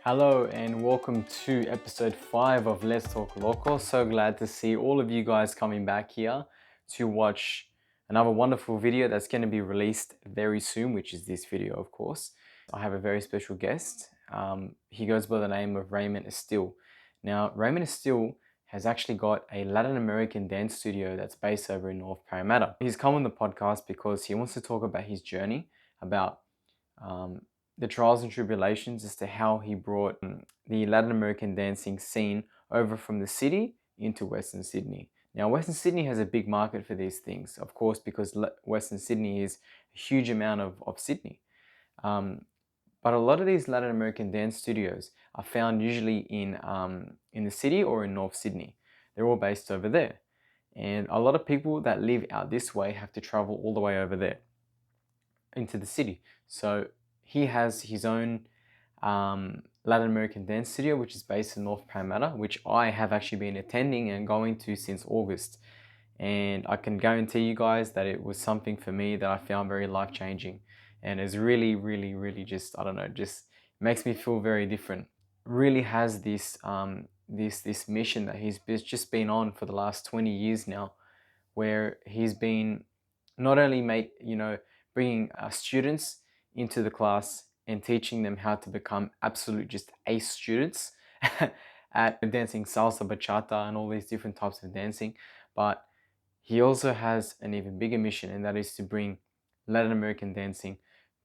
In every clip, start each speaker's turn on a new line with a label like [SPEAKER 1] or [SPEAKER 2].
[SPEAKER 1] Hello and welcome to episode 5 of Let's Talk Local. So glad to see all of you guys coming back here to watch another wonderful video that's going to be released very soon, which is this video, of course. I have a very special guest. He goes by the name of Raymund Estil. Now, Raymund Estil has actually got a Latin American dance studio that's based over in North Paramatta. He's come on the podcast because he wants to talk about his journey, about the trials and tribulations as to how he brought the Latin American dancing scene over from the city into Western Sydney. Now, Western Sydney has a big market for these things, of course, because Western Sydney is a huge amount of Sydney. But a lot of these Latin American dance studios are found usually in the city or in North Sydney. They're all based over there. And a lot of people that live out this way have to travel all the way over there into the city. So he has his own Latin American dance studio, which is based in North Paramatta, which I have actually been attending and going to since August. And I can guarantee you guys that it was something for me that I found very life-changing. And it's really just, I don't know, just makes me feel very different. Really has this this mission that he's just been on for the last 20 years now, where he's been not only bringing students into the class and teaching them how to become absolute just ace students at dancing salsa, bachata, and all these different types of dancing. But he also has an even bigger mission, and that is to bring Latin American dancing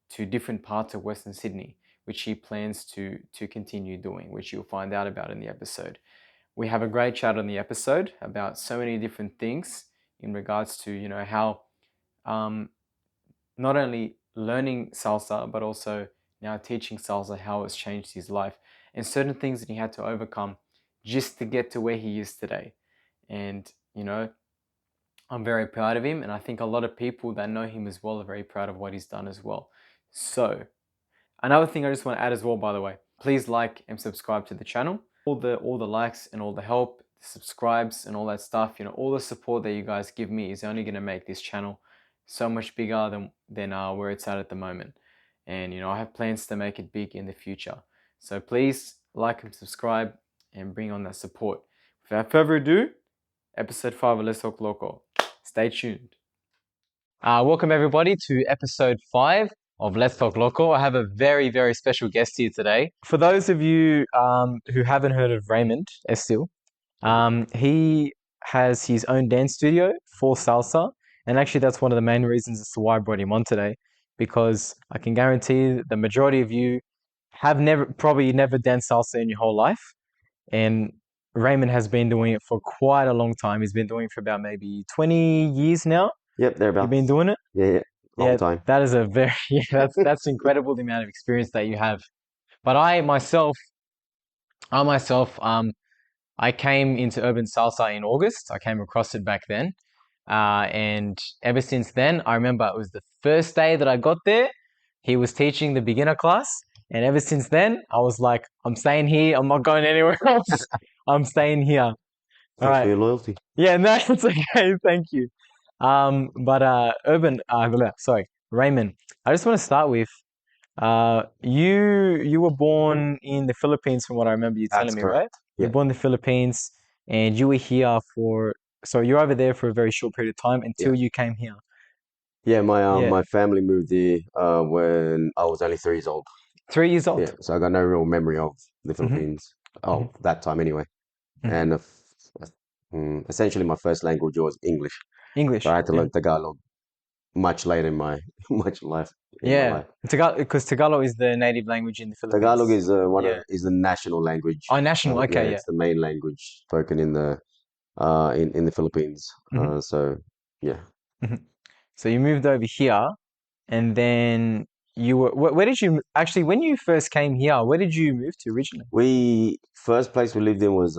[SPEAKER 1] to different parts of Western Sydney, which he plans to continue doing, which you'll find out about in the episode. We have a great chat on the episode about so many different things in regards to, how not only learning salsa, but also now teaching salsa, how it's changed his life, and certain things that he had to overcome just to get to where he is today. And, I'm very proud of him, and I think a lot of people that know him as well are very proud of what he's done as well. So, another thing I just want to add as well, by the way, please like and subscribe to the channel. All the likes and all the help, the subscribes and all that stuff, all the support that you guys give me is only going to make this channel so much bigger than where it's at the moment. And I have plans to make it big in the future. So please like and subscribe and bring on that support. Without further ado, episode 5 of Let's Talk Local. Stay tuned. Welcome everybody to episode 5 of Let's Talk Local. I have a very special guest here today. For those of you who haven't heard of Raymund Estil, he has his own dance studio for salsa. And actually, that's one of the main reasons as to why I brought him on today, because I can guarantee the majority of you have probably never danced salsa in your whole life. And Raymund has been doing it for quite a long time. He's been doing it for about maybe 20 years now.
[SPEAKER 2] Yep, thereabouts.
[SPEAKER 1] You've been doing it?
[SPEAKER 2] Yeah, long time.
[SPEAKER 1] That is a very, that's incredible, the amount of experience that you have. But I myself, I came into Urban Salsa in August. I came across it back then. And ever since then, I remember it was the first day that I got there. He was teaching the beginner class. And ever since then, I was like, I'm staying here. I'm not going anywhere else. I'm staying here.
[SPEAKER 2] Thanks for your loyalty.
[SPEAKER 1] Yeah, no, it's okay. Thank you. Raymund, I just want to start with, you were born in the Philippines, from what I remember you telling me, right? You were born in the Philippines, and you were here so you're over there for a very short period of time until you came here.
[SPEAKER 2] Yeah, my family moved there when I was only 3 years old.
[SPEAKER 1] 3 years old?
[SPEAKER 2] Yeah, so I got no real memory of the Philippines. That time anyway. And essentially my first language was English.
[SPEAKER 1] English.
[SPEAKER 2] So I had to learn Tagalog much later in my life.
[SPEAKER 1] Tagalog, because Tagalog is the native language in the Philippines.
[SPEAKER 2] Tagalog is is the national language.
[SPEAKER 1] Oh, national. Okay, yeah.
[SPEAKER 2] It's the main language spoken in the Philippines. So yeah.
[SPEAKER 1] So you moved over here, and then you were. Where did you actually? When you first came here, where did you move to originally?
[SPEAKER 2] First place we lived in was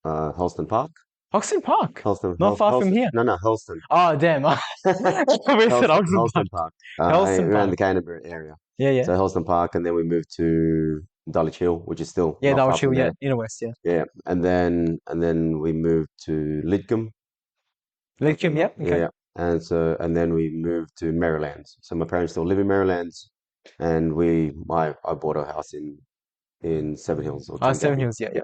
[SPEAKER 2] Helston Park.
[SPEAKER 1] Oxton Park?
[SPEAKER 2] Helston,
[SPEAKER 1] Not far from here.
[SPEAKER 2] No, Helston.
[SPEAKER 1] Oh, damn. We said
[SPEAKER 2] Helston Park.
[SPEAKER 1] Helston
[SPEAKER 2] around
[SPEAKER 1] Park.
[SPEAKER 2] the Canterbury area.
[SPEAKER 1] Yeah.
[SPEAKER 2] So Helston Park, and then we moved to Dulwich Hill, which is still not
[SPEAKER 1] Dulwich
[SPEAKER 2] far
[SPEAKER 1] Hill,
[SPEAKER 2] from there.
[SPEAKER 1] Inner West,
[SPEAKER 2] Yeah, and then we moved to Lidcombe.
[SPEAKER 1] Lidcombe, yeah. Okay.
[SPEAKER 2] Yeah, and then we moved to Marylands. So my parents still live in Marylands, and I bought a house in in Seven Hills or
[SPEAKER 1] Oh, Seven
[SPEAKER 2] Tungabi.
[SPEAKER 1] Hills, yeah, yeah.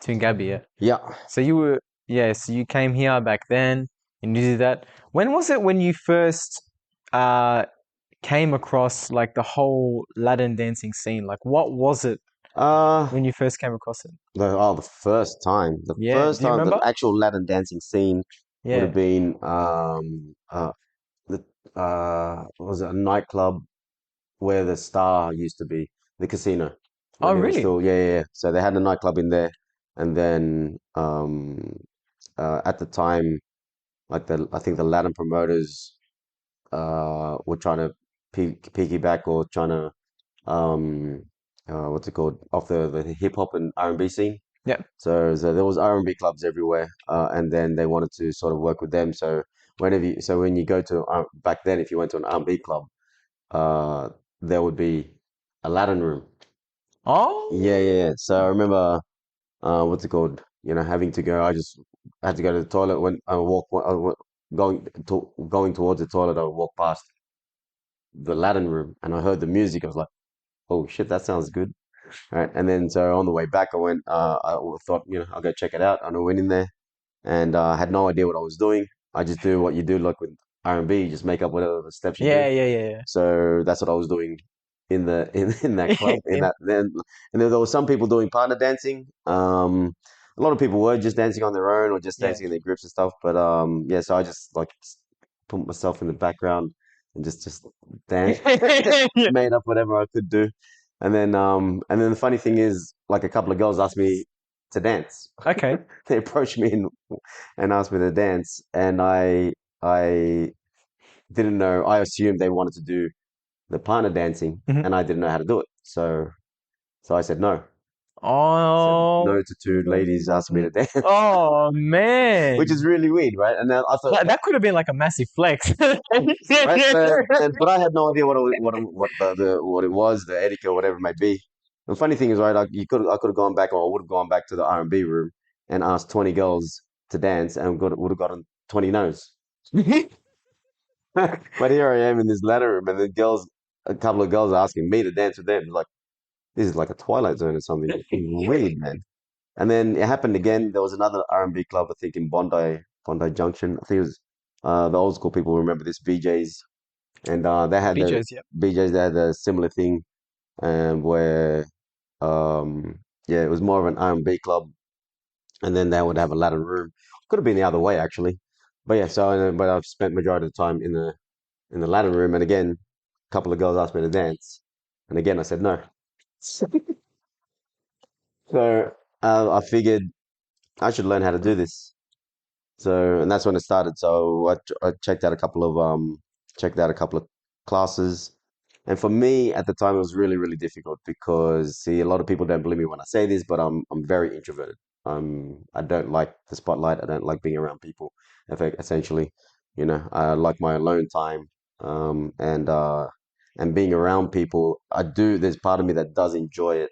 [SPEAKER 1] Tungabi, yeah.
[SPEAKER 2] Yeah.
[SPEAKER 1] So you were, yeah, so you came here back then and you did that. When was it when you first uh came across like the whole Latin dancing scene? Like what was it
[SPEAKER 2] Uh,
[SPEAKER 1] when you first came across it?
[SPEAKER 2] the
[SPEAKER 1] Yeah,
[SPEAKER 2] first
[SPEAKER 1] do you
[SPEAKER 2] time, the
[SPEAKER 1] remember?
[SPEAKER 2] actual Latin dancing scene would have
[SPEAKER 1] Yeah.
[SPEAKER 2] been the what was it, a nightclub where the Star used to be, the casino,
[SPEAKER 1] Oh,
[SPEAKER 2] when it was
[SPEAKER 1] really?
[SPEAKER 2] still, yeah, yeah, yeah. So they had a nightclub in there, and then at the time, like I think the Latin promoters were trying to piggyback or trying to what's it called, off the hip hop and R&B scene.
[SPEAKER 1] Yeah.
[SPEAKER 2] So there was R&B clubs everywhere, and then they wanted to sort of work with them. So when you go to back then, if you went to an R&B club, uh, there would be a Latin room. Yeah,
[SPEAKER 1] Oh.
[SPEAKER 2] yeah, yeah. So I remember, what's it called? Having to go. I just had to go to the toilet when I walk. Going towards the toilet, I would walk past the Latin room, and I heard the music. I was like, "Oh shit, that sounds good." Right. And then so on the way back, I thought, I'll go check it out. And I went in there and I had no idea what I was doing. I just do what you do, like with R&B, you just make up whatever the steps you do.
[SPEAKER 1] Yeah, yeah, yeah,
[SPEAKER 2] So that's what I was doing in that
[SPEAKER 1] yeah.
[SPEAKER 2] club. And there were some people doing partner dancing. A lot of people were just dancing on their own or just
[SPEAKER 1] Yeah.
[SPEAKER 2] dancing in their groups and stuff. But yeah, so I just like put myself in the background and just dance,
[SPEAKER 1] Yeah.
[SPEAKER 2] made up whatever I could do. And then the funny thing is, like a couple of girls asked me to dance.
[SPEAKER 1] Okay.
[SPEAKER 2] They approached me and asked me to dance, and I didn't know. I assumed they wanted to do the partner dancing,
[SPEAKER 1] Mhm.
[SPEAKER 2] and I didn't know how to do it. So I said no. I said
[SPEAKER 1] Oh.
[SPEAKER 2] no to two ladies asking me to dance,
[SPEAKER 1] Oh
[SPEAKER 2] which is
[SPEAKER 1] man.
[SPEAKER 2] really weird, right? And then I thought,
[SPEAKER 1] That could have been like a massive flex.
[SPEAKER 2] right, but I had no idea what it was, the etiquette, whatever it might be. The funny thing is, right, I could have gone back, or I would have gone back to the R&B room and asked 20 girls to dance, and would have gotten 20 no's. But here I am in this latter room, and a couple of girls are asking me to dance with them. Like, this is like a Twilight Zone or something. Weird, man. And then it happened again. There was another R&B club, I think, in Bondi Junction. I think it was the old school people remember this, BJ's, and
[SPEAKER 1] BJ's, yeah.
[SPEAKER 2] They had a similar thing, where yeah, it was more of an R&B club, and then they would have a Latin room. Could have been the other way actually, but yeah. But I've spent majority of the time in the Latin room, and again, a couple of girls asked me to dance, and again I said no. So I figured I should learn how to do this. So, and that's when it started. So I checked out a couple of classes. And for me at the time, it was really, really difficult because, see, a lot of people don't believe me when I say this, but I'm very introverted. I don't like the spotlight. I don't like being around people. Essentially, I like my alone time. And being around people, I do. There's part of me that does enjoy it,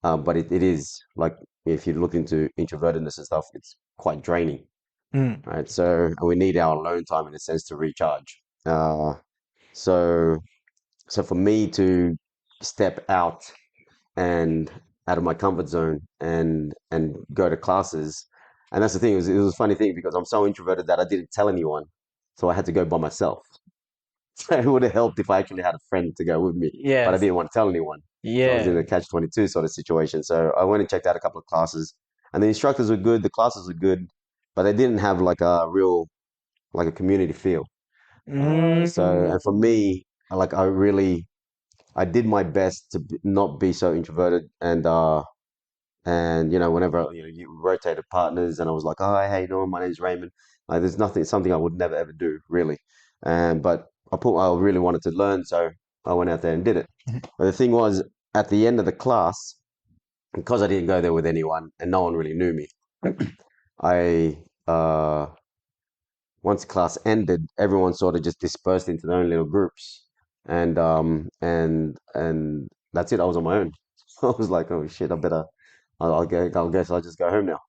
[SPEAKER 2] but it is like, if you look into introvertedness and stuff, it's quite draining,
[SPEAKER 1] Mm.
[SPEAKER 2] right? So and we need our alone time in a sense to recharge. So so for me to step and out of my comfort zone and go to classes, and that's the thing. It was a funny thing because I'm so introverted that I didn't tell anyone, so I had to go by myself. So it would have helped if I actually had a friend to go with me, but I
[SPEAKER 1] Yes.
[SPEAKER 2] didn't want to tell anyone. So I was in
[SPEAKER 1] Yeah.
[SPEAKER 2] a catch-22 sort of situation. So I went and checked out a couple of classes, and the instructors were good, the classes were good, but they didn't have like a real, like a community feel. And for
[SPEAKER 1] Mm.
[SPEAKER 2] me, I did my best to not be so introverted, and whenever you rotated partners, and I was like, "Oh, hey, how you doing? My name's Raymond." There's something I would never ever do really, but I really wanted to learn, so I went out there and did it. But the thing was, at the end of the class, because I didn't go there with anyone and no one really knew me, I once class ended, everyone sort of just dispersed into their own little groups, and that's it. I was on my own. I was like, "Oh shit, I'll guess I'll just go home now."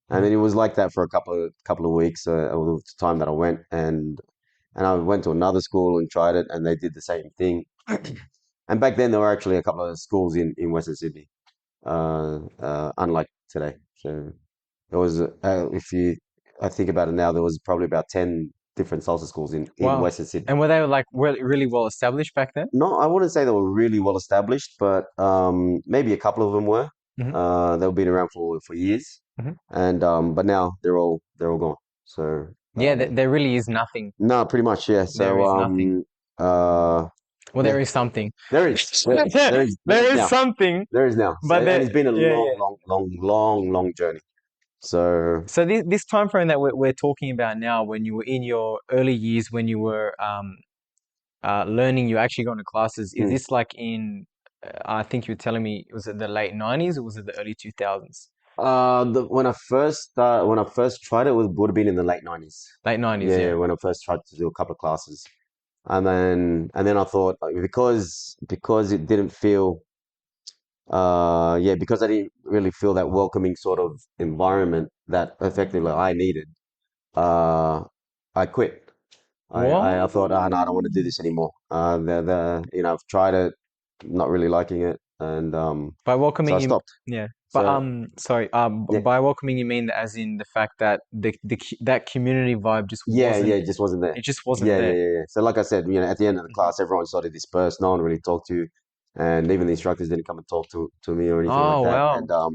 [SPEAKER 2] And then it was like that for a couple of weeks, of the time that I went, and I went to another school and tried it, and they did the same thing. And back then, there were actually a couple of schools in Western Sydney. unlike today. So there was, if you, I think about it now, there was probably about 10 different salsa schools in
[SPEAKER 1] Wow.
[SPEAKER 2] Western Sydney.
[SPEAKER 1] And were they like really well established back then?
[SPEAKER 2] No, I wouldn't say they were really well established, but maybe a couple of them were.
[SPEAKER 1] Hmm.
[SPEAKER 2] They've been around for years,
[SPEAKER 1] Hmm.
[SPEAKER 2] and but now they're all gone. So
[SPEAKER 1] Yeah, there really is nothing.
[SPEAKER 2] no, pretty much, yeah.
[SPEAKER 1] There
[SPEAKER 2] So
[SPEAKER 1] is nothing.
[SPEAKER 2] uh,
[SPEAKER 1] Well,
[SPEAKER 2] yeah,
[SPEAKER 1] there is something.
[SPEAKER 2] there is, there is
[SPEAKER 1] There is
[SPEAKER 2] now,
[SPEAKER 1] something,
[SPEAKER 2] there is now. So
[SPEAKER 1] but
[SPEAKER 2] and
[SPEAKER 1] there,
[SPEAKER 2] it's been a
[SPEAKER 1] yeah,
[SPEAKER 2] long,
[SPEAKER 1] yeah.
[SPEAKER 2] long, long, long, long journey. So
[SPEAKER 1] So this time frame that we're talking about now, when you were in your early years, when you were learning, you actually going to classes, is
[SPEAKER 2] mm,
[SPEAKER 1] this like in, I think you were telling me, was it the late 90s or was it the early 2000s?
[SPEAKER 2] when I first tried it, would have been in the late 90s.
[SPEAKER 1] Late 90s,
[SPEAKER 2] Yeah, yeah,
[SPEAKER 1] yeah.
[SPEAKER 2] when I first tried to do a couple of classes. And then I thought, because it didn't feel yeah, because I didn't really feel that welcoming sort of environment that effectively I needed, uh I quit. I
[SPEAKER 1] What?
[SPEAKER 2] thought, no, I don't want to do this anymore. I've tried it, not really liking it, and
[SPEAKER 1] By
[SPEAKER 2] so I
[SPEAKER 1] welcoming you,
[SPEAKER 2] stopped.
[SPEAKER 1] yeah. But
[SPEAKER 2] So
[SPEAKER 1] sorry,
[SPEAKER 2] yeah,
[SPEAKER 1] by welcoming you mean that as in the fact that that community vibe just
[SPEAKER 2] yeah,
[SPEAKER 1] wasn't,
[SPEAKER 2] it just wasn't there.
[SPEAKER 1] it just wasn't
[SPEAKER 2] Yeah, yeah,
[SPEAKER 1] there.
[SPEAKER 2] yeah, yeah. So like I said, at the end of the
[SPEAKER 1] Mhm.
[SPEAKER 2] class, everyone sort of dispersed. No one really talked to, and even the instructors didn't come and talk to me or anything like
[SPEAKER 1] Oh,
[SPEAKER 2] that.
[SPEAKER 1] wow.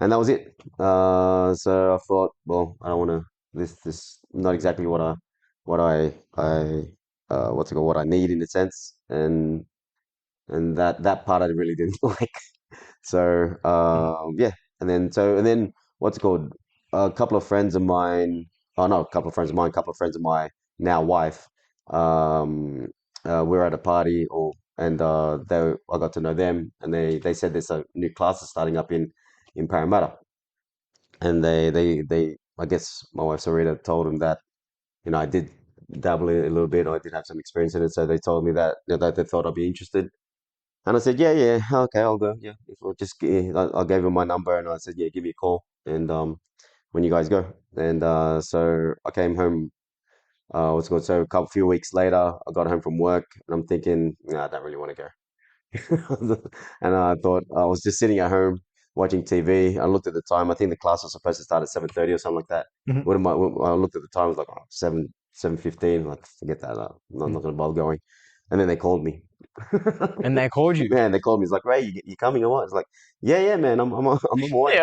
[SPEAKER 2] And that was it. So I thought, well, I don't want to. This not exactly what I what's it called, what I need in a sense, and that part I really didn't like. So
[SPEAKER 1] Mm.
[SPEAKER 2] yeah, and then what's it called? A couple of friends of mine. Oh no, a couple of friends of mine, a couple of friends of my now wife. Um, we were at a party, and I got to know them, and they said there's a new class is starting up in Parramatta, and they I guess my wife Sarita told them that I did dabble in it a little bit, I did have some experience in it, so they told me that that they thought I'd be interested, and I said, yeah, yeah, okay, I'll go. Yeah, if we'll I gave him my number, and I said, yeah, give me a call, and when you guys go, and so I came home. What's it called? So few weeks later, I got home from work, and I'm thinking, nah, I don't really want to go. And I thought I was just sitting at home watching TV. I looked at the time. I think the class was supposed to start at 7:30 or something like that.
[SPEAKER 1] Mhm.
[SPEAKER 2] I looked at the time. It was like 7:15. Like forget that. I'm
[SPEAKER 1] Mm.
[SPEAKER 2] not gonna bother going. And then they called me.
[SPEAKER 1] And they called you.
[SPEAKER 2] Man, they called me. It's like, Ray, you coming or what? It's like, yeah, yeah, man. I'm on my way.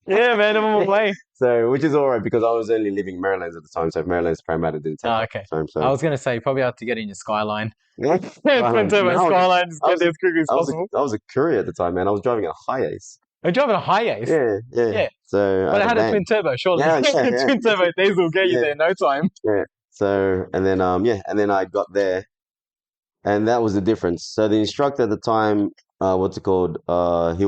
[SPEAKER 1] Yeah, yeah, man, I'm on my way.
[SPEAKER 2] So, which is all right because I was only living in Maryland at the time. So Maryland's Parramatta didn't take
[SPEAKER 1] Oh,
[SPEAKER 2] that
[SPEAKER 1] okay.
[SPEAKER 2] time.
[SPEAKER 1] I
[SPEAKER 2] So
[SPEAKER 1] was gonna say you probably have to get in your Skyline.
[SPEAKER 2] yeah,
[SPEAKER 1] Twin Turbo
[SPEAKER 2] no,
[SPEAKER 1] Skyline, just
[SPEAKER 2] I
[SPEAKER 1] get
[SPEAKER 2] was
[SPEAKER 1] there
[SPEAKER 2] a,
[SPEAKER 1] as quickly as
[SPEAKER 2] I was a,
[SPEAKER 1] possible.
[SPEAKER 2] I was a courier at the time, man. I was driving a high ace.
[SPEAKER 1] I'm driving a high ace.
[SPEAKER 2] Yeah, yeah.
[SPEAKER 1] Yeah,
[SPEAKER 2] So I
[SPEAKER 1] but
[SPEAKER 2] had
[SPEAKER 1] I
[SPEAKER 2] a
[SPEAKER 1] had a
[SPEAKER 2] van.
[SPEAKER 1] twin turbo, surely.
[SPEAKER 2] Yeah, yeah, yeah,
[SPEAKER 1] Twin turbo diesel will get you
[SPEAKER 2] yeah,
[SPEAKER 1] there in no time.
[SPEAKER 2] yeah. So and then yeah, and then I got there, and that was the difference. So the instructor at the time, what's it called? Like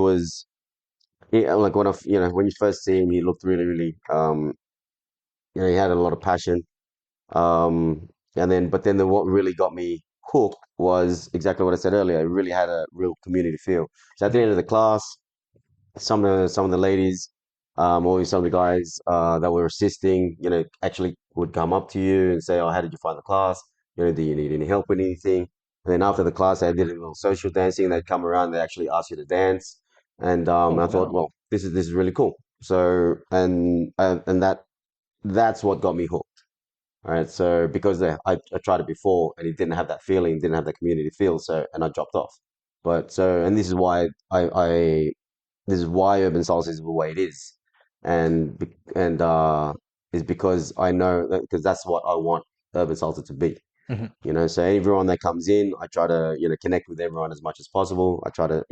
[SPEAKER 2] when you first see him, he looked really, really he had a lot of passion. But then what really got me hooked was exactly what I said earlier. It really had a real community feel. So at the
[SPEAKER 1] Mhm.
[SPEAKER 2] end of the class, some of the ladies, or some of the guys that were assisting, actually would come up to you and say, "Oh, how did you find the class? Do you need any help with anything?" And then after the class, they did a little social dancing. They'd come around. They actually ask you to dance, and
[SPEAKER 1] Oh,
[SPEAKER 2] I thought,
[SPEAKER 1] wow.
[SPEAKER 2] well, this is really cool. So and that's what got me hooked. All right, so because I tried it before and it didn't have that feeling, didn't have that community feel, so and I dropped off. And this is why this is why Urban Salsa is the way it is, and is because I know that because that's what I want Urban Salsa to be.
[SPEAKER 1] Mhm.
[SPEAKER 2] So everyone that comes in, I try to connect with everyone as much as possible. I try to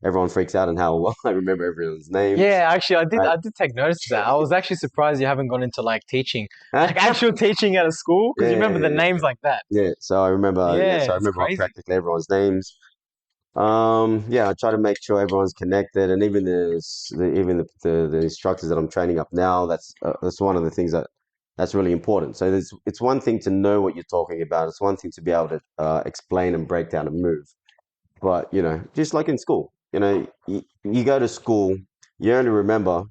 [SPEAKER 2] everyone freaks out on how well I remember everyone's names.
[SPEAKER 1] Yeah, actually,
[SPEAKER 2] Right?
[SPEAKER 1] I did take notice of that. I was actually surprised you haven't gone into like teaching, like actual teaching at a school, because you
[SPEAKER 2] Yeah,
[SPEAKER 1] remember the
[SPEAKER 2] yeah,
[SPEAKER 1] names like that.
[SPEAKER 2] yeah. So I remember,
[SPEAKER 1] Yeah,
[SPEAKER 2] so I
[SPEAKER 1] it's
[SPEAKER 2] remember
[SPEAKER 1] crazy.
[SPEAKER 2] practically everyone's names. Yeah, I try to make sure everyone's connected, and even the instructors that I'm training up now. That's one of the things that's really important. So it's one thing to know what you're talking about. It's one thing to be able to explain and break down a move. But just like in school, you go to school, you only remember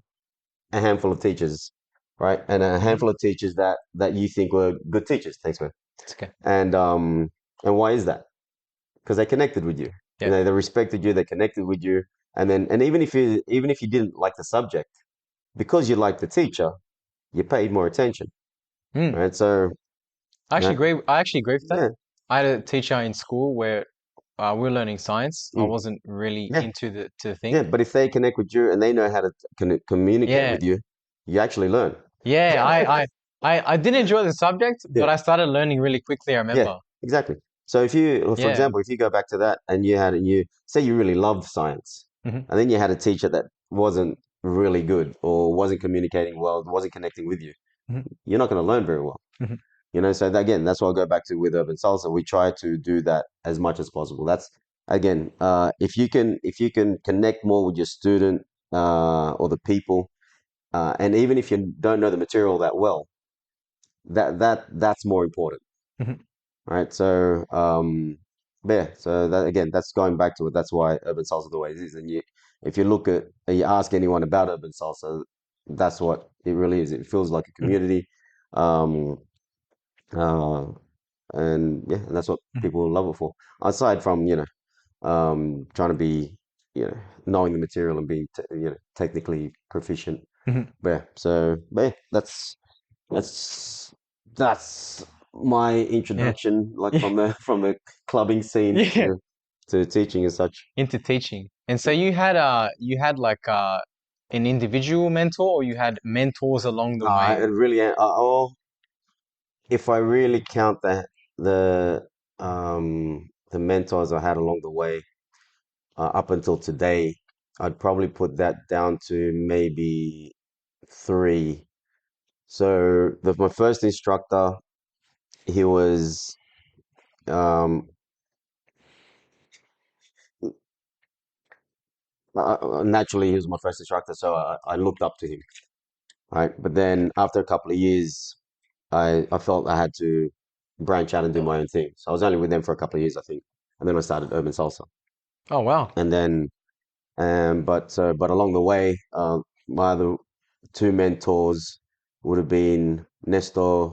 [SPEAKER 2] a handful of teachers, right? And a
[SPEAKER 1] Hmm.
[SPEAKER 2] handful of teachers that you think were good teachers. Thanks, man.
[SPEAKER 1] It's okay.
[SPEAKER 2] And why is that? Because they connected with you.
[SPEAKER 1] Yeah.
[SPEAKER 2] They respected you. They connected with you. And then, and even if you didn't like the subject, because you liked the teacher, you paid more attention,
[SPEAKER 1] Mm.
[SPEAKER 2] right? So, right,
[SPEAKER 1] I actually agree with that.
[SPEAKER 2] yeah,
[SPEAKER 1] I had a teacher in school where we were learning science. I
[SPEAKER 2] mm,
[SPEAKER 1] wasn't really
[SPEAKER 2] yeah,
[SPEAKER 1] into the thing.
[SPEAKER 2] yeah. But if they connect with you and they know how to communicate
[SPEAKER 1] Yeah,
[SPEAKER 2] with you, you actually learn.
[SPEAKER 1] yeah. I didn't enjoy the subject,
[SPEAKER 2] Yeah,
[SPEAKER 1] but I started learning really quickly. I
[SPEAKER 2] yeah,
[SPEAKER 1] remember.
[SPEAKER 2] exactly. So if you, for
[SPEAKER 1] Yeah.
[SPEAKER 2] example, if you go back to that and you say you really loved science,
[SPEAKER 1] Hmm.
[SPEAKER 2] and then you had a teacher that wasn't really good or wasn't communicating well, wasn't connecting with you,
[SPEAKER 1] Hmm.
[SPEAKER 2] you're not going to learn very well.
[SPEAKER 1] Hmm.
[SPEAKER 2] So again, that's why I go back to with Urban Salsa. We try to do that as much as possible. That's again, if you can connect more with your student or the people, and even if you don't know the material that well, that's more important,
[SPEAKER 1] Hmm.
[SPEAKER 2] right? So yeah, so that again, that's going back to it. That's why Urban Salsa the way it is. And if you look at, you ask anyone about Urban Salsa, that's what it really is. It feels like a
[SPEAKER 1] Hmm.
[SPEAKER 2] community. Um, uh, and yeah, and that's what
[SPEAKER 1] Hmm.
[SPEAKER 2] people love it for. Aside from trying to be knowing the material and being technically proficient.
[SPEAKER 1] Hmm.
[SPEAKER 2] But yeah, that's that's my
[SPEAKER 1] Yeah.
[SPEAKER 2] introduction, like
[SPEAKER 1] Yeah.
[SPEAKER 2] from the clubbing scene
[SPEAKER 1] Yeah.
[SPEAKER 2] to teaching and such.
[SPEAKER 1] Into teaching. And so you had like an individual mentor or you had mentors along the
[SPEAKER 2] I
[SPEAKER 1] way.
[SPEAKER 2] it really if I really count the mentors I had along the way up until today, I'd probably put that down to maybe three. So my first instructor, he was um, naturally he was my first instructor, so I looked up to him, right? But then after a couple of years, I felt I had to branch out and do my own thing. So I was only with them for a couple of years, I think, and then I started Urban Salsa,
[SPEAKER 1] Oh wow.
[SPEAKER 2] and then but along the way, my other two mentors would have been Nestor,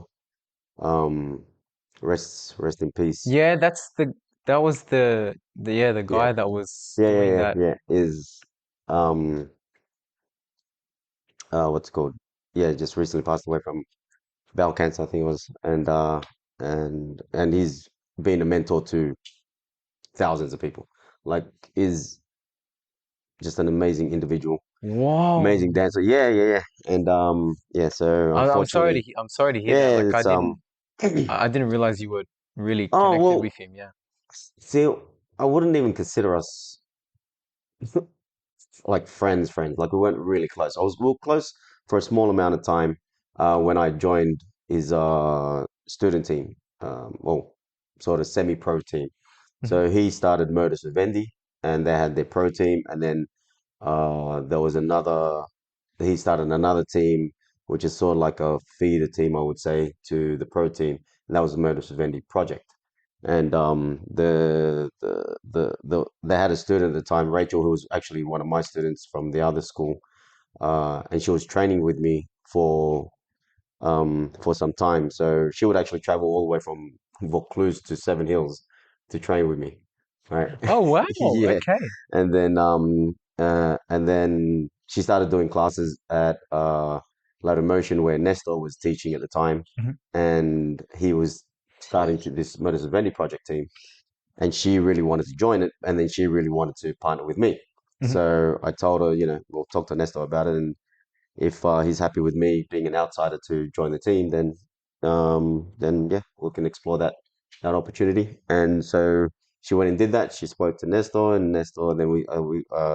[SPEAKER 2] um, rest in peace.
[SPEAKER 1] Yeah, that was the
[SPEAKER 2] Yeah,
[SPEAKER 1] guy that was
[SPEAKER 2] yeah, yeah,
[SPEAKER 1] doing
[SPEAKER 2] yeah,
[SPEAKER 1] that.
[SPEAKER 2] yeah. Is um, what's it called? Yeah, just recently passed away from bowel cancer, I think it was, and he's been a mentor to thousands of people. Like, is just an amazing individual,
[SPEAKER 1] Whoa.
[SPEAKER 2] amazing dancer. Yeah, yeah, yeah. And yeah. So unfortunately,
[SPEAKER 1] I'm sorry to hear that.
[SPEAKER 2] yeah,
[SPEAKER 1] Like
[SPEAKER 2] it's
[SPEAKER 1] I didn't realize you were really
[SPEAKER 2] oh
[SPEAKER 1] connected
[SPEAKER 2] well.
[SPEAKER 1] with him. Yeah.
[SPEAKER 2] See, I wouldn't even consider us like friends. Like we weren't really close. We were close for a small amount of time when I joined his student team, well, sort of semi-pro team.
[SPEAKER 1] Hmm.
[SPEAKER 2] So he started Modus Vivendi, and they had their pro team, and then there was another. He started another team, which is sort of like a feeder team, I would say, to the pro team, and that was the Modus Vivendi project. And they had a student at the time, Rachel, who was actually one of my students from the other school, and she was training with me for some time. So she would actually travel all the way from Vaucluse to Seven Hills to train with me, right?
[SPEAKER 1] Oh wow.
[SPEAKER 2] Yeah,
[SPEAKER 1] Okay.
[SPEAKER 2] and then she started doing classes at Motion where Nestor was teaching at the time,
[SPEAKER 1] Hmm.
[SPEAKER 2] and he was starting to this Modus Vivendi project team, and she really wanted to join it, and then she really wanted to partner with me.
[SPEAKER 1] Hmm.
[SPEAKER 2] So I told her, we'll talk to Nestor about it, and if he's happy with me being an outsider to join the team, then yeah, we can explore that opportunity. And so she went and did that. She spoke to Nestor, and Nestor. Then we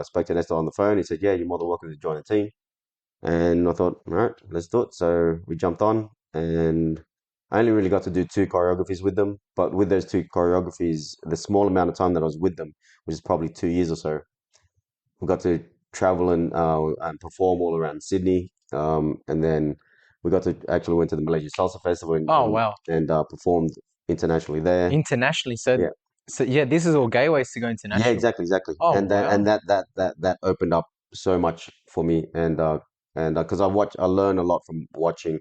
[SPEAKER 2] spoke to Nestor on the phone. He said, "Yeah, you're more than welcome to join the team." And I thought, all right, let's do it. So we jumped on, and I only really got to do two choreographies with them. But with those two choreographies, the small amount of time that I was with them, which is probably 2 years or so, we got to travel and perform all around Sydney. And then we got to actually went to the Malaysia Salsa Festival
[SPEAKER 1] Oh wow.
[SPEAKER 2] and performed internationally there.
[SPEAKER 1] Internationally, so
[SPEAKER 2] Yeah,
[SPEAKER 1] so yeah, this is all gateways to go
[SPEAKER 2] yeah,
[SPEAKER 1] international.
[SPEAKER 2] exactly, exactly.
[SPEAKER 1] Oh
[SPEAKER 2] And
[SPEAKER 1] wow.
[SPEAKER 2] that opened up so much for me, and because I learn a lot from watching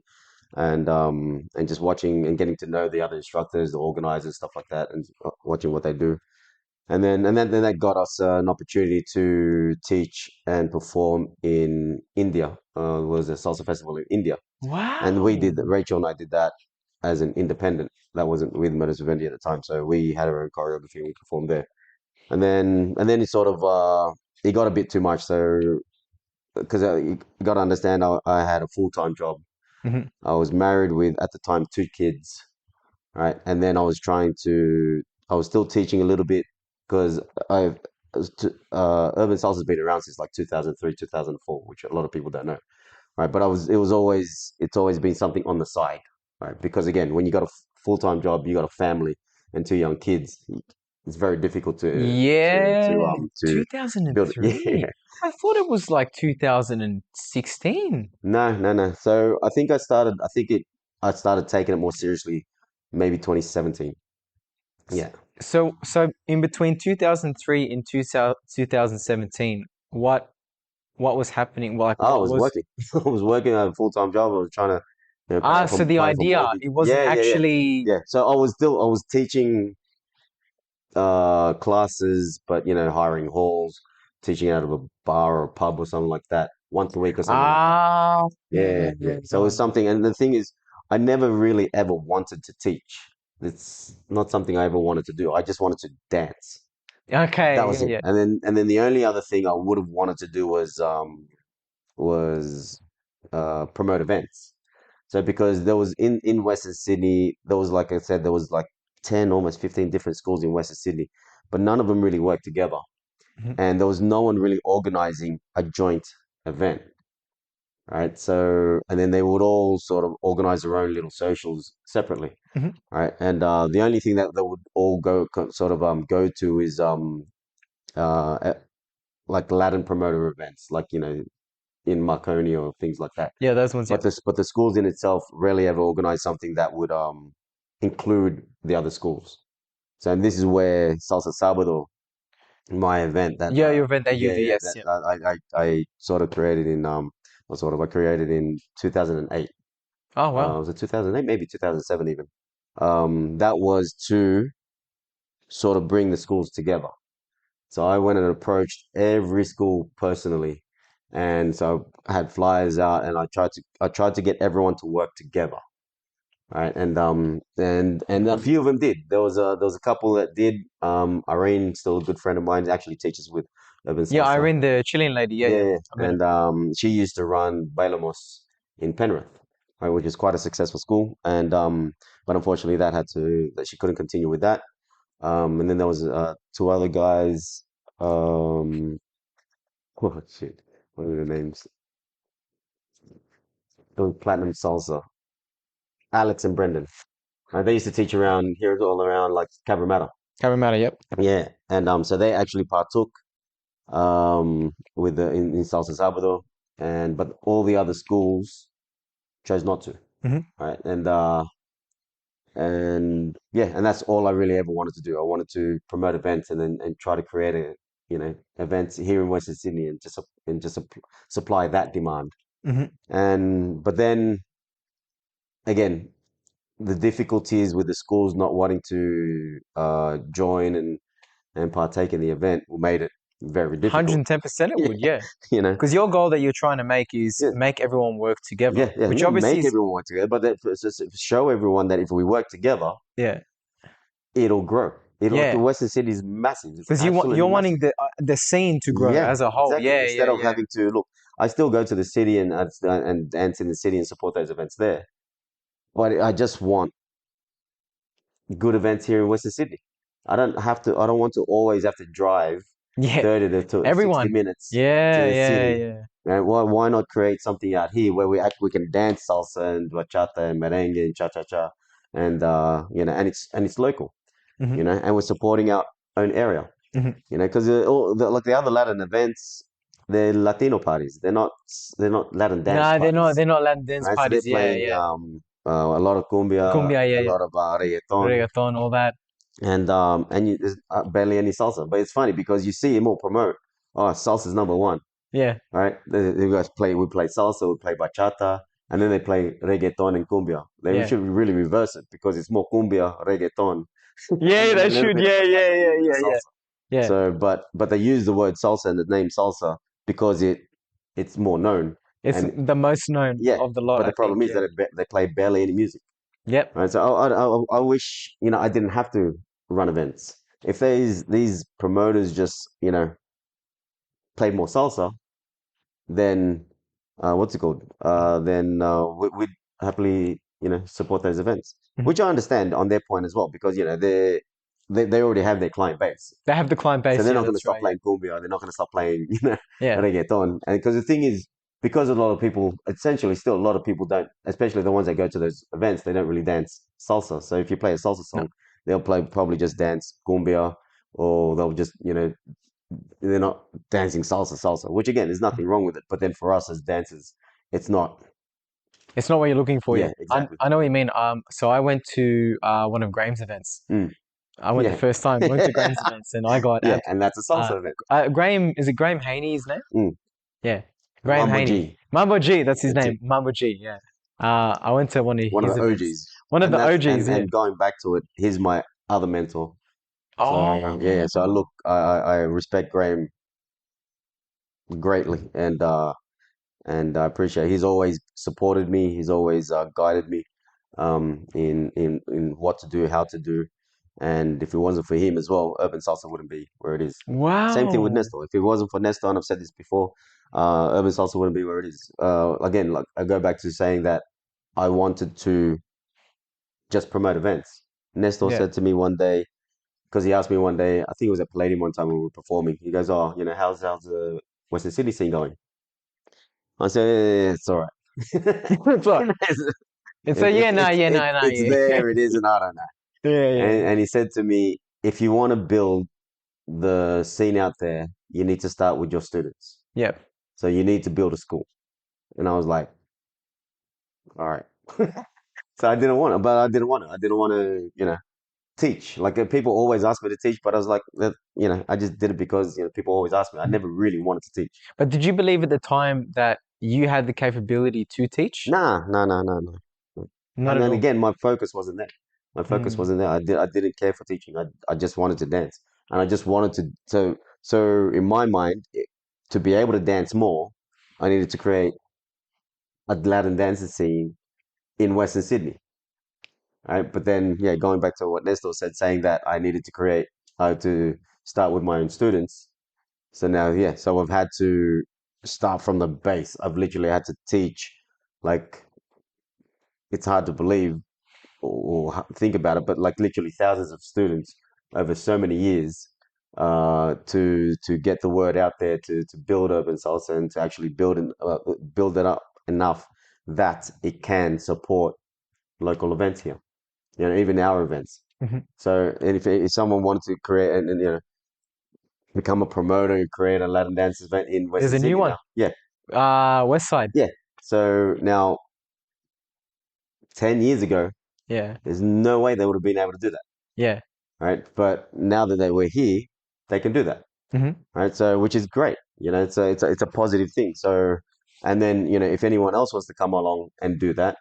[SPEAKER 2] and just watching and getting to know the other instructors, the organizers, stuff like that, and watching what they do. Then that got us an opportunity to teach and perform in India. It was a salsa festival in India, and
[SPEAKER 1] Wow.
[SPEAKER 2] Rachel and I did that as an independent. That wasn't with Mothers of India at the time, so we had our own choreography and we performed there. And then it sort of it got a bit too much. So because you got to understand, I had a full-time job.
[SPEAKER 1] Hmm.
[SPEAKER 2] I was married with at the time two kids, right? And then I was still teaching a little bit because I've Urban Salsa has been around since like 2003, 2004, which a lot of people don't know, right? But it's always been something on the side, right? Because again, when you got a full-time job, you got a family and two young kids, it's very difficult
[SPEAKER 1] Yeah,
[SPEAKER 2] to build it.
[SPEAKER 1] 2003.
[SPEAKER 2] Yeah.
[SPEAKER 1] I thought it was like 2016.
[SPEAKER 2] No, no, no. So I started taking it more seriously maybe 2017. Yeah.
[SPEAKER 1] So in between 2003 and 2017, what was happening? Like
[SPEAKER 2] I
[SPEAKER 1] what
[SPEAKER 2] was
[SPEAKER 1] was
[SPEAKER 2] working. I was working at a full-time job. I was trying to,
[SPEAKER 1] so the
[SPEAKER 2] pay for
[SPEAKER 1] idea,
[SPEAKER 2] mortgage.
[SPEAKER 1] it wasn't
[SPEAKER 2] Yeah, yeah, yeah.
[SPEAKER 1] actually
[SPEAKER 2] Yeah. So I was teaching classes, but hiring halls, teaching out of a bar or a pub or something like that, once a week or something like that. Yeah, yeah. So it's something, and the thing is, I never really ever wanted to teach. It's not something I ever wanted to do. I just wanted to dance. That
[SPEAKER 1] okay,
[SPEAKER 2] was
[SPEAKER 1] yeah,
[SPEAKER 2] it.
[SPEAKER 1] yeah.
[SPEAKER 2] And then the only other thing I would have wanted to do was promote events. So because there was in Western Sydney, there was like I said, there was like 10, almost 15 different schools in Western Sydney, but none of them really worked together.
[SPEAKER 1] Mhm,
[SPEAKER 2] And there was no one really organizing a joint event, right? So, and then they would all sort of organize their own little socials separately,
[SPEAKER 1] mhm.
[SPEAKER 2] right? And the only thing that they would all sort of go to is uh, like Latin promoter events, like in Marconi or things like that.
[SPEAKER 1] Yeah, those ones, yeah.
[SPEAKER 2] But the schools in itself rarely ever organize something that would include the other schools. So and this is where Salsa Sabado, my event that
[SPEAKER 1] Yeah, your event that you
[SPEAKER 2] yeah,
[SPEAKER 1] do,
[SPEAKER 2] yeah,
[SPEAKER 1] yes,
[SPEAKER 2] that
[SPEAKER 1] yeah.
[SPEAKER 2] I sort of created in or sort of I created in 2008.
[SPEAKER 1] Oh wow.
[SPEAKER 2] Was it 2008? Maybe 2007 even. That was to sort of bring the schools together. So I went and approached every school personally, and so I had flyers out, and I tried to get everyone to work together, right? And a few of them did. There was a couple that did. Irene, still a good friend of mine, actually teaches with Urban
[SPEAKER 1] Yeah,
[SPEAKER 2] Salsa.
[SPEAKER 1] Irene, the Chilean lady. Yeah,
[SPEAKER 2] Yeah,
[SPEAKER 1] yeah.
[SPEAKER 2] yeah.
[SPEAKER 1] I met her.
[SPEAKER 2] And she used to run Bailamos in Penrith, right, which is quite a successful school. But unfortunately, that she couldn't continue with that. And then there was two other guys. Um, oh shit, what are the names? It was Platinum Salsa. Alex and Brendan. They used to teach around here, all around like Cabramatta.
[SPEAKER 1] Cabramatta, yep.
[SPEAKER 2] Yeah, and so they actually partook with in Salsa Sabado, but all the other schools chose not to.
[SPEAKER 1] Hmm.
[SPEAKER 2] Right, and yeah, and that's all I really ever wanted to do. I wanted to promote events and try to create events here in Western Sydney and just supply that demand.
[SPEAKER 1] Hmm.
[SPEAKER 2] And but then again, the difficulties with the schools not wanting to join and partake in the event made it very difficult.
[SPEAKER 1] 110% it
[SPEAKER 2] Yeah,
[SPEAKER 1] would, yeah.
[SPEAKER 2] you know,
[SPEAKER 1] Because your goal that you're trying to make is
[SPEAKER 2] yeah,
[SPEAKER 1] make everyone work together, which
[SPEAKER 2] yeah,
[SPEAKER 1] obviously
[SPEAKER 2] make
[SPEAKER 1] is,
[SPEAKER 2] everyone work together, but show everyone that if we work together,
[SPEAKER 1] yeah,
[SPEAKER 2] it'll grow. It'll like
[SPEAKER 1] yeah.
[SPEAKER 2] Western City is massive. It's
[SPEAKER 1] Because
[SPEAKER 2] absolutely
[SPEAKER 1] you're
[SPEAKER 2] massive.
[SPEAKER 1] wanting the scene to grow
[SPEAKER 2] Yeah,
[SPEAKER 1] as a whole.
[SPEAKER 2] exactly.
[SPEAKER 1] Yeah,
[SPEAKER 2] Instead
[SPEAKER 1] yeah,
[SPEAKER 2] of
[SPEAKER 1] yeah.
[SPEAKER 2] having to look, I still go to the city and dance in the city and support those events there. But I just want good events here in Western Sydney. I don't want to always have to drive
[SPEAKER 1] Yeah.
[SPEAKER 2] 30 to 60
[SPEAKER 1] Everyone.
[SPEAKER 2] minutes to
[SPEAKER 1] Yeah,
[SPEAKER 2] the
[SPEAKER 1] yeah,
[SPEAKER 2] city.
[SPEAKER 1] yeah.
[SPEAKER 2] And why not create something out here where we can dance salsa and bachata and merengue and cha cha cha and and it's local,
[SPEAKER 1] Hmm.
[SPEAKER 2] and we're supporting our own area,
[SPEAKER 1] Hmm.
[SPEAKER 2] because like the other Latin events, they're Latino parties. They're not Latin dance
[SPEAKER 1] Nah,
[SPEAKER 2] parties,
[SPEAKER 1] they're not Latin dance
[SPEAKER 2] right? So they're
[SPEAKER 1] parties. Yeah,
[SPEAKER 2] playing
[SPEAKER 1] yeah.
[SPEAKER 2] a lot of cumbia,
[SPEAKER 1] Cumbia, yeah,
[SPEAKER 2] a
[SPEAKER 1] yeah.
[SPEAKER 2] lot of reggaeton,
[SPEAKER 1] Reggaeton, all that.
[SPEAKER 2] there's barely any salsa. But it's funny because you see him all promote. Oh, salsa's number one,
[SPEAKER 1] Yeah.
[SPEAKER 2] right? You guys we play salsa, we play bachata, and then they play reggaeton and cumbia. They
[SPEAKER 1] Yeah.
[SPEAKER 2] should really reverse it because it's more cumbia, reggaeton,
[SPEAKER 1] Yeah,
[SPEAKER 2] and then
[SPEAKER 1] they
[SPEAKER 2] a little
[SPEAKER 1] should.
[SPEAKER 2] bit of
[SPEAKER 1] Yeah, yeah,
[SPEAKER 2] bachata, a
[SPEAKER 1] yeah,
[SPEAKER 2] little bit of
[SPEAKER 1] yeah, yeah.
[SPEAKER 2] salsa.
[SPEAKER 1] Yeah.
[SPEAKER 2] So, but they use the word salsa and the name salsa because it's more known.
[SPEAKER 1] It's
[SPEAKER 2] And
[SPEAKER 1] the most known
[SPEAKER 2] yeah,
[SPEAKER 1] of the lot,
[SPEAKER 2] but
[SPEAKER 1] I
[SPEAKER 2] the
[SPEAKER 1] think.
[SPEAKER 2] problem is
[SPEAKER 1] Yeah.
[SPEAKER 2] that they play barely any music,
[SPEAKER 1] Yep.
[SPEAKER 2] right? So I wish I didn't have to run events. If these promoters just played more salsa, then what's it called? Then we'd happily support those events,
[SPEAKER 1] Mhm.
[SPEAKER 2] which I understand on their point as well because they already have their client base.
[SPEAKER 1] They have the client
[SPEAKER 2] So
[SPEAKER 1] base.
[SPEAKER 2] they're
[SPEAKER 1] Yeah,
[SPEAKER 2] not going to
[SPEAKER 1] that's
[SPEAKER 2] stop
[SPEAKER 1] right. Yeah.
[SPEAKER 2] playing cumbia. They're not going to stop playing,
[SPEAKER 1] Yeah.
[SPEAKER 2] reggaeton. And because the thing is, because a lot of people, essentially, still a lot of people don't, especially the ones that go to those events, they don't really dance salsa. So if you play a salsa
[SPEAKER 1] No.
[SPEAKER 2] song, they'll probably just dance cumbia, or they'll just, they're not dancing salsa, which again, there's nothing wrong with it. But then for us as dancers, it's not.
[SPEAKER 1] It's not what you're looking for. Yeah.
[SPEAKER 2] Yeah, exactly.
[SPEAKER 1] I know what you mean. So I went to one of Graham's events.
[SPEAKER 2] Mm,
[SPEAKER 1] I went the
[SPEAKER 2] yeah,
[SPEAKER 1] first time. Went to Graham's events, and I got
[SPEAKER 2] yeah, and that's a salsa event.
[SPEAKER 1] Graham. Is it Graham Haney? His name?
[SPEAKER 2] Mm,
[SPEAKER 1] Yeah, Graham
[SPEAKER 2] Mambo
[SPEAKER 1] Haney.
[SPEAKER 2] G,
[SPEAKER 1] Mambo G. That's his
[SPEAKER 2] that's it.
[SPEAKER 1] name. Mambo G. Yeah. I went to one of
[SPEAKER 2] One of
[SPEAKER 1] his
[SPEAKER 2] the
[SPEAKER 1] events.
[SPEAKER 2] OGs,
[SPEAKER 1] One of
[SPEAKER 2] and
[SPEAKER 1] the
[SPEAKER 2] that's
[SPEAKER 1] OGs. Yeah.
[SPEAKER 2] and going back to it, he's my other mentor. So yeah. So I
[SPEAKER 1] Oh.
[SPEAKER 2] look, I respect Graham greatly, and I appreciate. He's always supported me. He's always guided me in what to do, how to do, and if it wasn't for him as well, Urban Salsa wouldn't be where it is. Same thing with
[SPEAKER 1] Wow.
[SPEAKER 2] Nestor. If it wasn't for Nestor, and I've said this before, Urban Salsa wouldn't be where it is. Again, like I go back to saying that I wanted to just promote events. Nestor
[SPEAKER 1] Yeah.
[SPEAKER 2] said to me one day, because he asked me one day, I think it was at Palladium one time when we were performing. He goes, "Oh, how's the Western Sydney scene going?" I said, "It's all right.
[SPEAKER 1] It's like it's a yeah, no, yeah, no, no,
[SPEAKER 2] It's
[SPEAKER 1] yeah,
[SPEAKER 2] there. It is, and I don't know."
[SPEAKER 1] yeah, yeah,
[SPEAKER 2] And he said to me, "If you want to build the scene out there, you need to start with your students.
[SPEAKER 1] yeah.
[SPEAKER 2] So you need to build a school." And I was like, "All right." So I didn't want to, but I didn't want to. I didn't want to, teach. Like people always ask me to teach, but I was like, I just did it because people always ask me. I never really wanted to teach.
[SPEAKER 1] But did you believe at the time that you had the capability to teach?
[SPEAKER 2] Nah, nah, nah, nah, nah.
[SPEAKER 1] Not
[SPEAKER 2] And
[SPEAKER 1] at
[SPEAKER 2] then
[SPEAKER 1] all.
[SPEAKER 2] again, my focus wasn't there. My focus
[SPEAKER 1] Mm.
[SPEAKER 2] wasn't there. I didn't care for teaching. I just wanted to dance, and I just wanted to. So in my mind, to be able to dance more, I needed to create a Latin dancing scene in Western Sydney. Right, but then yeah, going back to what Nestor said, saying that I needed to create how to start with my own students. So now, yeah, so I've had to start from the base. I've literally had to teach, like, it's hard to believe or think about it, but like literally thousands of students over so many years to get the word out there, to build urban salsa and to actually build it up enough that it can support local events here, even our events.
[SPEAKER 1] Mhm.
[SPEAKER 2] So, and if someone wanted to create and become a promoter and create a Latin dance event in
[SPEAKER 1] There's
[SPEAKER 2] Western
[SPEAKER 1] a new
[SPEAKER 2] Sydney
[SPEAKER 1] one.
[SPEAKER 2] now. Yeah,
[SPEAKER 1] West Side.
[SPEAKER 2] yeah. So now, 10 years ago,
[SPEAKER 1] Yeah,
[SPEAKER 2] there's no way they would have been able to do that,
[SPEAKER 1] yeah.
[SPEAKER 2] right? But now that they were here, they can do that,
[SPEAKER 1] Hmm.
[SPEAKER 2] right? So, which is great. It's a positive thing. So, and then, if anyone else wants to come along and do that,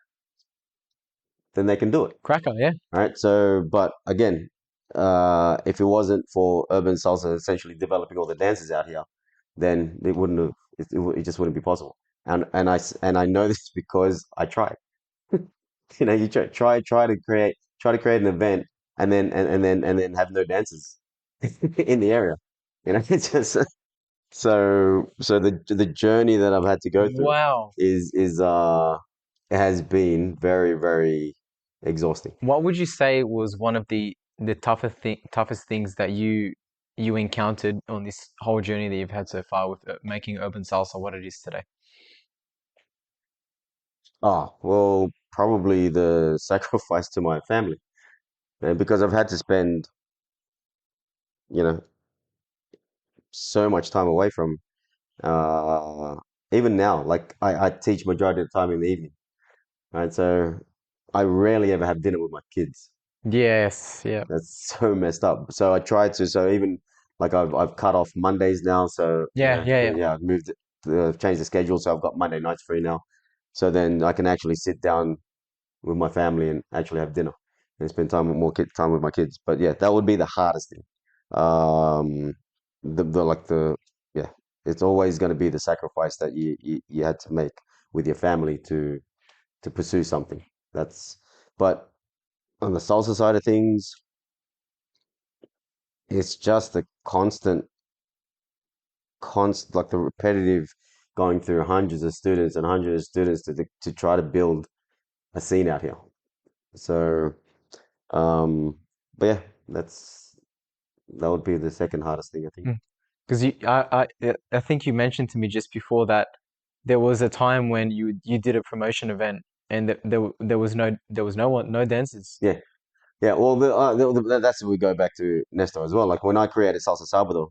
[SPEAKER 2] then they can do it,
[SPEAKER 1] Cracker. Yeah.
[SPEAKER 2] right? So, but again, if it wasn't for Urban Salsa essentially developing all the dances out here, then it wouldn't have. It just wouldn't be possible. And I know this because I tried. You try to create an event and then have no dancers in the area. It's just so the journey that I've had to go through
[SPEAKER 1] Wow.
[SPEAKER 2] is it has been very, very exhausting.
[SPEAKER 1] What would you say was one of the toughest things that you encountered on this whole journey that you've had so far with making urban salsa what it is today?
[SPEAKER 2] Oh, well, probably the sacrifice to my family, because I've had to spend, you know, so much time away from, uh, even now, like I teach majority of the time in the evening, right? So I rarely ever have dinner with my kids.
[SPEAKER 1] Yes. Yeah.
[SPEAKER 2] That's so messed up. So I try to, so even like I've cut off Mondays now. So,
[SPEAKER 1] Yeah. Yeah. Yeah.
[SPEAKER 2] yeah, I've moved it, changed the schedule. So I've got Monday nights free now. So then I can actually sit down with my family and actually have dinner and spend time with my kids. But yeah, that would be the hardest thing. um, the like the yeah, it's always going to be the sacrifice that you had to make with your family to pursue something. That's but on the salsa side of things, it's just the like the repetitive going through hundreds of students and hundreds of students to try to build a scene out here. So, um, but yeah, that would be the second hardest thing, I think.
[SPEAKER 1] Because I think you mentioned to me just before that there was a time when you did a promotion event and there was no dancers.
[SPEAKER 2] Yeah, yeah. Well, that's we go back to Nestor as well. Like when I created Salsa Sabado,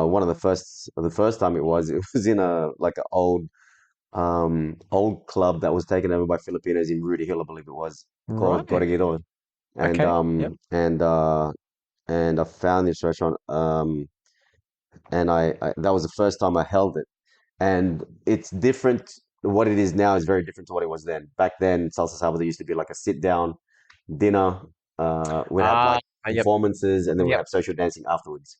[SPEAKER 2] one of the first time it was in a like an old club that was taken over by Filipinos in Rudy Hill, I believe it was, called
[SPEAKER 1] Right.
[SPEAKER 2] Corregidor. And
[SPEAKER 1] Okay. Yep.
[SPEAKER 2] um and uh and I found this restaurant, and I that was the first time I held it. And it's different. What it is now is very different to what it was then. Back then, Salsa Salvador used to be like a sit down dinner. We'd have
[SPEAKER 1] Ah,
[SPEAKER 2] like
[SPEAKER 1] yep.
[SPEAKER 2] performances, and then we'd
[SPEAKER 1] Yep.
[SPEAKER 2] have social dancing afterwards.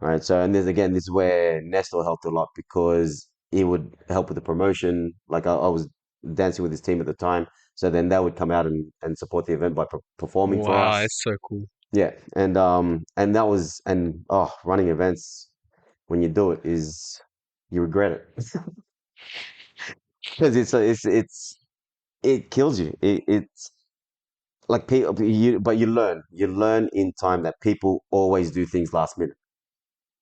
[SPEAKER 2] Right. So, and this is where Nestor helped a lot because he would help with the promotion. Like I was dancing with his team at the time. So then they would come out and support the event by performing for
[SPEAKER 1] Wow,
[SPEAKER 2] us.
[SPEAKER 1] it's so cool.
[SPEAKER 2] Yeah. And that was, and oh, running events when you do it is, you regret it because it kills you. It's like but you learn in time that people always do things last minute.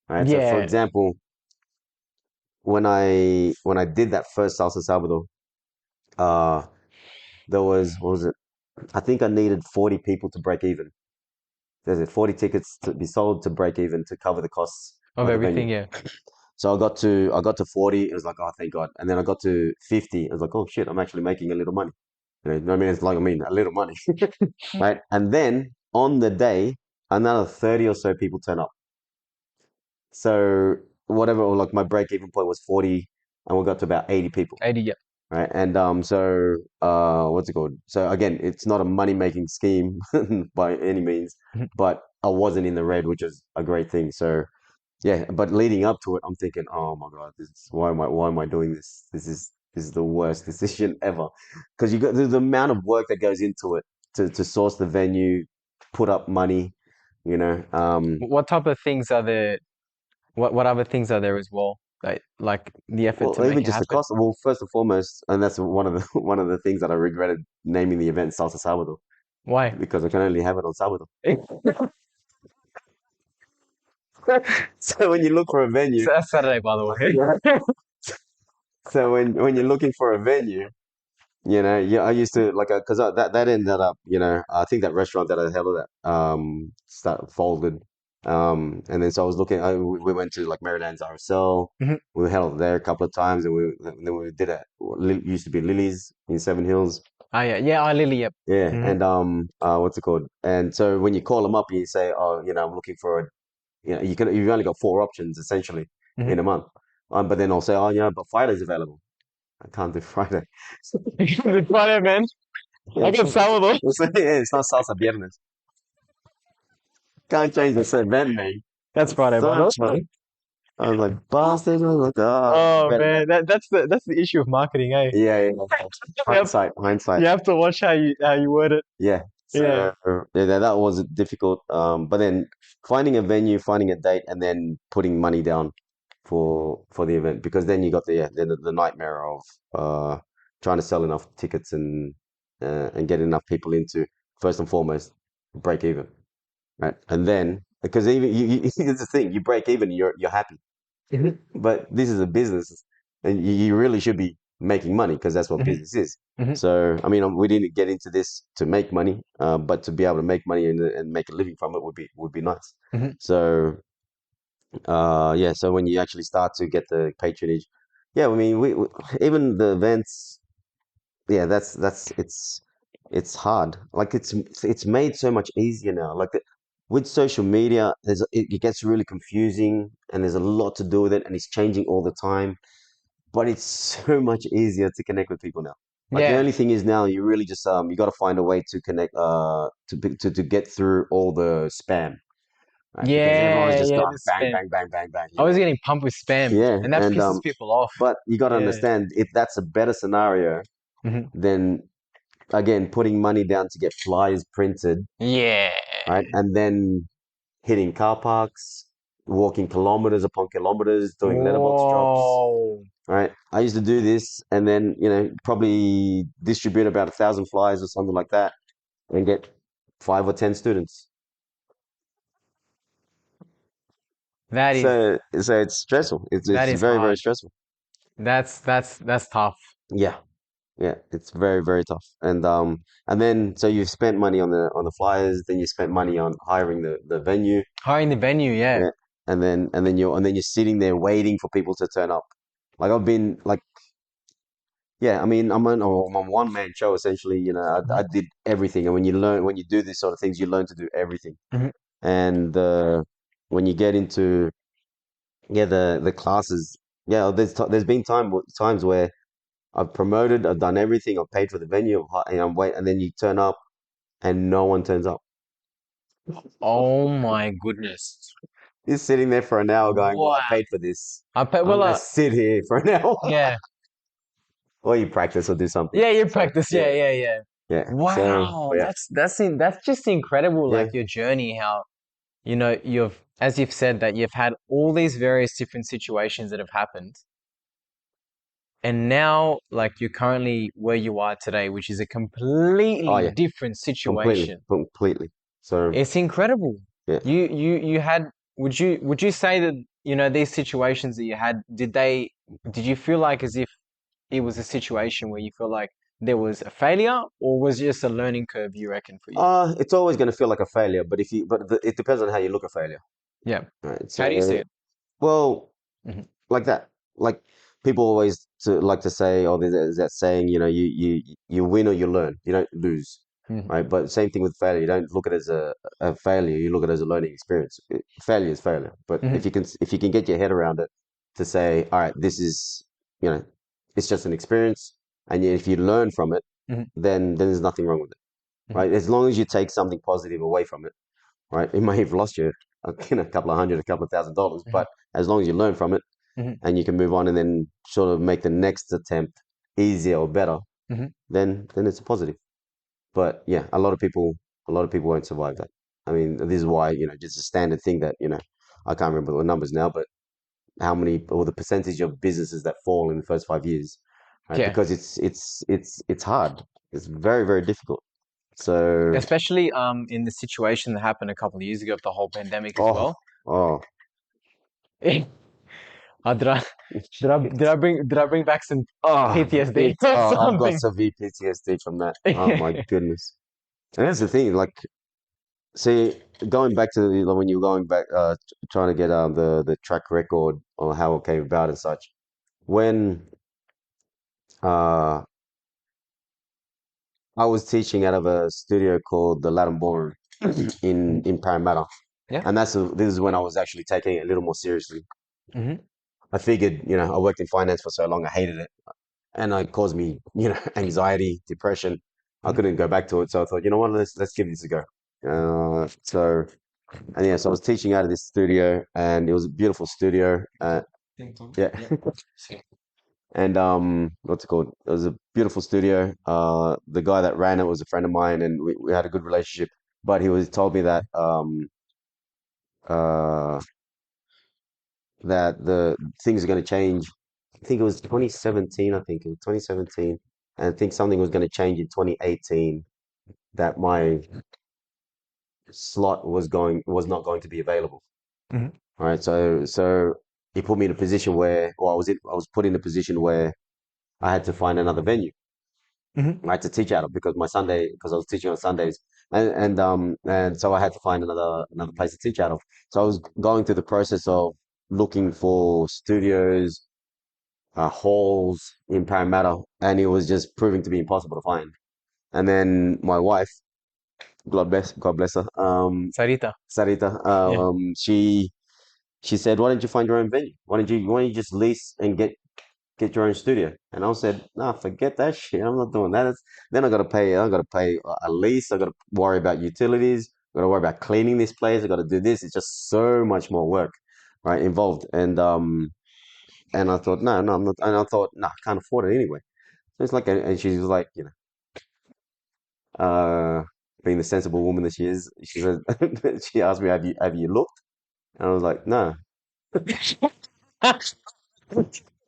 [SPEAKER 2] Right. So for
[SPEAKER 1] Yeah.
[SPEAKER 2] example, when I did that first Salsa Sabado, uh, there was what was it? I think I needed 40 people to break even. There's it 40 tickets to be sold to break even to cover the costs
[SPEAKER 1] Of
[SPEAKER 2] of the venue.
[SPEAKER 1] everything, yeah.
[SPEAKER 2] So I got to 40. It was like, oh, thank God. And then I got to 50. I was like, oh shit, I'm actually making a little money. You know what I mean? It's like, I mean, a little money, right? And then on the day, another 30 or so people turn up. So whatever, or like my break even point was 40, and we got to about 80 people.
[SPEAKER 1] 80, yep.
[SPEAKER 2] Right. And so what's it called? So again, it's not a money making scheme by any means,
[SPEAKER 1] Mhm.
[SPEAKER 2] but I wasn't in the red, which is a great thing. So yeah, but leading up to it, I'm thinking, oh my God, why am I doing this? This is the worst decision ever. Because you got the amount of work that goes into it to source the venue, put up money, you know.
[SPEAKER 1] What type of things are there? What other things are there as well? Like the effort to
[SPEAKER 2] Well,
[SPEAKER 1] make
[SPEAKER 2] even
[SPEAKER 1] it
[SPEAKER 2] just the
[SPEAKER 1] happen.
[SPEAKER 2] cost. Well, first and foremost, and that's one of the one of the things that I regretted naming the event Salsa Sabado,
[SPEAKER 1] Why?
[SPEAKER 2] because I can only have it on Sabado. So when you look for a venue,
[SPEAKER 1] So that's Saturday, by the
[SPEAKER 2] yeah.
[SPEAKER 1] way.
[SPEAKER 2] So when you're looking for a venue, yeah, I used to like because that ended up, I think that restaurant that I held at folded, and then so I was looking. We went to like Maryland's RSL.
[SPEAKER 1] Mhm.
[SPEAKER 2] We held there a couple of times, and then we did it. Used to be Lily's in Seven Hills.
[SPEAKER 1] Oh yeah, yeah. I Lily, yep.
[SPEAKER 2] Yeah,
[SPEAKER 1] Hmm.
[SPEAKER 2] and what's it called? And so when you call them up and you say, oh, I'm looking for a, you've only got four options essentially
[SPEAKER 1] Hmm.
[SPEAKER 2] in a month. But then I'll say, oh, but Friday's available. I can't do Friday.
[SPEAKER 1] It's Friday, man.
[SPEAKER 2] Yeah,
[SPEAKER 1] I got salad.
[SPEAKER 2] it's not salsa viernes. Can't change the event name.
[SPEAKER 1] That's Friday, by the
[SPEAKER 2] So
[SPEAKER 1] way.
[SPEAKER 2] I was like, bastard. I was like, oh,
[SPEAKER 1] Oh
[SPEAKER 2] regret that.
[SPEAKER 1] man, that's the issue of marketing, eh?
[SPEAKER 2] Yeah, yeah.
[SPEAKER 1] You have,
[SPEAKER 2] Hindsight.
[SPEAKER 1] you have to watch how you word it.
[SPEAKER 2] Yeah.
[SPEAKER 1] Yeah.
[SPEAKER 2] So yeah, that was difficult. But then finding a venue, finding a date, and then putting money down for the event, because then you got the nightmare of trying to sell enough tickets and get enough people into, first and foremost, break even, right? And then because even it's the thing, you break even, you're happy.
[SPEAKER 1] Mhm.
[SPEAKER 2] But this is a business, and you really should be making money because that's what
[SPEAKER 1] Mhm.
[SPEAKER 2] business is.
[SPEAKER 1] Mhm.
[SPEAKER 2] So, I mean, we didn't get into this to make money, but to be able to make money and make a living from it would be nice.
[SPEAKER 1] Mhm.
[SPEAKER 2] So, yeah. So when you actually start to get the patronage, yeah. I mean, we even the events, yeah. That's it's hard. Like it's made so much easier now. Like with social media, it gets really confusing, and there's a lot to do with it, and it's changing all the time, but it's so much easier to connect with people now. Like the
[SPEAKER 1] Yeah.
[SPEAKER 2] only thing is now you really just you got to find a way to connect to get through all the spam, right? Because everyone's
[SPEAKER 1] Yeah,
[SPEAKER 2] just
[SPEAKER 1] yeah,
[SPEAKER 2] going
[SPEAKER 1] the
[SPEAKER 2] bang,
[SPEAKER 1] spam.
[SPEAKER 2] bang, bang, bang, bang,
[SPEAKER 1] I was getting pumped with spam,
[SPEAKER 2] Yeah,
[SPEAKER 1] and that
[SPEAKER 2] and
[SPEAKER 1] pisses people off.
[SPEAKER 2] but you got to
[SPEAKER 1] Yeah.
[SPEAKER 2] understand if that's a better scenario,
[SPEAKER 1] Mhm.
[SPEAKER 2] then again, putting money down to get flyers printed,
[SPEAKER 1] Yeah.
[SPEAKER 2] right? And then hitting car parks, walking kilometers upon kilometers, doing letterbox drops,
[SPEAKER 1] Whoa.
[SPEAKER 2] right? I used to do this and then, probably distribute about 1,000 flyers or something like that and get 5 or 10 students.
[SPEAKER 1] That is
[SPEAKER 2] So it's stressful.
[SPEAKER 1] that
[SPEAKER 2] It's
[SPEAKER 1] is
[SPEAKER 2] very, very
[SPEAKER 1] hard.
[SPEAKER 2] stressful.
[SPEAKER 1] That's tough.
[SPEAKER 2] Yeah. Yeah, it's very, very tough. And then so you've spent money on the flyers, then you spent money on hiring the venue.
[SPEAKER 1] Hiring the venue, yeah.
[SPEAKER 2] Yeah. And then you're sitting there waiting for people to turn up. Like I've been like, yeah, I mean, I'm a one man show essentially. I did everything. And when you do these sort of things, you learn to do everything.
[SPEAKER 1] Mhm.
[SPEAKER 2] And when you get into the classes, yeah, there's been times where I've promoted, I've done everything, I've paid for the venue, and I'm wait, and then you turn up and no one turns up.
[SPEAKER 1] Oh my goodness.
[SPEAKER 2] You're sitting there for an hour going, well, I
[SPEAKER 1] Wow.
[SPEAKER 2] paid for this.
[SPEAKER 1] I bet
[SPEAKER 2] I'm
[SPEAKER 1] well
[SPEAKER 2] gonna sit here for an hour.
[SPEAKER 1] yeah.
[SPEAKER 2] Or you practice or do something.
[SPEAKER 1] Yeah, you
[SPEAKER 2] So
[SPEAKER 1] practice.
[SPEAKER 2] yeah,
[SPEAKER 1] Yeah, yeah, yeah.
[SPEAKER 2] yeah. So
[SPEAKER 1] Wow.
[SPEAKER 2] but yeah,
[SPEAKER 1] That's just incredible, like
[SPEAKER 2] yeah.
[SPEAKER 1] your journey, how you've as you've said that you've had all these various different situations that have happened. And now, like you're currently where you are today, which is a
[SPEAKER 2] Oh
[SPEAKER 1] completely
[SPEAKER 2] yeah,
[SPEAKER 1] different situation.
[SPEAKER 2] completely. So
[SPEAKER 1] It's incredible.
[SPEAKER 2] yeah.
[SPEAKER 1] You had, would you say that, these situations that you had, did you feel like as if it was a situation where you feel like there was a failure, or was it just a learning curve, you reckon, for you?
[SPEAKER 2] It's always gonna feel like a failure, it depends on how you look at failure.
[SPEAKER 1] Yeah.
[SPEAKER 2] Right.
[SPEAKER 1] How do you see
[SPEAKER 2] So
[SPEAKER 1] it?
[SPEAKER 2] well,
[SPEAKER 1] Hmm.
[SPEAKER 2] like that. Like people always like to say, oh, there's that saying, you win or you learn, you don't lose,
[SPEAKER 1] Hmm.
[SPEAKER 2] right? But same thing with failure. You don't look at it as a failure. You look at it as a learning experience. Failure is failure. But
[SPEAKER 1] Hmm.
[SPEAKER 2] if you can get your head around it to say, all right, this is, it's just an experience, and if you learn from it,
[SPEAKER 1] Hmm.
[SPEAKER 2] then there's nothing wrong with it,
[SPEAKER 1] Hmm.
[SPEAKER 2] right? As long as you take something positive away from it, right? It may have lost you, a couple of hundred, a couple of $1,000,
[SPEAKER 1] Hmm.
[SPEAKER 2] but as long as you learn from it
[SPEAKER 1] Hmm.
[SPEAKER 2] and you can move on and then sort of make the next attempt easier or better,
[SPEAKER 1] Hmm.
[SPEAKER 2] then it's a positive. But yeah, a lot of people won't survive that. I mean, this is why, just a standard thing that, I can't remember the numbers now, but how many or the percentage of businesses that fall in the first 5 years, right?
[SPEAKER 1] Yeah.
[SPEAKER 2] Because it's hard. It's very, very difficult. So,
[SPEAKER 1] Especially in the situation that happened a couple of years ago of the whole pandemic as
[SPEAKER 2] oh,
[SPEAKER 1] well.
[SPEAKER 2] oh,
[SPEAKER 1] Did I did I bring back some PTSD or
[SPEAKER 2] I've got
[SPEAKER 1] something?
[SPEAKER 2] severe PTSD from that. Oh my goodness. And that's the thing, like, see, going back to when you were going back, trying to get the track record or how it came about and such. When uh, I was teaching out of a studio called the Latin Ballroom in
[SPEAKER 1] Mhm.
[SPEAKER 2] in Parramatta,
[SPEAKER 1] Yeah.
[SPEAKER 2] and this is when I was actually taking it a little more seriously.
[SPEAKER 1] Hmm.
[SPEAKER 2] I figured, I worked in finance for so long, I hated it, and it caused me, anxiety, depression. I
[SPEAKER 1] Hmm.
[SPEAKER 2] couldn't go back to it, so I thought, you know what, let's give this a go. So. And yeah, so I was teaching out of this studio, and it was a beautiful studio. Yeah, and what's it called? It was a beautiful studio. The guy that ran it was a friend of mine, and we had a good relationship. But he was told me uh, that the things are going to change. I think it was 2017. I think it was 2017, and I think something was going to change in 2018. That my slot was not going to be available.
[SPEAKER 1] Hmm.
[SPEAKER 2] All right, so he put me in a position where, or I was put in a position where I had to find another venue.
[SPEAKER 1] Hmm.
[SPEAKER 2] I had to teach out of because I was teaching on Sundays, and so I had to find another place to teach out of. So I was going through the process of looking for studios, halls in Parramatta, and it was just proving to be impossible to find. And then my wife, God bless her,
[SPEAKER 1] Sarita.
[SPEAKER 2] Sarita,
[SPEAKER 1] Yeah.
[SPEAKER 2] she said, "Why don't you find your own venue? Why don't you just lease and get your own studio?" And I said, "Nah, forget that shit. I'm not doing that. Then I got to pay. I got to pay a lease. I got to worry about utilities. got to worry about cleaning this place. I got to do this. It's just so much more work, right, involved. And I thought, no, I'm not. And I thought, no, I can't afford it anyway. So it's like, and she was like, being the sensible woman that she is, she said, she asked me, have you looked? And I was like, no. It's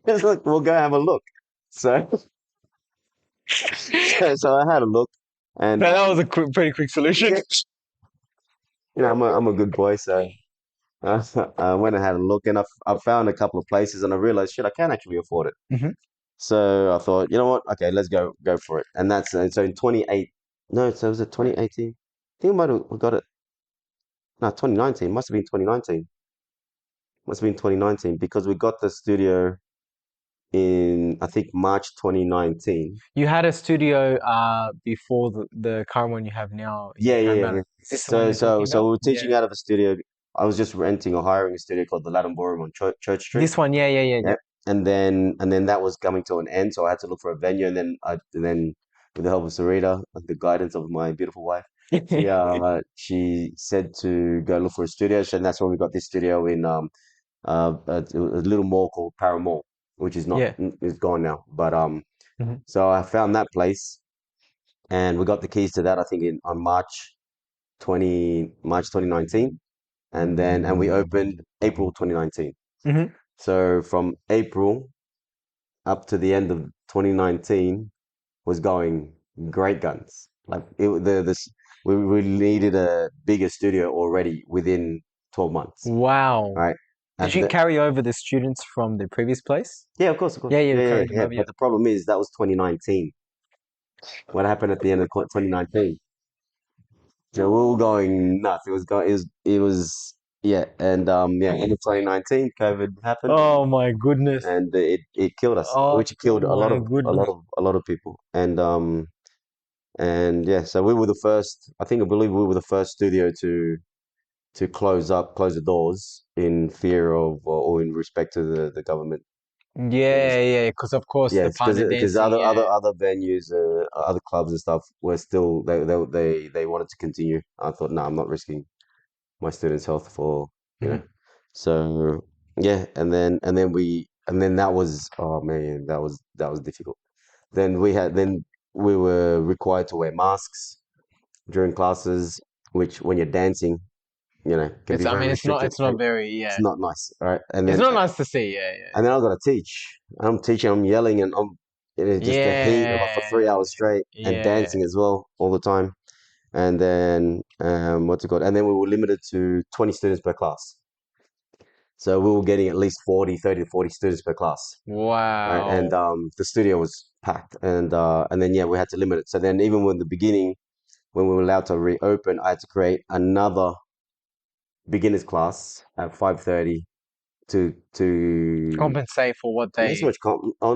[SPEAKER 2] like, we'll go have a look. So, so I had a look, and
[SPEAKER 1] That was a pretty quick solution.
[SPEAKER 2] yeah, I'm a good boy, so I went and had a look, and I found a couple of places, and I realized, shit, I can actually afford it.
[SPEAKER 1] Hmm.
[SPEAKER 2] So I thought, you know what? Okay, let's go for it. And that's so in 28. No, so was it 2018? I think we got it. No, 2019. Must have been 2019. Must have been 2019 because we got the studio in I think March 2019.
[SPEAKER 1] You had a studio before the current one you have now in
[SPEAKER 2] Yeah.
[SPEAKER 1] Paramatta. Is this the one you're talking
[SPEAKER 2] So
[SPEAKER 1] about?
[SPEAKER 2] we were
[SPEAKER 1] Yeah.
[SPEAKER 2] teaching out of a studio. I was just renting or hiring a studio called the Latin Ballroom on Church Street.
[SPEAKER 1] This one, yeah.
[SPEAKER 2] Yep. And then that was coming to an end, so I had to look for a venue, and then with the help of Sarita, the guidance of my beautiful wife, she said to go look for a studio. So that's when we got this studio in a little mall called Paramall, which is not
[SPEAKER 1] Yeah.
[SPEAKER 2] is gone now. But
[SPEAKER 1] Hmm.
[SPEAKER 2] so I found that place, and we got the keys to that. I think in on March 2019, and we opened April 2019.
[SPEAKER 1] Hmm.
[SPEAKER 2] So from April up to the end of 2019 was going great guns. Like we needed a bigger studio already within 12 months,
[SPEAKER 1] Wow.
[SPEAKER 2] right?
[SPEAKER 1] Did
[SPEAKER 2] And
[SPEAKER 1] you carry over the students from the previous place?
[SPEAKER 2] yeah, of course,
[SPEAKER 1] Yeah, yeah,
[SPEAKER 2] yeah,
[SPEAKER 1] you
[SPEAKER 2] yeah,
[SPEAKER 1] carried them
[SPEAKER 2] yeah.
[SPEAKER 1] over, yeah.
[SPEAKER 2] But the problem is that was 2019. What happened at the end of 2019? So we were going nuts. It was yeah, and yeah, end of 2019, COVID happened,
[SPEAKER 1] Oh my goodness.
[SPEAKER 2] and it killed us,
[SPEAKER 1] Oh
[SPEAKER 2] which killed a lot
[SPEAKER 1] my
[SPEAKER 2] of a
[SPEAKER 1] goodness.
[SPEAKER 2] lot of a lot of people, and yeah, so we were the first. I believe we were the first studio to close the doors in fear of or in respect to the government things.
[SPEAKER 1] Yeah, because of course the
[SPEAKER 2] Yes,
[SPEAKER 1] partner
[SPEAKER 2] because
[SPEAKER 1] dancing, yeah.
[SPEAKER 2] other venues, other clubs and stuff were still they wanted to continue. I thought, no, I'm not risking my students' health for you know.
[SPEAKER 1] Hmm.
[SPEAKER 2] So yeah, and then that was, oh man, that was difficult. Then we were required to wear masks during classes, which when you're dancing, can
[SPEAKER 1] It's
[SPEAKER 2] be
[SPEAKER 1] I
[SPEAKER 2] very
[SPEAKER 1] mean
[SPEAKER 2] restricted.
[SPEAKER 1] it's not very,
[SPEAKER 2] It's
[SPEAKER 1] yeah.
[SPEAKER 2] not nice, all right?
[SPEAKER 1] It's not nice to see, yeah.
[SPEAKER 2] And then I've got to teach. I'm teaching. I'm yelling, and just the heat of for
[SPEAKER 1] Yeah.
[SPEAKER 2] 3 hours straight, and
[SPEAKER 1] Yeah.
[SPEAKER 2] dancing as well all the time. And then what's it called? And then we were limited to 20 students per class. So we were getting at least 30 to 40 students per class. Right? And
[SPEAKER 1] Wow.
[SPEAKER 2] the studio was packed, and then yeah, we had to limit it. So then even when the beginning, when we were allowed to reopen, I had to create another beginners class at 5:30 to
[SPEAKER 1] Compensate for what
[SPEAKER 2] not so
[SPEAKER 1] they
[SPEAKER 2] much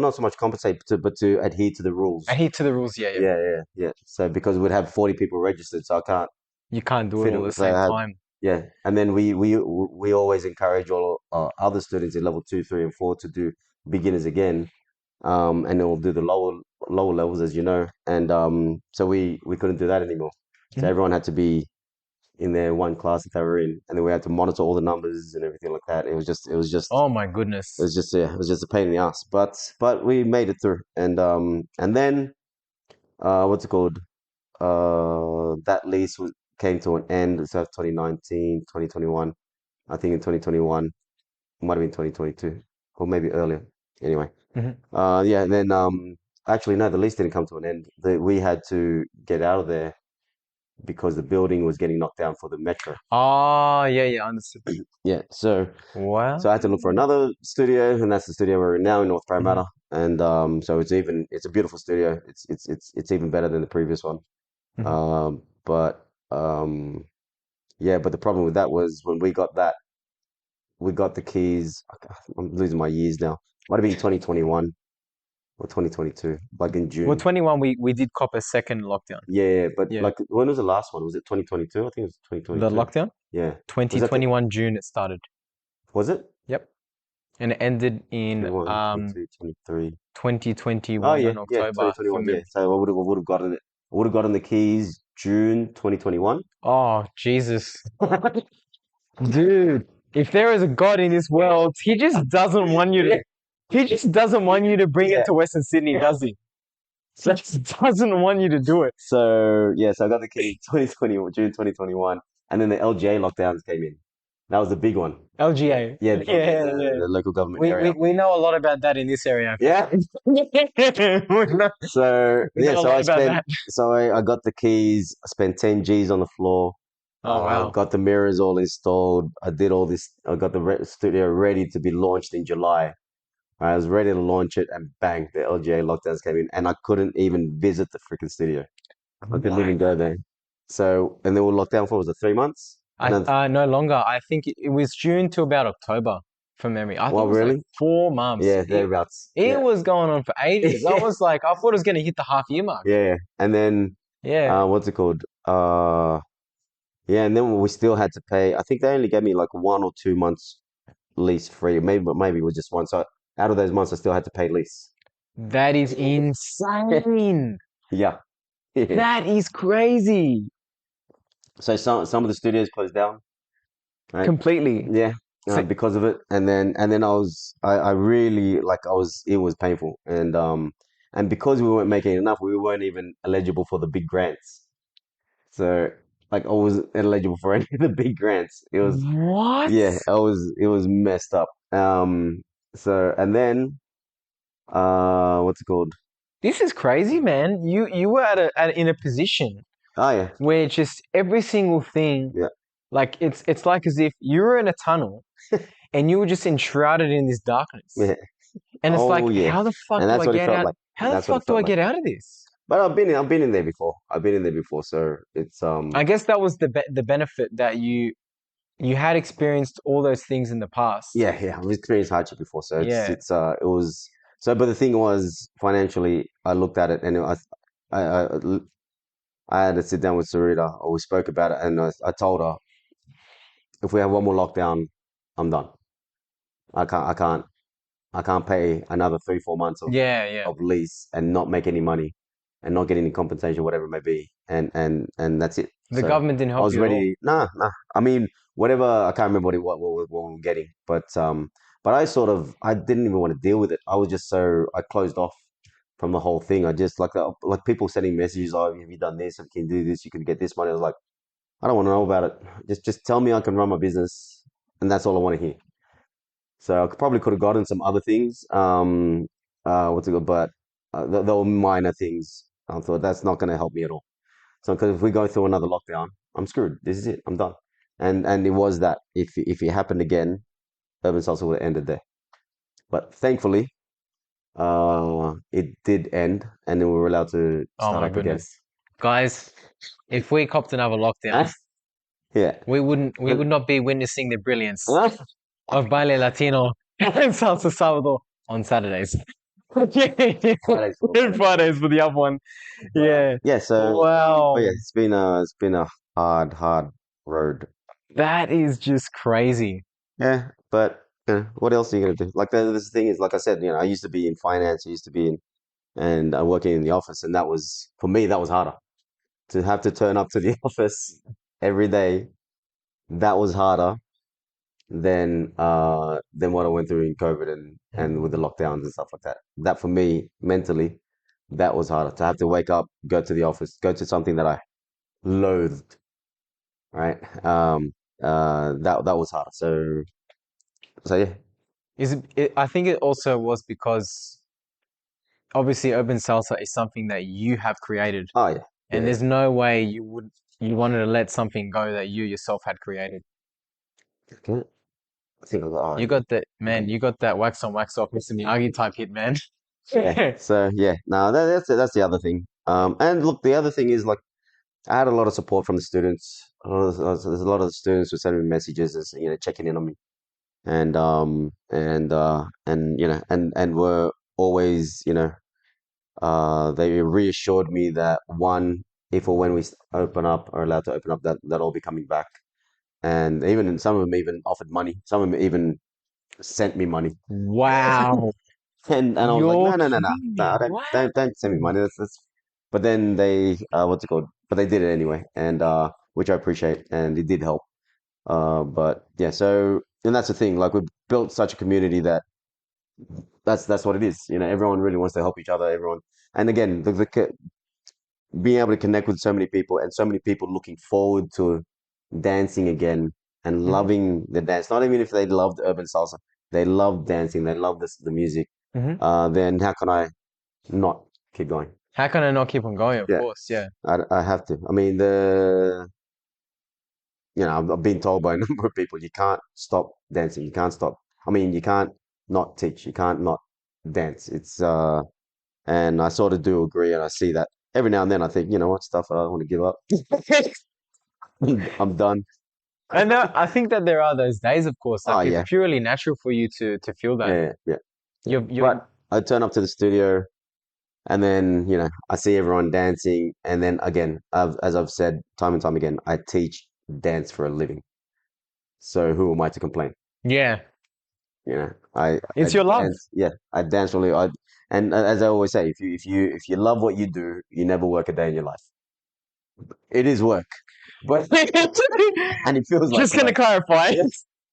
[SPEAKER 2] not so much compensate, but to adhere to the rules.
[SPEAKER 1] adhere to the rules, yeah.
[SPEAKER 2] Yeah. So because we'd have 40 people registered, so I can't
[SPEAKER 1] You can't do it
[SPEAKER 2] fit
[SPEAKER 1] all
[SPEAKER 2] it.
[SPEAKER 1] at the
[SPEAKER 2] So
[SPEAKER 1] same
[SPEAKER 2] I had,
[SPEAKER 1] time.
[SPEAKER 2] yeah, and then we always encourage all other students in level 2, 3, and 4 to do beginners again, and then we'll do the lower levels, as you know, and so we couldn't do that anymore. So
[SPEAKER 1] Mhm.
[SPEAKER 2] everyone had to be in their one class that they were in, and then we had to monitor all the numbers and everything like that.
[SPEAKER 1] Oh my goodness.
[SPEAKER 2] It was just a pain in the ass, but we made it through, and then what's it called? That lease came to an end. So 2019, 2021. I think in 2021, might have been 2022, or maybe earlier. Anyway,
[SPEAKER 1] Mhm.
[SPEAKER 2] yeah. And then actually no, the lease didn't come to an end. We had to get out of there because the building was getting knocked down for the metro.
[SPEAKER 1] Oh, yeah, understood.
[SPEAKER 2] Yeah, so I had to look for
[SPEAKER 1] Wow.
[SPEAKER 2] another studio, and that's the studio we're in now in North
[SPEAKER 1] Mhm.
[SPEAKER 2] Paramatta. And so it's a beautiful studio. It's even better than the previous one.
[SPEAKER 1] Mhm.
[SPEAKER 2] But yeah, but the problem with that was when we got the keys. I'm losing my years now. Might have been 2021 or 2022, like in
[SPEAKER 1] Well,
[SPEAKER 2] June.
[SPEAKER 1] 21 we did cop a second lockdown.
[SPEAKER 2] Yeah, but
[SPEAKER 1] Yeah.
[SPEAKER 2] like when was the last one? Was it 2022? I think it was
[SPEAKER 1] The
[SPEAKER 2] 2022.
[SPEAKER 1] lockdown?
[SPEAKER 2] Yeah, was that
[SPEAKER 1] 2021 June it started.
[SPEAKER 2] was it
[SPEAKER 1] Yep. And it ended in
[SPEAKER 2] 21, 22, 23? Oh
[SPEAKER 1] 2021
[SPEAKER 2] yeah,
[SPEAKER 1] in
[SPEAKER 2] yeah,
[SPEAKER 1] October
[SPEAKER 2] 2021.
[SPEAKER 1] from
[SPEAKER 2] Yeah,
[SPEAKER 1] memory.
[SPEAKER 2] so I would have gotten it. I would have gotten the keys June 2021.
[SPEAKER 1] Oh, Jesus. Dude, if there is a God in this world, he just doesn't want you to, he just doesn't want you to bring it
[SPEAKER 2] Yeah.
[SPEAKER 1] to Western Sydney, does he? Just doesn't want you to do it.
[SPEAKER 2] So yeah, so I got the key 2020, June 2021, and then the LGA lockdowns came in. That was the big one.
[SPEAKER 1] LGA.
[SPEAKER 2] Yeah, the
[SPEAKER 1] Yeah, yeah.
[SPEAKER 2] the local government
[SPEAKER 1] We, we
[SPEAKER 2] area.
[SPEAKER 1] we know a lot about that in this area.
[SPEAKER 2] Yeah.
[SPEAKER 1] We know,
[SPEAKER 2] So
[SPEAKER 1] we
[SPEAKER 2] yeah,
[SPEAKER 1] know a
[SPEAKER 2] so
[SPEAKER 1] lot about that.
[SPEAKER 2] I got the keys. I spent 10 G's on the floor.
[SPEAKER 1] Oh wow.
[SPEAKER 2] Got the mirrors all installed. I did all this. I got the studio ready to be launched in July. I was ready to launch it, and bang, the LGA lockdowns came in, and I couldn't even visit the freaking studio. I couldn't even go there. So, and they were locked down for, was it 3 months? And then,
[SPEAKER 1] No longer. I think it was June to about October from memory. I think
[SPEAKER 2] well,
[SPEAKER 1] it was like
[SPEAKER 2] really?
[SPEAKER 1] 4 months.
[SPEAKER 2] Yeah, thereabouts.
[SPEAKER 1] It
[SPEAKER 2] Yeah.
[SPEAKER 1] was going on for ages. I was like, I thought it was going to hit the half year mark.
[SPEAKER 2] Yeah. And then,
[SPEAKER 1] Yeah.
[SPEAKER 2] what's it called? Yeah, and then we still had to pay. I think they only gave me like 1 or 2 months lease free. Maybe it was just one. So out of those months, I still had to pay lease.
[SPEAKER 1] That is insane.
[SPEAKER 2] Yeah. Yeah.
[SPEAKER 1] That is crazy.
[SPEAKER 2] So some of the studios closed down, right?
[SPEAKER 1] Completely.
[SPEAKER 2] Yeah,
[SPEAKER 1] So,
[SPEAKER 2] because of it, and then I really like it was painful, and because we weren't making enough, we weren't even eligible for the big grants. So like I wasn't eligible for any of the big grants. It was
[SPEAKER 1] what?
[SPEAKER 2] yeah, it was messed up. So and then what's it called?
[SPEAKER 1] This is crazy, man. You were in a position
[SPEAKER 2] Oh yeah,
[SPEAKER 1] where just every single thing,
[SPEAKER 2] yeah,
[SPEAKER 1] like it's like as if you were in a tunnel and you were just enshrouded in this darkness.
[SPEAKER 2] yeah.
[SPEAKER 1] And it's
[SPEAKER 2] Oh
[SPEAKER 1] like,
[SPEAKER 2] yeah,
[SPEAKER 1] how the fuck
[SPEAKER 2] and
[SPEAKER 1] do
[SPEAKER 2] that's
[SPEAKER 1] I
[SPEAKER 2] what it
[SPEAKER 1] get
[SPEAKER 2] felt
[SPEAKER 1] out?
[SPEAKER 2] like.
[SPEAKER 1] How the
[SPEAKER 2] That's what it
[SPEAKER 1] fuck do
[SPEAKER 2] felt
[SPEAKER 1] I
[SPEAKER 2] like.
[SPEAKER 1] get out of this?
[SPEAKER 2] But I've been in there before. I've been in there before, so it's
[SPEAKER 1] I guess that was the benefit that you had experienced all those things in the past.
[SPEAKER 2] yeah, yeah. I've experienced hardship before, so
[SPEAKER 1] Yeah.
[SPEAKER 2] it was so. But the thing was, financially, I looked at it, and I, I, I had to sit down with Sarita, or we spoke about it, and I told her, if we have one more lockdown, I'm done. I can't, I can't, I can't pay another 3 4 months
[SPEAKER 1] Yeah, yeah.
[SPEAKER 2] of lease and not make any money, and not get any compensation, whatever it may be, and that's it.
[SPEAKER 1] The
[SPEAKER 2] So
[SPEAKER 1] government didn't
[SPEAKER 2] I
[SPEAKER 1] help
[SPEAKER 2] was
[SPEAKER 1] you at all.
[SPEAKER 2] ready. Nah, nah. I mean, whatever. I can't remember what we were getting, but I didn't even want to deal with it. I was just so I closed off from the whole thing. I just like people sending messages. Oh, have you done this? If you can do this, you can get this money. I was like, I don't want to know about it. Just tell me I can run my business, and that's all I want to hear. So I probably could have gotten some other things. What's it called? But they were minor things. I thought that's not going to help me at all. So because if we go through another lockdown, I'm screwed. This is it. I'm done. And it was that if it happened again, Urban Salsa would have ended there. But thankfully, it did end, and then we were allowed to
[SPEAKER 1] Oh
[SPEAKER 2] start
[SPEAKER 1] my
[SPEAKER 2] up again.
[SPEAKER 1] goodness. Guys, if we copped another lockdown,
[SPEAKER 2] Yeah.
[SPEAKER 1] we would not be witnessing the brilliance
[SPEAKER 2] Ah,
[SPEAKER 1] of Baile Latino and Salsa Sabado on Saturdays.
[SPEAKER 2] Fridays for
[SPEAKER 1] And Fridays for the other one. Yeah.
[SPEAKER 2] yeah. But yeah,
[SPEAKER 1] Wow.
[SPEAKER 2] it's been a hard road.
[SPEAKER 1] That is just crazy.
[SPEAKER 2] Yeah, but what else are you gonna do? Like the thing is, like I said, I used to be in finance, I used to be in and working in the office, and that was for me that was harder to have to turn up to the office every day. That was harder than what I went through in COVID and with the lockdowns and stuff like that. That for me mentally, that was harder to have to wake up, go to the office, go to something that I loathed, right? That was harder. So yeah.
[SPEAKER 1] I think it also was because obviously Urban Salsa is something that you have created,
[SPEAKER 2] Oh yeah,
[SPEAKER 1] and
[SPEAKER 2] yeah.
[SPEAKER 1] there's no way you wanted to let something go that you yourself had created.
[SPEAKER 2] Okay. I think I got
[SPEAKER 1] You
[SPEAKER 2] yeah.
[SPEAKER 1] got that, man. You got that wax on wax off Mr. Miyagi type hit, man.
[SPEAKER 2] Yeah. So yeah, no, that's the other thing. And look, the other thing is like I had a lot of support from the students. There's a lot of students who sending me messages, checking in on me, and and were always, they reassured me that one, if or when we open up or allowed to open up, that I'll be coming back, and even some of them even offered money. Some of them even sent me money.
[SPEAKER 1] Wow.
[SPEAKER 2] And I was like,
[SPEAKER 1] You're
[SPEAKER 2] no, no, no, no,
[SPEAKER 1] kidding
[SPEAKER 2] no,
[SPEAKER 1] me. What?
[SPEAKER 2] don't send me money. That's. But then they, what's it called? but they did it anyway, and which I appreciate, and it did help. But yeah, so and that's the thing. Like we've built such a community that that's what it is. You know, everyone really wants to help each other. Everyone, and again, being able to connect with so many people and so many people looking forward to dancing again and
[SPEAKER 1] Hmm.
[SPEAKER 2] loving the dance. Not even if they loved urban salsa, they love dancing, they love the music.
[SPEAKER 1] Hmm.
[SPEAKER 2] Then how can I not keep going?
[SPEAKER 1] How can I not keep on going? Of
[SPEAKER 2] Yeah,
[SPEAKER 1] course, yeah.
[SPEAKER 2] I have to. I mean, the you know, I've been told by a number of people you can't stop dancing. You can't stop. I mean, you can't not teach. You can't not dance. It's and I sort of do agree, and I see that every now and then. I think, you know what, stuff I don't want to give up. I'm done.
[SPEAKER 1] And I think that there are those days, of course.
[SPEAKER 2] Oh
[SPEAKER 1] Like it's
[SPEAKER 2] yeah,
[SPEAKER 1] purely natural for you to feel that.
[SPEAKER 2] yeah, yeah, yeah.
[SPEAKER 1] You're
[SPEAKER 2] But I turn up to the studio, and then you know I see everyone dancing, and then again, as I've said time and time again, I teach dance for a living. So who am I to complain?
[SPEAKER 1] yeah.
[SPEAKER 2] You know, I
[SPEAKER 1] It's your love.
[SPEAKER 2] dance. Yeah, I dance really. And as I always say, if you love what you do, you never work a day in your life. It is work, but and it feels like
[SPEAKER 1] Just
[SPEAKER 2] it.
[SPEAKER 1] gonna
[SPEAKER 2] Like
[SPEAKER 1] clarify.
[SPEAKER 2] yeah,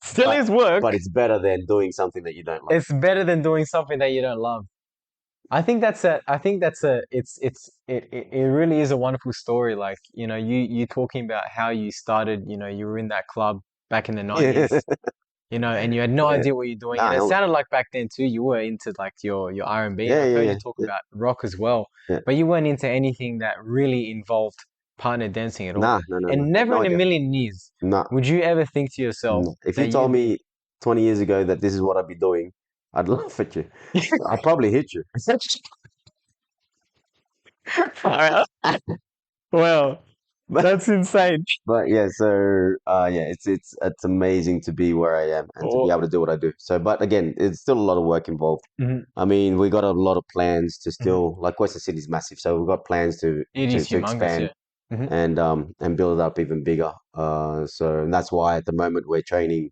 [SPEAKER 1] Still
[SPEAKER 2] but
[SPEAKER 1] is work.
[SPEAKER 2] but it's better than doing something that you don't love.
[SPEAKER 1] It's better than doing something that you don't love. I think that's a it really is a wonderful story. Like, you talking about how you started, you were in that club back in the
[SPEAKER 2] Yeah,
[SPEAKER 1] 90s, and you had no
[SPEAKER 2] yeah.
[SPEAKER 1] idea what you're doing.
[SPEAKER 2] Nah,
[SPEAKER 1] And it
[SPEAKER 2] hell,
[SPEAKER 1] sounded like back then too, you were into like your R&B, and
[SPEAKER 2] yeah,
[SPEAKER 1] I've
[SPEAKER 2] yeah,
[SPEAKER 1] heard
[SPEAKER 2] yeah,
[SPEAKER 1] you talk
[SPEAKER 2] yeah,
[SPEAKER 1] about rock as well,
[SPEAKER 2] yeah.
[SPEAKER 1] but you weren't into anything that really involved partner dancing at all.
[SPEAKER 2] Nah, no, no, no.
[SPEAKER 1] And
[SPEAKER 2] I had
[SPEAKER 1] never
[SPEAKER 2] no
[SPEAKER 1] in a
[SPEAKER 2] idea.
[SPEAKER 1] million years
[SPEAKER 2] Nah,
[SPEAKER 1] would you ever think to yourself
[SPEAKER 2] no. If you
[SPEAKER 1] that
[SPEAKER 2] told
[SPEAKER 1] you'd be
[SPEAKER 2] me 20 years ago that this is what I'd be doing, I'd laugh at you. I'd probably hit you.
[SPEAKER 1] Alright. Well,
[SPEAKER 2] But
[SPEAKER 1] that's insane.
[SPEAKER 2] But yeah, so yeah, it's amazing to be where I am and to be
[SPEAKER 1] Oh,
[SPEAKER 2] able to do what I do. So, but again, it's still a lot of work involved.
[SPEAKER 1] mhm,
[SPEAKER 2] I mean, we got a lot of plans to
[SPEAKER 1] mhm.
[SPEAKER 2] still like Western Sydney's massive, so we've got plans to
[SPEAKER 1] It
[SPEAKER 2] to
[SPEAKER 1] is
[SPEAKER 2] to
[SPEAKER 1] humongous,
[SPEAKER 2] expand
[SPEAKER 1] yeah. Hmm.
[SPEAKER 2] and build it up even bigger. So and that's why at the moment we're training.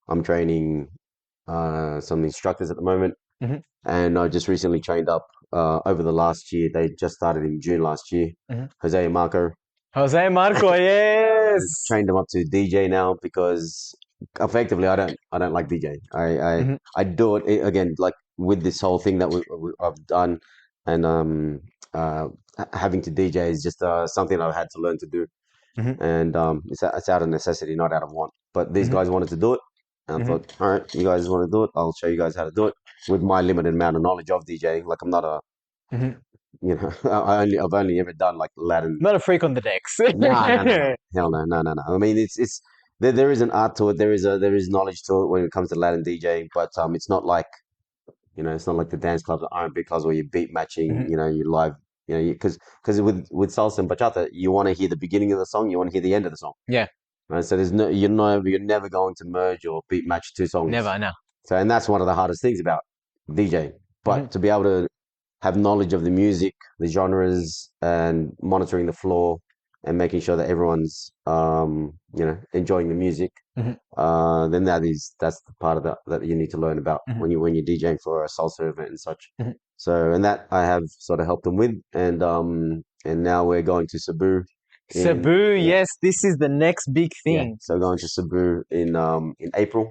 [SPEAKER 2] I'm training some instructors at the moment,
[SPEAKER 1] Hmm.
[SPEAKER 2] and I just recently trained up over the last year. They just started in June last year.
[SPEAKER 1] Hmm.
[SPEAKER 2] Jose and Marco.
[SPEAKER 1] Jose Marco, yes.
[SPEAKER 2] Trained them up to DJ now because effectively I don't like DJ.
[SPEAKER 1] Hmm.
[SPEAKER 2] I do it again like with this whole thing that I've done and uh having to DJ is just something I've had to learn to do
[SPEAKER 1] Hmm.
[SPEAKER 2] and it's out of necessity, not out of want. But these
[SPEAKER 1] Hmm.
[SPEAKER 2] guys wanted to do it, and I
[SPEAKER 1] Hmm.
[SPEAKER 2] thought, all right, you guys want to do it? I'll show you guys how to do it with my limited amount of knowledge of DJing. Like I'm not a
[SPEAKER 1] Hmm.
[SPEAKER 2] I've only ever done like Latin.
[SPEAKER 1] Not a freak on the decks.
[SPEAKER 2] No, no, no, no. Hell no, no, no, no. I mean, it's there is an art to it. There is knowledge to it when it comes to Latin DJing, but it's not like it's not like the dance clubs, the R&B clubs where you're beat matching.
[SPEAKER 1] Hmm.
[SPEAKER 2] You live. Because with salsa and bachata, you want to hear the beginning of the song, you want to hear the end of the song.
[SPEAKER 1] Yeah,
[SPEAKER 2] Right? So you're never going to merge or beat match two songs.
[SPEAKER 1] never, no.
[SPEAKER 2] So and that's one of the hardest things about DJing.
[SPEAKER 1] Hmm.
[SPEAKER 2] But to be able to have knowledge of the music, the genres, and monitoring the floor and making sure that everyone's enjoying the music.
[SPEAKER 1] Hmm.
[SPEAKER 2] Then that's the part of that you need to learn about
[SPEAKER 1] Hmm.
[SPEAKER 2] when you're DJing for a salsa event and such.
[SPEAKER 1] Hmm.
[SPEAKER 2] So and that I have sort of helped them with, and now we're going to Cebu in
[SPEAKER 1] Cebu,
[SPEAKER 2] yeah
[SPEAKER 1] yes, this is the next big
[SPEAKER 2] yeah.
[SPEAKER 1] thing.
[SPEAKER 2] So going to Cebu in April,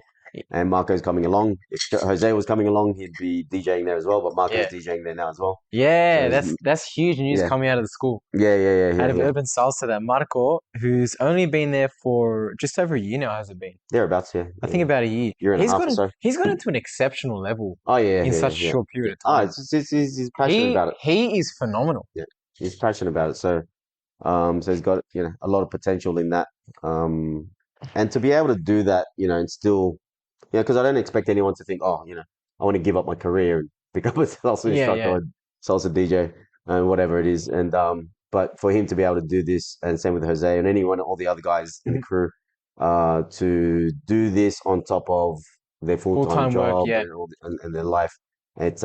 [SPEAKER 2] and Marco's coming along. If Jose was coming along, he'd be DJing there as well. But Marco's
[SPEAKER 1] Yeah,
[SPEAKER 2] DJing there now as well. So
[SPEAKER 1] yeah,
[SPEAKER 2] it's,
[SPEAKER 1] that's huge news
[SPEAKER 2] yeah,
[SPEAKER 1] coming out of the school,
[SPEAKER 2] yeah, yeah, yeah,
[SPEAKER 1] out
[SPEAKER 2] yeah,
[SPEAKER 1] of
[SPEAKER 2] yeah.
[SPEAKER 1] Urban Salsa. That Marco, who's only been there for just over a year now, has it been?
[SPEAKER 2] Thereabouts, yeah,
[SPEAKER 1] I
[SPEAKER 2] yeah,
[SPEAKER 1] think
[SPEAKER 2] yeah.
[SPEAKER 1] about a year.
[SPEAKER 2] Year and a half or so.
[SPEAKER 1] He's gotten to an exceptional level
[SPEAKER 2] Oh yeah,
[SPEAKER 1] in
[SPEAKER 2] yeah,
[SPEAKER 1] such
[SPEAKER 2] yeah,
[SPEAKER 1] a
[SPEAKER 2] yeah,
[SPEAKER 1] short
[SPEAKER 2] yeah.
[SPEAKER 1] period of
[SPEAKER 2] Ah,
[SPEAKER 1] time.
[SPEAKER 2] he's passionate
[SPEAKER 1] He
[SPEAKER 2] about it.
[SPEAKER 1] he is phenomenal.
[SPEAKER 2] Yeah, he's passionate about it. So he's got a lot of potential in that. And to be able to do that, and still, because I don't expect anyone to think, oh, I want to give up my career and become a salsa
[SPEAKER 1] Yeah,
[SPEAKER 2] instructor
[SPEAKER 1] yeah.
[SPEAKER 2] or salsa DJ and whatever it is. And but for him to be able to do this, and same with Jose and anyone, all the other guys in the
[SPEAKER 1] Mhm.
[SPEAKER 2] crew, to do this on top of their full-time
[SPEAKER 1] Full-time work,
[SPEAKER 2] job
[SPEAKER 1] yeah.
[SPEAKER 2] and their life, it's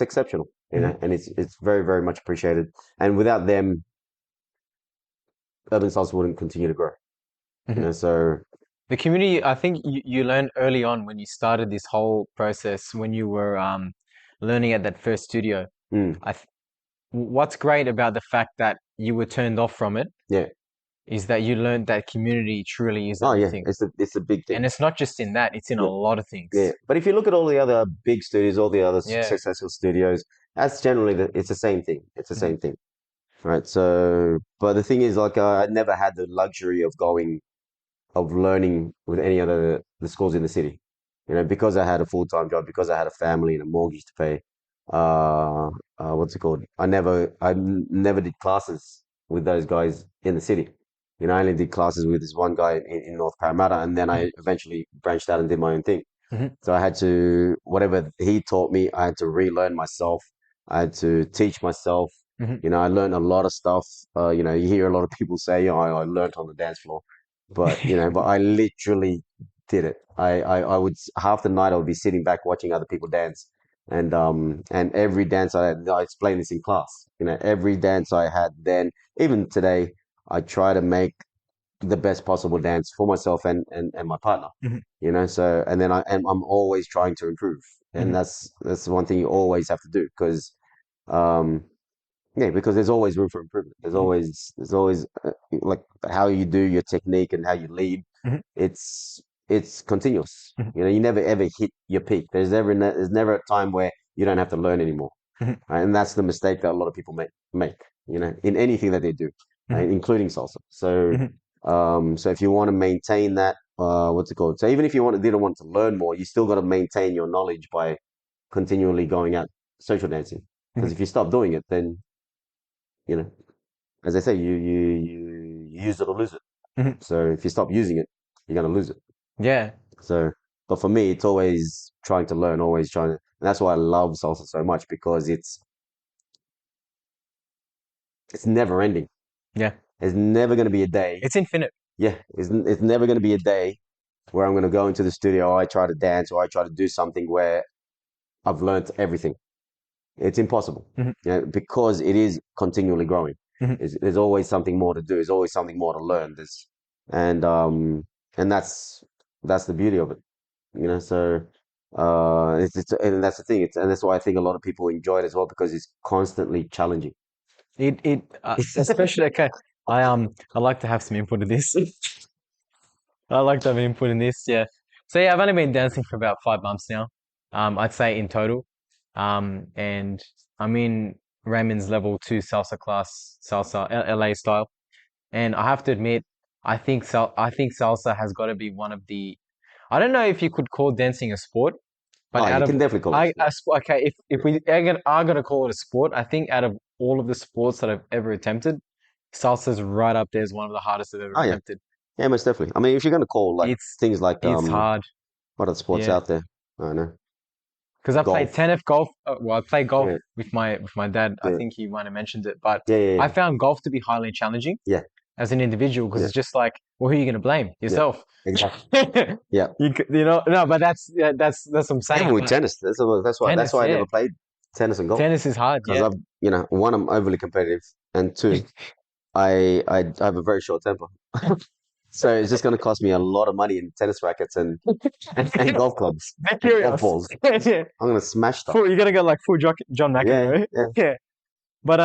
[SPEAKER 2] exceptional,
[SPEAKER 1] Hmm.
[SPEAKER 2] and it's very, very much appreciated. And without them, urban salsa wouldn't continue to grow.
[SPEAKER 1] Hmm.
[SPEAKER 2] So
[SPEAKER 1] The community, I think you learned early on when you started this whole process, when you were learning at that first studio.
[SPEAKER 2] mm,
[SPEAKER 1] I th What's great about the fact that you were turned off from it
[SPEAKER 2] Yeah.
[SPEAKER 1] is that you learned that community truly is
[SPEAKER 2] Oh, yeah.
[SPEAKER 1] everything.
[SPEAKER 2] It's a big thing.
[SPEAKER 1] And it's not just in that, it's in a
[SPEAKER 2] Yeah.
[SPEAKER 1] lot of things.
[SPEAKER 2] Yeah. But if you look at all the other big studios, all the other
[SPEAKER 1] Yeah.
[SPEAKER 2] successful studios, that's generally it's the same thing. It's the
[SPEAKER 1] Mhm.
[SPEAKER 2] same thing. Right. So, but the thing is, like, I never had the luxury of learning with any of the schools in the city. Because I had a full-time job, because I had a family and a mortgage to pay. Uh, what's it called? I never did classes with those guys in the city. I only did classes with this one guy in North Paramatta, and then I
[SPEAKER 1] Mhm.
[SPEAKER 2] eventually branched out and did my own thing.
[SPEAKER 1] Mhm.
[SPEAKER 2] So I had to, whatever he taught me, I had to relearn myself. I had to teach myself.
[SPEAKER 1] Mhm.
[SPEAKER 2] I learned a lot of stuff. You hear a lot of people say, "Oh, I learned on the dance floor," but I literally did it. I would half the night I would be sitting back watching other people dance, and every dance I explained this in class. Every dance I had then, even today, I try to make the best possible dance for myself and my partner.
[SPEAKER 1] Mhm.
[SPEAKER 2] So and then I'm always trying to improve, and
[SPEAKER 1] Mhm.
[SPEAKER 2] that's one thing you always have to do um because there's always room for improvement. There's always like how you do your technique and how you lead.
[SPEAKER 1] Mhm.
[SPEAKER 2] It's continuous.
[SPEAKER 1] Mhm.
[SPEAKER 2] You never ever hit your peak. There's never a time where you don't have to learn anymore.
[SPEAKER 1] Mhm.
[SPEAKER 2] Right? And that's the mistake that a lot of people make. In anything that they do, right?
[SPEAKER 1] Mhm.
[SPEAKER 2] Including salsa. So
[SPEAKER 1] Mhm.
[SPEAKER 2] so if you want to maintain that, what's it called? So even if didn't want to learn more, you still got to maintain your knowledge by continually going out social dancing. Because
[SPEAKER 1] Mhm.
[SPEAKER 2] if you stop doing it, then you know, as I say, you use it or lose it.
[SPEAKER 1] Mhm.
[SPEAKER 2] So if you stop using it, you're gonna lose it.
[SPEAKER 1] Yeah.
[SPEAKER 2] So, but for me, it's always trying to learn, always trying to, and that's why I love salsa so much because it's never ending.
[SPEAKER 1] Yeah.
[SPEAKER 2] There's never gonna be a day.
[SPEAKER 1] It's infinite.
[SPEAKER 2] Yeah, it's never gonna be a day where I'm gonna go into the studio, or I try to dance, or I try to do something where I've learned everything. It's impossible,
[SPEAKER 1] Mhm.
[SPEAKER 2] because it is continually growing.
[SPEAKER 1] Mhm.
[SPEAKER 2] There's always something more to do. There's always something more to learn. And um, and that's the beauty of it. So and that's the thing. And that's why I think a lot of people enjoy it as well because it's constantly challenging.
[SPEAKER 1] Especially okay. I like to have some input in this. I like to have input in this. Yeah. So yeah, I've only been dancing for about 5 months now. I'd say in total. And I'm in Raymond's level 2 salsa class, salsa LA style. And I have to admit, I think salsa has got to be one of the. I don't know if you could call dancing a sport, but
[SPEAKER 2] Oh,
[SPEAKER 1] out
[SPEAKER 2] you
[SPEAKER 1] of
[SPEAKER 2] can definitely call it a sport.
[SPEAKER 1] okay, if we are gonna call it a sport, I think out of all of the sports that I've ever attempted, salsa's right up there as one of the hardest I've ever
[SPEAKER 2] Oh yeah,
[SPEAKER 1] attempted.
[SPEAKER 2] yeah, most definitely. I mean, if you're going to call like
[SPEAKER 1] It's
[SPEAKER 2] things like
[SPEAKER 1] it's hard,
[SPEAKER 2] what are the sports
[SPEAKER 1] yeah.
[SPEAKER 2] out there? I don't know,
[SPEAKER 1] Because I played
[SPEAKER 2] golf.
[SPEAKER 1] tennis, golf. Well, I played golf
[SPEAKER 2] Yeah,
[SPEAKER 1] with my dad. I
[SPEAKER 2] yeah,
[SPEAKER 1] think he might have mentioned it, but
[SPEAKER 2] yeah, yeah,
[SPEAKER 1] I found golf to be highly challenging
[SPEAKER 2] yeah,
[SPEAKER 1] as an individual because
[SPEAKER 2] yeah,
[SPEAKER 1] it's just like, well, who are you going to blame?
[SPEAKER 2] yeah,
[SPEAKER 1] Yourself.
[SPEAKER 2] exactly. Yeah.
[SPEAKER 1] No, but that's what I'm saying.
[SPEAKER 2] Even with
[SPEAKER 1] But
[SPEAKER 2] tennis, that's
[SPEAKER 1] tennis,
[SPEAKER 2] why I
[SPEAKER 1] yeah,
[SPEAKER 2] never played tennis and golf
[SPEAKER 1] tennis is hard.
[SPEAKER 2] because
[SPEAKER 1] Yeah.
[SPEAKER 2] one, I'm overly competitive, and two, I have a very short temper. So it's just going to cost me a lot of money in tennis rackets and golf clubs
[SPEAKER 1] They're
[SPEAKER 2] and golf
[SPEAKER 1] curious.
[SPEAKER 2] balls.
[SPEAKER 1] Yeah.
[SPEAKER 2] I'm going to smash stuff.
[SPEAKER 1] Full, you gotta go like full John
[SPEAKER 2] Yeah,
[SPEAKER 1] McEnroe.
[SPEAKER 2] yeah,
[SPEAKER 1] Yeah. But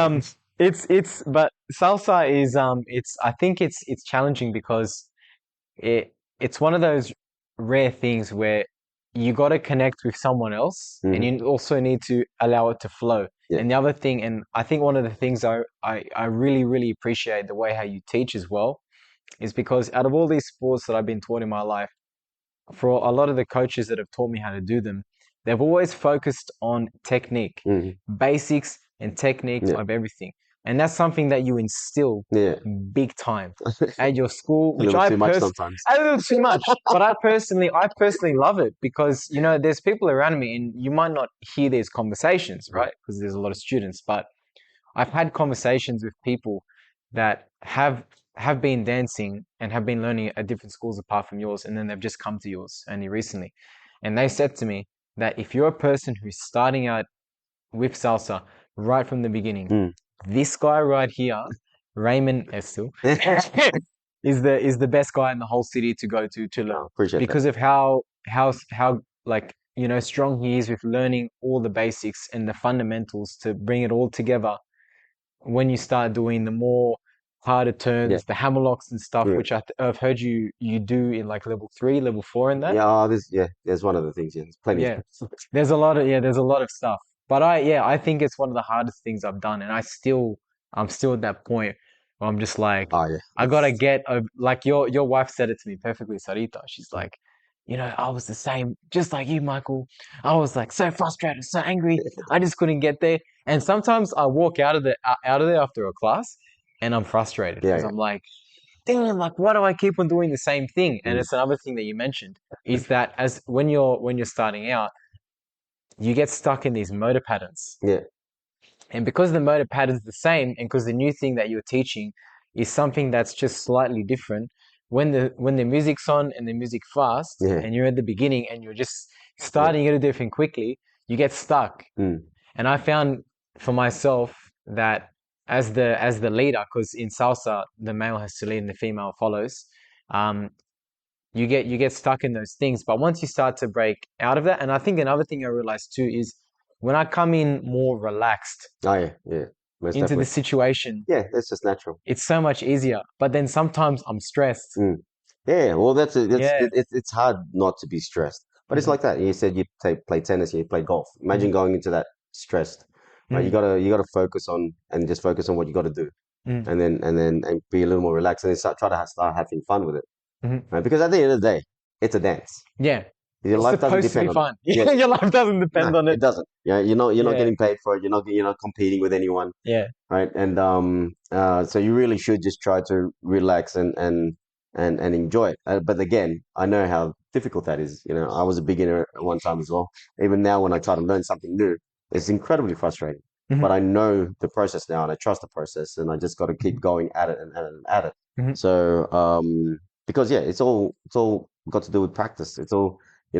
[SPEAKER 1] but salsa is it's I think it's challenging because it's one of those rare things where you got to connect with someone else and
[SPEAKER 2] hmm
[SPEAKER 1] you also need to allow it to flow.
[SPEAKER 2] yeah,
[SPEAKER 1] And the other thing, and I think one of the things I really, really appreciate the way how you teach as well, is because out of all these sports that I've been taught in my life, for a lot of the coaches that have taught me how to do them, they've always focused on technique,
[SPEAKER 2] hmm
[SPEAKER 1] basics and techniques
[SPEAKER 2] yeah,
[SPEAKER 1] of everything. And that's something that you instill
[SPEAKER 2] yeah.
[SPEAKER 1] big time at your school,
[SPEAKER 2] A
[SPEAKER 1] which
[SPEAKER 2] little too much sometimes.
[SPEAKER 1] a little too much, but I personally love it because, there's people around me and you might not hear these conversations,
[SPEAKER 2] Right.
[SPEAKER 1] right? Because there's a lot of students, but I've had conversations with people that have been dancing and have been learning at different schools apart from yours, and then they've just come to yours only recently. And they said to me that if you're a person who's starting out with salsa right from the beginning,
[SPEAKER 2] Mm.
[SPEAKER 1] this guy right here, Raymund Estil, is the best guy in the whole city to go to learn
[SPEAKER 2] Oh, appreciate that.
[SPEAKER 1] because of how like strong he is with learning all the basics and the fundamentals to bring it all together when you start doing the more harder
[SPEAKER 2] Yeah,
[SPEAKER 1] turns, the hammerlocks and stuff,
[SPEAKER 2] yeah,
[SPEAKER 1] which I've heard you do in like level 3, level 4 in that.
[SPEAKER 2] yeah. There's one of the things. Yeah, there's plenty of
[SPEAKER 1] Yeah. There's a lot of stuff. But I think it's one of the hardest things I've done, and I'm still at that point where I'm just like,
[SPEAKER 2] Oh yeah,
[SPEAKER 1] I gotta
[SPEAKER 2] it's
[SPEAKER 1] get a, like your wife said it to me perfectly, Sarita. She's like, I was the same, just like you, Michael. I was like so frustrated, so angry. I just couldn't get there. And sometimes I walk out of there after a class, and I'm frustrated
[SPEAKER 2] yeah,
[SPEAKER 1] because
[SPEAKER 2] yeah.
[SPEAKER 1] I'm like, damn, like why do I keep on doing the same thing? And
[SPEAKER 2] Mm,
[SPEAKER 1] it's another thing that you mentioned is that as when you're starting out, you get stuck in these motor patterns.
[SPEAKER 2] yeah,
[SPEAKER 1] And because the motor pattern's the same, and because the new thing that you're teaching is something that's just slightly different, when the music's on and the music fast,
[SPEAKER 2] yeah.
[SPEAKER 1] and you're at the beginning and you're just
[SPEAKER 2] Yeah.
[SPEAKER 1] starting to do everything quickly, you get stuck.
[SPEAKER 2] Mm,
[SPEAKER 1] And I found for myself that as the leader, because in salsa the male has to lead and the female follows, um, you get stuck in those things. But once you start to break out of that, and I think another thing I realized too is when I come in more relaxed
[SPEAKER 2] oh yeah, yeah. Most
[SPEAKER 1] into the
[SPEAKER 2] definitely.
[SPEAKER 1] situation,
[SPEAKER 2] Yeah, that's just natural.
[SPEAKER 1] it's so much easier. But then sometimes I'm stressed.
[SPEAKER 2] Mm. Yeah, well,
[SPEAKER 1] Yeah.
[SPEAKER 2] it's hard not to be stressed, but it's
[SPEAKER 1] Hmm.
[SPEAKER 2] like that. You said you play tennis, you play golf.
[SPEAKER 1] Hmm.
[SPEAKER 2] Imagine going into that stressed, right?
[SPEAKER 1] Hmm.
[SPEAKER 2] You gotta focus on and just focus on what you got to do,
[SPEAKER 1] Hmm.
[SPEAKER 2] and be a little more relaxed, and then try to start having fun with it,
[SPEAKER 1] Hmm.
[SPEAKER 2] right? Because at the end of the day, it's a dance.
[SPEAKER 1] Yeah.
[SPEAKER 2] Your
[SPEAKER 1] It's
[SPEAKER 2] life doesn't
[SPEAKER 1] supposed to be
[SPEAKER 2] depend on it.
[SPEAKER 1] fun.
[SPEAKER 2] Yeah,
[SPEAKER 1] Your life doesn't
[SPEAKER 2] no,
[SPEAKER 1] depend on it.
[SPEAKER 2] it doesn't. Yeah, you're not
[SPEAKER 1] Yeah.
[SPEAKER 2] getting paid for it. You're not competing with anyone,
[SPEAKER 1] Yeah.
[SPEAKER 2] right? And so you really should just try to relax and enjoy it. But again, I know how difficult that is. I was a beginner at one time as well. Even now, when I try to learn something new, it's incredibly frustrating.
[SPEAKER 1] Hmm.
[SPEAKER 2] But I know the process now, and I trust the process, and I just got to keep going at it and at it.
[SPEAKER 1] Hmm.
[SPEAKER 2] So because yeah, it's all got to do with practice. It's all I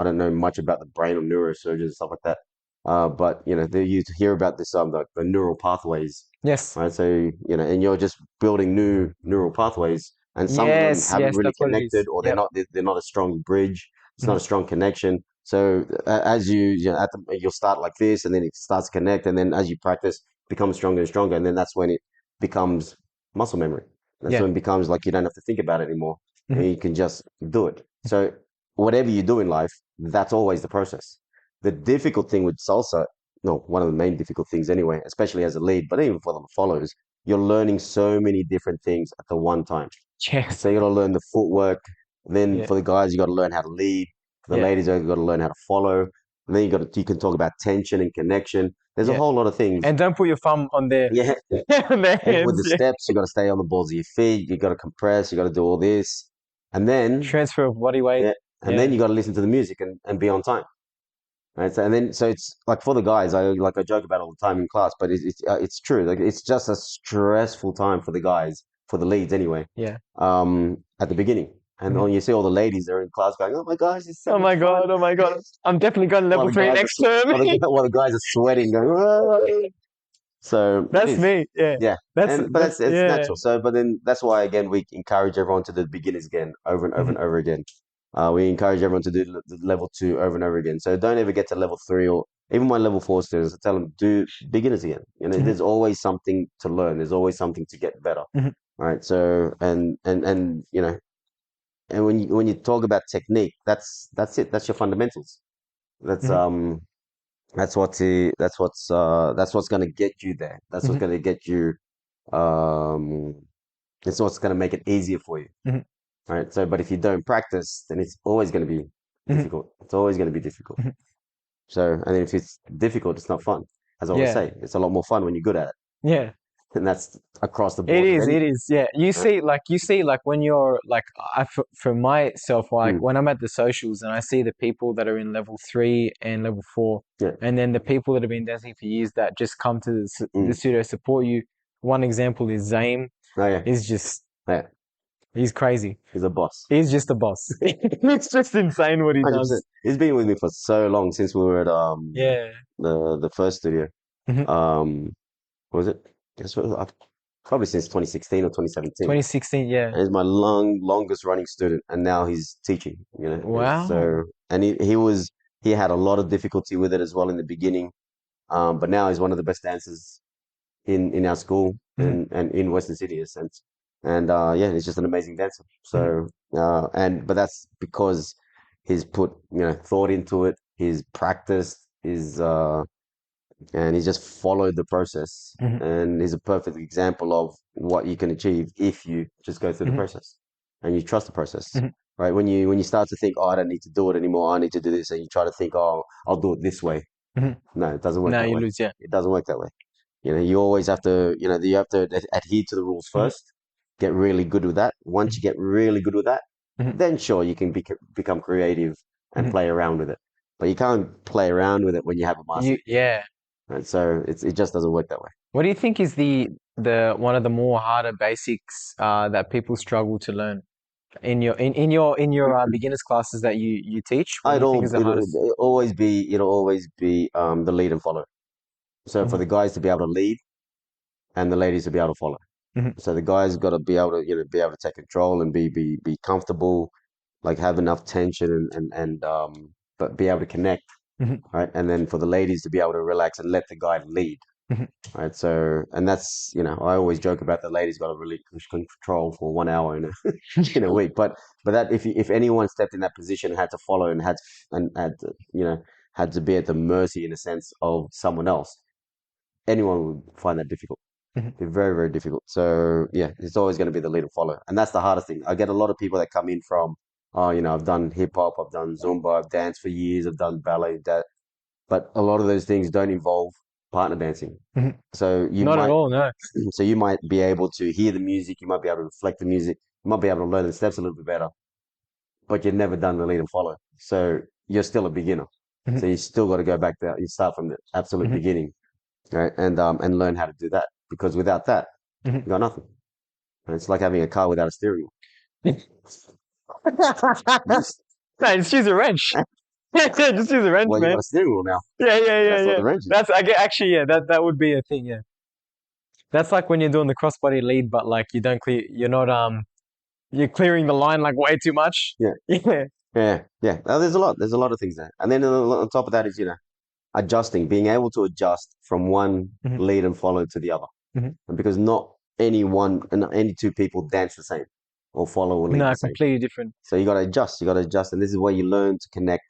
[SPEAKER 2] don't know much about the brain or neurosurgeons and stuff like that. But you hear about this the neural pathways,
[SPEAKER 1] Yes.
[SPEAKER 2] right? So and you're just building new neural pathways, and some of them
[SPEAKER 1] Yes.
[SPEAKER 2] haven't
[SPEAKER 1] Yes.
[SPEAKER 2] really
[SPEAKER 1] That's what it
[SPEAKER 2] connected,
[SPEAKER 1] is.
[SPEAKER 2] or
[SPEAKER 1] Yep.
[SPEAKER 2] they're not a strong bridge. It's not
[SPEAKER 1] Hmm.
[SPEAKER 2] a strong connection. So as you'll start like this, and then it starts to connect, and then as you practice, it becomes stronger and stronger, and then that's when it becomes muscle memory. That's
[SPEAKER 1] Yeah.
[SPEAKER 2] when it becomes like you don't have to think about it anymore, and
[SPEAKER 1] Hmm.
[SPEAKER 2] you can just do it. So whatever you do in life, that's always the process. The difficult thing with salsa, no, one of the main difficult things anyway, especially as a lead, but even for the followers, you're learning so many different things at the one time.
[SPEAKER 1] Yes.
[SPEAKER 2] So you got to learn the footwork. Then
[SPEAKER 1] Yeah.
[SPEAKER 2] for the guys, you got to learn how to lead. For the
[SPEAKER 1] Yeah.
[SPEAKER 2] ladies, you got to learn how to follow. And then you can talk about tension and connection. There's a
[SPEAKER 1] Yeah.
[SPEAKER 2] whole lot of things.
[SPEAKER 1] And don't put your thumb on their
[SPEAKER 2] Yeah.
[SPEAKER 1] on their
[SPEAKER 2] And with
[SPEAKER 1] hands.
[SPEAKER 2] the
[SPEAKER 1] Yeah.
[SPEAKER 2] steps, you got to stay on the balls of your feet. You got to compress. You got to do all this, and then
[SPEAKER 1] Transfer of body weight.
[SPEAKER 2] yeah, and then
[SPEAKER 1] Yeah.
[SPEAKER 2] you got to listen to the music and be on time. Right. So it's like for the guys, I joke about it all the time in class, but it's true. Like it's just a stressful time for the guys, for the leads anyway.
[SPEAKER 1] Yeah.
[SPEAKER 2] At the beginning, and
[SPEAKER 1] Mhm.
[SPEAKER 2] when you see all the ladies, they're in class going, "Oh my gosh, it's so
[SPEAKER 1] Oh
[SPEAKER 2] much
[SPEAKER 1] my
[SPEAKER 2] fun!"
[SPEAKER 1] God. Oh my God. I'm definitely going to
[SPEAKER 2] While
[SPEAKER 1] level
[SPEAKER 2] the
[SPEAKER 1] three
[SPEAKER 2] guys
[SPEAKER 1] next term.
[SPEAKER 2] while the guys are sweating, going, "Whoa." So it
[SPEAKER 1] That's
[SPEAKER 2] is,
[SPEAKER 1] me. Yeah.
[SPEAKER 2] yeah. And but
[SPEAKER 1] That's
[SPEAKER 2] that's it's
[SPEAKER 1] yeah.
[SPEAKER 2] natural. So, but then that's why again we encourage everyone to do the beginners again over and over
[SPEAKER 1] Mhm.
[SPEAKER 2] and over again. We encourage everyone to do the level 2 over and over again. So don't ever get to level 3 or even my level 4 students. I tell them do beginners again.
[SPEAKER 1] Mhm.
[SPEAKER 2] There's always something to learn. There's always something to get better.
[SPEAKER 1] Mhm.
[SPEAKER 2] Right. So and when you talk about technique, that's it. That's your fundamentals. That's
[SPEAKER 1] Mhm.
[SPEAKER 2] um that's what's gonna get you there. That's what's
[SPEAKER 1] Mhm.
[SPEAKER 2] gonna get you um it's what's gonna make it easier for you.
[SPEAKER 1] Mhm.
[SPEAKER 2] Right. So but if you don't practice, then it's always gonna be
[SPEAKER 1] Mhm.
[SPEAKER 2] difficult. It's always gonna be difficult.
[SPEAKER 1] Mhm.
[SPEAKER 2] So and then if it's difficult, it's not fun. As I always
[SPEAKER 1] Yeah.
[SPEAKER 2] say, it's a lot more fun when you're good at it.
[SPEAKER 1] Yeah.
[SPEAKER 2] And that's across the
[SPEAKER 1] It
[SPEAKER 2] board with
[SPEAKER 1] is. It
[SPEAKER 2] anything.
[SPEAKER 1] is. Yeah.
[SPEAKER 2] Right?
[SPEAKER 1] You see, like when you're like, for myself, like
[SPEAKER 2] Mm,
[SPEAKER 1] when I'm at the socials and I see the people that are in level 3 and level 4,
[SPEAKER 2] yeah.
[SPEAKER 1] and then the people that have been dancing for years that just come to the
[SPEAKER 2] Mm.
[SPEAKER 1] studio support you. One example is Zaim.
[SPEAKER 2] Oh yeah.
[SPEAKER 1] He's just,
[SPEAKER 2] Yeah.
[SPEAKER 1] he's crazy.
[SPEAKER 2] He's a boss.
[SPEAKER 1] He's just a boss. It's just insane what he
[SPEAKER 2] 100%.
[SPEAKER 1] does.
[SPEAKER 2] He's been with me for so long since we were at
[SPEAKER 1] Yeah.
[SPEAKER 2] the first studio.
[SPEAKER 1] Mhm.
[SPEAKER 2] Um, what was it? Guess what? Probably since 2016 or 2017.
[SPEAKER 1] 2016. Yeah.
[SPEAKER 2] And he's my longest running student, and now he's teaching.
[SPEAKER 1] Wow.
[SPEAKER 2] So and he had a lot of difficulty with it as well in the beginning. But now he's one of the best dancers in our school
[SPEAKER 1] Hmm.
[SPEAKER 2] and in Western City in a sense. And yeah, he's just an amazing dancer.
[SPEAKER 1] Hmm.
[SPEAKER 2] So but that's because he's put thought into it, he's practiced, and he's just followed the process.
[SPEAKER 1] Hmm.
[SPEAKER 2] And he's a perfect example of what you can achieve if you just go through the
[SPEAKER 1] Hmm.
[SPEAKER 2] process and you trust the process.
[SPEAKER 1] Hmm.
[SPEAKER 2] Right? When you start to think, oh, I don't need to do it anymore, I need to do this, and you try to think, oh, I'll do it this way.
[SPEAKER 1] Hmm.
[SPEAKER 2] No, it doesn't work
[SPEAKER 1] No,
[SPEAKER 2] that
[SPEAKER 1] you
[SPEAKER 2] way.
[SPEAKER 1] lose. Yeah.
[SPEAKER 2] It doesn't work that way. You always have to, you have to adhere to the rules
[SPEAKER 1] Hmm.
[SPEAKER 2] first, get really good with that. Once you get really good with that,
[SPEAKER 1] Hmm.
[SPEAKER 2] then sure, you can become creative and
[SPEAKER 1] Hmm.
[SPEAKER 2] play around with it. But you can't play around with it when you haven't mastered it yet.
[SPEAKER 1] Yeah.
[SPEAKER 2] Right? So it just doesn't work that way.
[SPEAKER 1] What do you think is the one of the more harder basics that people struggle to learn in your beginners classes that you teach? What do you think is the hardest?
[SPEAKER 2] It'll always be the lead and follow. So for
[SPEAKER 1] Hmm.
[SPEAKER 2] the guys to be able to lead and the ladies to be able to follow.
[SPEAKER 1] Hmm.
[SPEAKER 2] So the guys got to be able to be able to take control and be comfortable, like have enough tension and but be able to connect,
[SPEAKER 1] Hmm.
[SPEAKER 2] right? And then for the ladies to be able to relax and let the guy lead,
[SPEAKER 1] Hmm.
[SPEAKER 2] right? So and that's I always joke about the ladies got to really control for 1 hour in a in a week, but that if anyone stepped in that position and had to follow and had to, had to be at the mercy in a sense of someone else, anyone would find that difficult.
[SPEAKER 1] Hmm.
[SPEAKER 2] They're very, very difficult. So yeah, it's always going to be the lead and follow, and that's the hardest thing. I get a lot of people that come in from, oh, I've done hip hop, I've done Zumba, I've danced for years, I've done ballet, that, but a lot of those things don't involve partner dancing.
[SPEAKER 1] Hmm.
[SPEAKER 2] So you
[SPEAKER 1] Not at
[SPEAKER 2] might,
[SPEAKER 1] all. No.
[SPEAKER 2] so you might be able to hear the music, you might be able to reflect the music, you might be able to learn the steps a little bit better, but you've never done the lead and follow. So you're still a beginner.
[SPEAKER 1] Hmm.
[SPEAKER 2] So you still got to go back there. You start from the absolute
[SPEAKER 1] Hmm.
[SPEAKER 2] beginning, right? And learn how to do that because without that,
[SPEAKER 1] Hmm.
[SPEAKER 2] you got nothing. And it's like having a car without a steering wheel.
[SPEAKER 1] No, just use a wrench. Just use a wrench,
[SPEAKER 2] Well, you
[SPEAKER 1] man.
[SPEAKER 2] got a steering wheel now.
[SPEAKER 1] Yeah, yeah, yeah,
[SPEAKER 2] That's what
[SPEAKER 1] yeah.
[SPEAKER 2] the wrench is.
[SPEAKER 1] That's I get actually, yeah, that would be a thing, yeah. That's like when you're doing the crossbody lead, but like you don't clear you're not you're clearing the line like way too much.
[SPEAKER 2] Yeah,
[SPEAKER 1] Yeah.
[SPEAKER 2] yeah, yeah. There's a lot. There's a lot of things there. And then on top of that is, adjusting, being able to adjust from one
[SPEAKER 1] Hmm.
[SPEAKER 2] lead and follow to the other.
[SPEAKER 1] Hmm.
[SPEAKER 2] And because not any one and any two people dance the same or follow or lead
[SPEAKER 1] No,
[SPEAKER 2] the same.
[SPEAKER 1] completely different.
[SPEAKER 2] So you got to adjust. You got to adjust. And this is where you learn to connect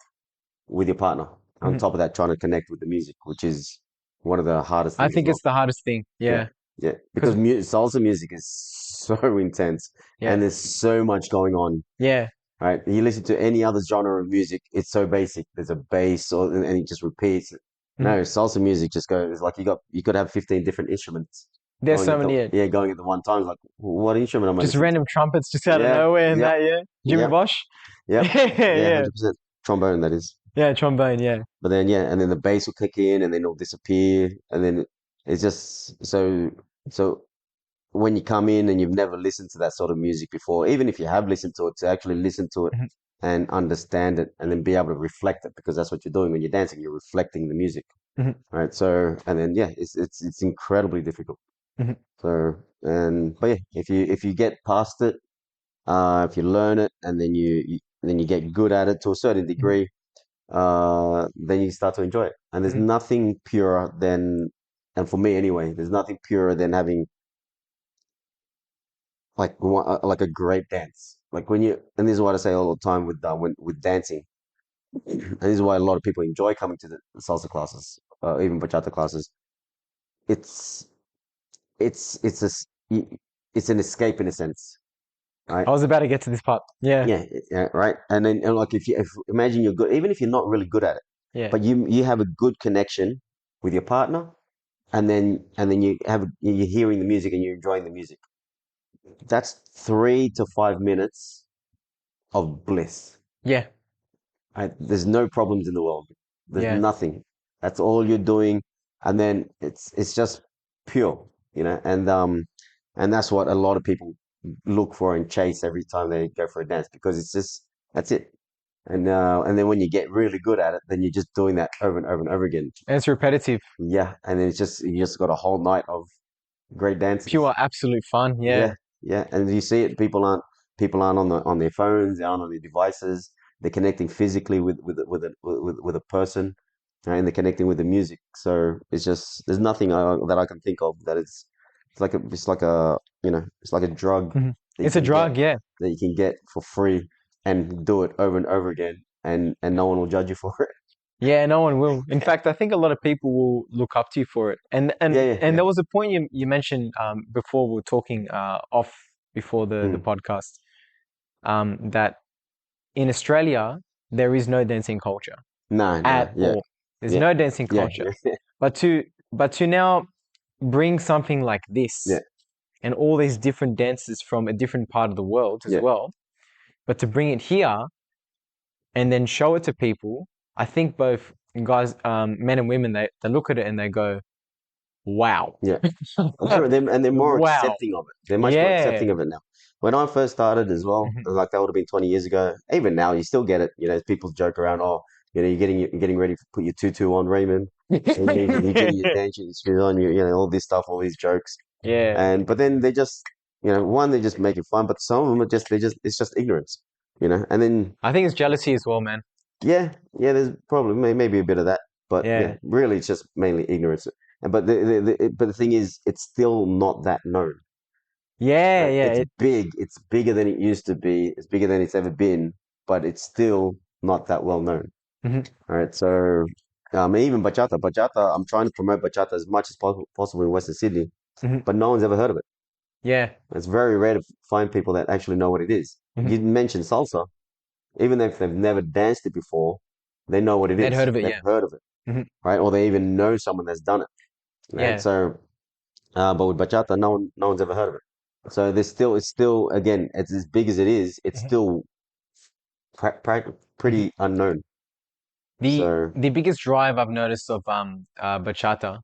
[SPEAKER 2] with your partner. On
[SPEAKER 1] Hmm.
[SPEAKER 2] top of that, trying to connect with the music, which is one of the hardest
[SPEAKER 1] I
[SPEAKER 2] things as
[SPEAKER 1] think
[SPEAKER 2] well.
[SPEAKER 1] it's the hardest thing.
[SPEAKER 2] Yeah,
[SPEAKER 1] Yeah.
[SPEAKER 2] yeah, because
[SPEAKER 1] Because
[SPEAKER 2] salsa music is so intense and
[SPEAKER 1] yeah.
[SPEAKER 2] there's so much going on.
[SPEAKER 1] Yeah.
[SPEAKER 2] Right, you listen to any other genre of music, it's so basic. There's a bass, and it just repeats.
[SPEAKER 1] Hmm.
[SPEAKER 2] No, salsa music just goes. It's like you could have 15 different instruments
[SPEAKER 1] There's
[SPEAKER 2] going
[SPEAKER 1] so
[SPEAKER 2] at
[SPEAKER 1] many, yeah.
[SPEAKER 2] going at the one time. It's like, what instrument am I
[SPEAKER 1] Just
[SPEAKER 2] listening to?
[SPEAKER 1] random trumpets just out of
[SPEAKER 2] Yeah,
[SPEAKER 1] nowhere and
[SPEAKER 2] yep,
[SPEAKER 1] that, yeah. Jimmy
[SPEAKER 2] yep,
[SPEAKER 1] Bosch.
[SPEAKER 2] yep,
[SPEAKER 1] Yeah,
[SPEAKER 2] yeah,
[SPEAKER 1] yeah.
[SPEAKER 2] 100% trombone that is.
[SPEAKER 1] Yeah, trombone, yeah.
[SPEAKER 2] But then yeah, and then the bass will kick in, and then it'll disappear, and then it's just so when you come in and you've never listened to that sort of music before, even if you have listened to it, to actually listen to it
[SPEAKER 1] Hmm.
[SPEAKER 2] and understand it and then be able to reflect it because that's what you're doing when you're dancing, you're reflecting the music.
[SPEAKER 1] Hmm.
[SPEAKER 2] Right. So and then yeah, it's incredibly difficult.
[SPEAKER 1] Hmm.
[SPEAKER 2] So but yeah, if you get past it, if you learn it and then you get good at it to a certain
[SPEAKER 1] Hmm.
[SPEAKER 2] degree, then you start to enjoy it. And there's
[SPEAKER 1] Hmm.
[SPEAKER 2] nothing purer than and for me anyway, there's nothing purer than having like a great dance. Like when you, and this is what I say all the time with dancing, and this is why a lot of people enjoy coming to the salsa classes, even bachata classes. It's it's a it's an escape in a sense, right?
[SPEAKER 1] I was about to get to this part. Yeah.
[SPEAKER 2] Yeah, yeah, right. And then like if imagine you're good, even if you're not really good at it,
[SPEAKER 1] Yeah.
[SPEAKER 2] but you have a good connection with your partner, and then you're hearing the music and you're enjoying the music. That's 3 to 5 minutes of bliss.
[SPEAKER 1] Yeah.
[SPEAKER 2] There's no problems in the world. There's
[SPEAKER 1] Yeah.
[SPEAKER 2] nothing. That's all you're doing, and then it's just pure, and that's what a lot of people look for and chase every time they go for a dance because it's just that's it. And then when you get really good at it, then you're just doing that over and over and over again.
[SPEAKER 1] And it's repetitive.
[SPEAKER 2] Yeah, and then it's just you just got a whole night of great dances.
[SPEAKER 1] Pure absolute fun. Yeah.
[SPEAKER 2] Yeah, yeah, and you see it. People aren't on their phones. They aren't on their devices. They're connecting physically with a person, right? And they're connecting with the music. So it's just there's nothing that I can think of that it's like a it's like a drug
[SPEAKER 1] Mhm.
[SPEAKER 2] that you
[SPEAKER 1] It's a
[SPEAKER 2] can get
[SPEAKER 1] drug, yeah.
[SPEAKER 2] for free and do it over and over again, and no one will judge you for it.
[SPEAKER 1] Yeah, no one will. In fact, I think a lot of people will look up to you for it. And
[SPEAKER 2] Yeah,
[SPEAKER 1] and
[SPEAKER 2] yeah,
[SPEAKER 1] and
[SPEAKER 2] yeah.
[SPEAKER 1] there was a point you mentioned before we were talking off before the
[SPEAKER 2] Mm.
[SPEAKER 1] podcast that in Australia there is no dancing culture
[SPEAKER 2] No, no,
[SPEAKER 1] at
[SPEAKER 2] yeah,
[SPEAKER 1] all. There's
[SPEAKER 2] yeah,
[SPEAKER 1] no dancing
[SPEAKER 2] yeah,
[SPEAKER 1] culture.
[SPEAKER 2] yeah,
[SPEAKER 1] But to now bring something like
[SPEAKER 2] yeah,
[SPEAKER 1] this and all these different dances from a different part of the world as
[SPEAKER 2] yeah.
[SPEAKER 1] well, but to bring it here and then show it to people, I think both guys, men and women, they look at it and they go, "Wow,
[SPEAKER 2] Yeah. I'm sure they're more
[SPEAKER 1] wow,
[SPEAKER 2] accepting of it. They're much more
[SPEAKER 1] yeah,
[SPEAKER 2] accepting of it now. When I first started as well,
[SPEAKER 1] mhm.
[SPEAKER 2] like that would have been 20 years ago. Even now, you still get it. People joke around. Oh, you're getting ready to put your tutu on, Raymond, and you're getting your dancing shoes on. All this stuff, all these jokes,
[SPEAKER 1] yeah."
[SPEAKER 2] but then they just, one, they just make it fun, but some of them are just it's just ignorance, and then
[SPEAKER 1] I think it's jealousy as well, man.
[SPEAKER 2] yeah, yeah, there's probably maybe a bit of that, but yeah,
[SPEAKER 1] Yeah,
[SPEAKER 2] really, it's just mainly ignorance. But the thing is, it's still not that known,
[SPEAKER 1] yeah,
[SPEAKER 2] right?
[SPEAKER 1] yeah.
[SPEAKER 2] It's big, it's bigger than it used to be, it's bigger than it's ever been, but it's still not that well known,
[SPEAKER 1] Mhm,
[SPEAKER 2] right? So, even bachata, I'm trying to promote bachata as much as possible in Western Sydney,
[SPEAKER 1] mhm.
[SPEAKER 2] but no one's ever heard of it.
[SPEAKER 1] Yeah,
[SPEAKER 2] It's very rare to find people that actually know what it is.
[SPEAKER 1] mhm.
[SPEAKER 2] You mentioned salsa, even if they've never danced it before, they know what it
[SPEAKER 1] They'd heard
[SPEAKER 2] is.
[SPEAKER 1] of it,
[SPEAKER 2] They've
[SPEAKER 1] yeah.
[SPEAKER 2] heard of it,
[SPEAKER 1] Mhm.
[SPEAKER 2] right? Or they even know someone that's done it, right?
[SPEAKER 1] Yeah.
[SPEAKER 2] So, but with bachata, no one's ever heard of it. So it's still, again, it's as big as it is, it's
[SPEAKER 1] Mhm,
[SPEAKER 2] still
[SPEAKER 1] mhm.
[SPEAKER 2] pretty unknown.
[SPEAKER 1] The
[SPEAKER 2] So,
[SPEAKER 1] the biggest drive I've noticed of bachata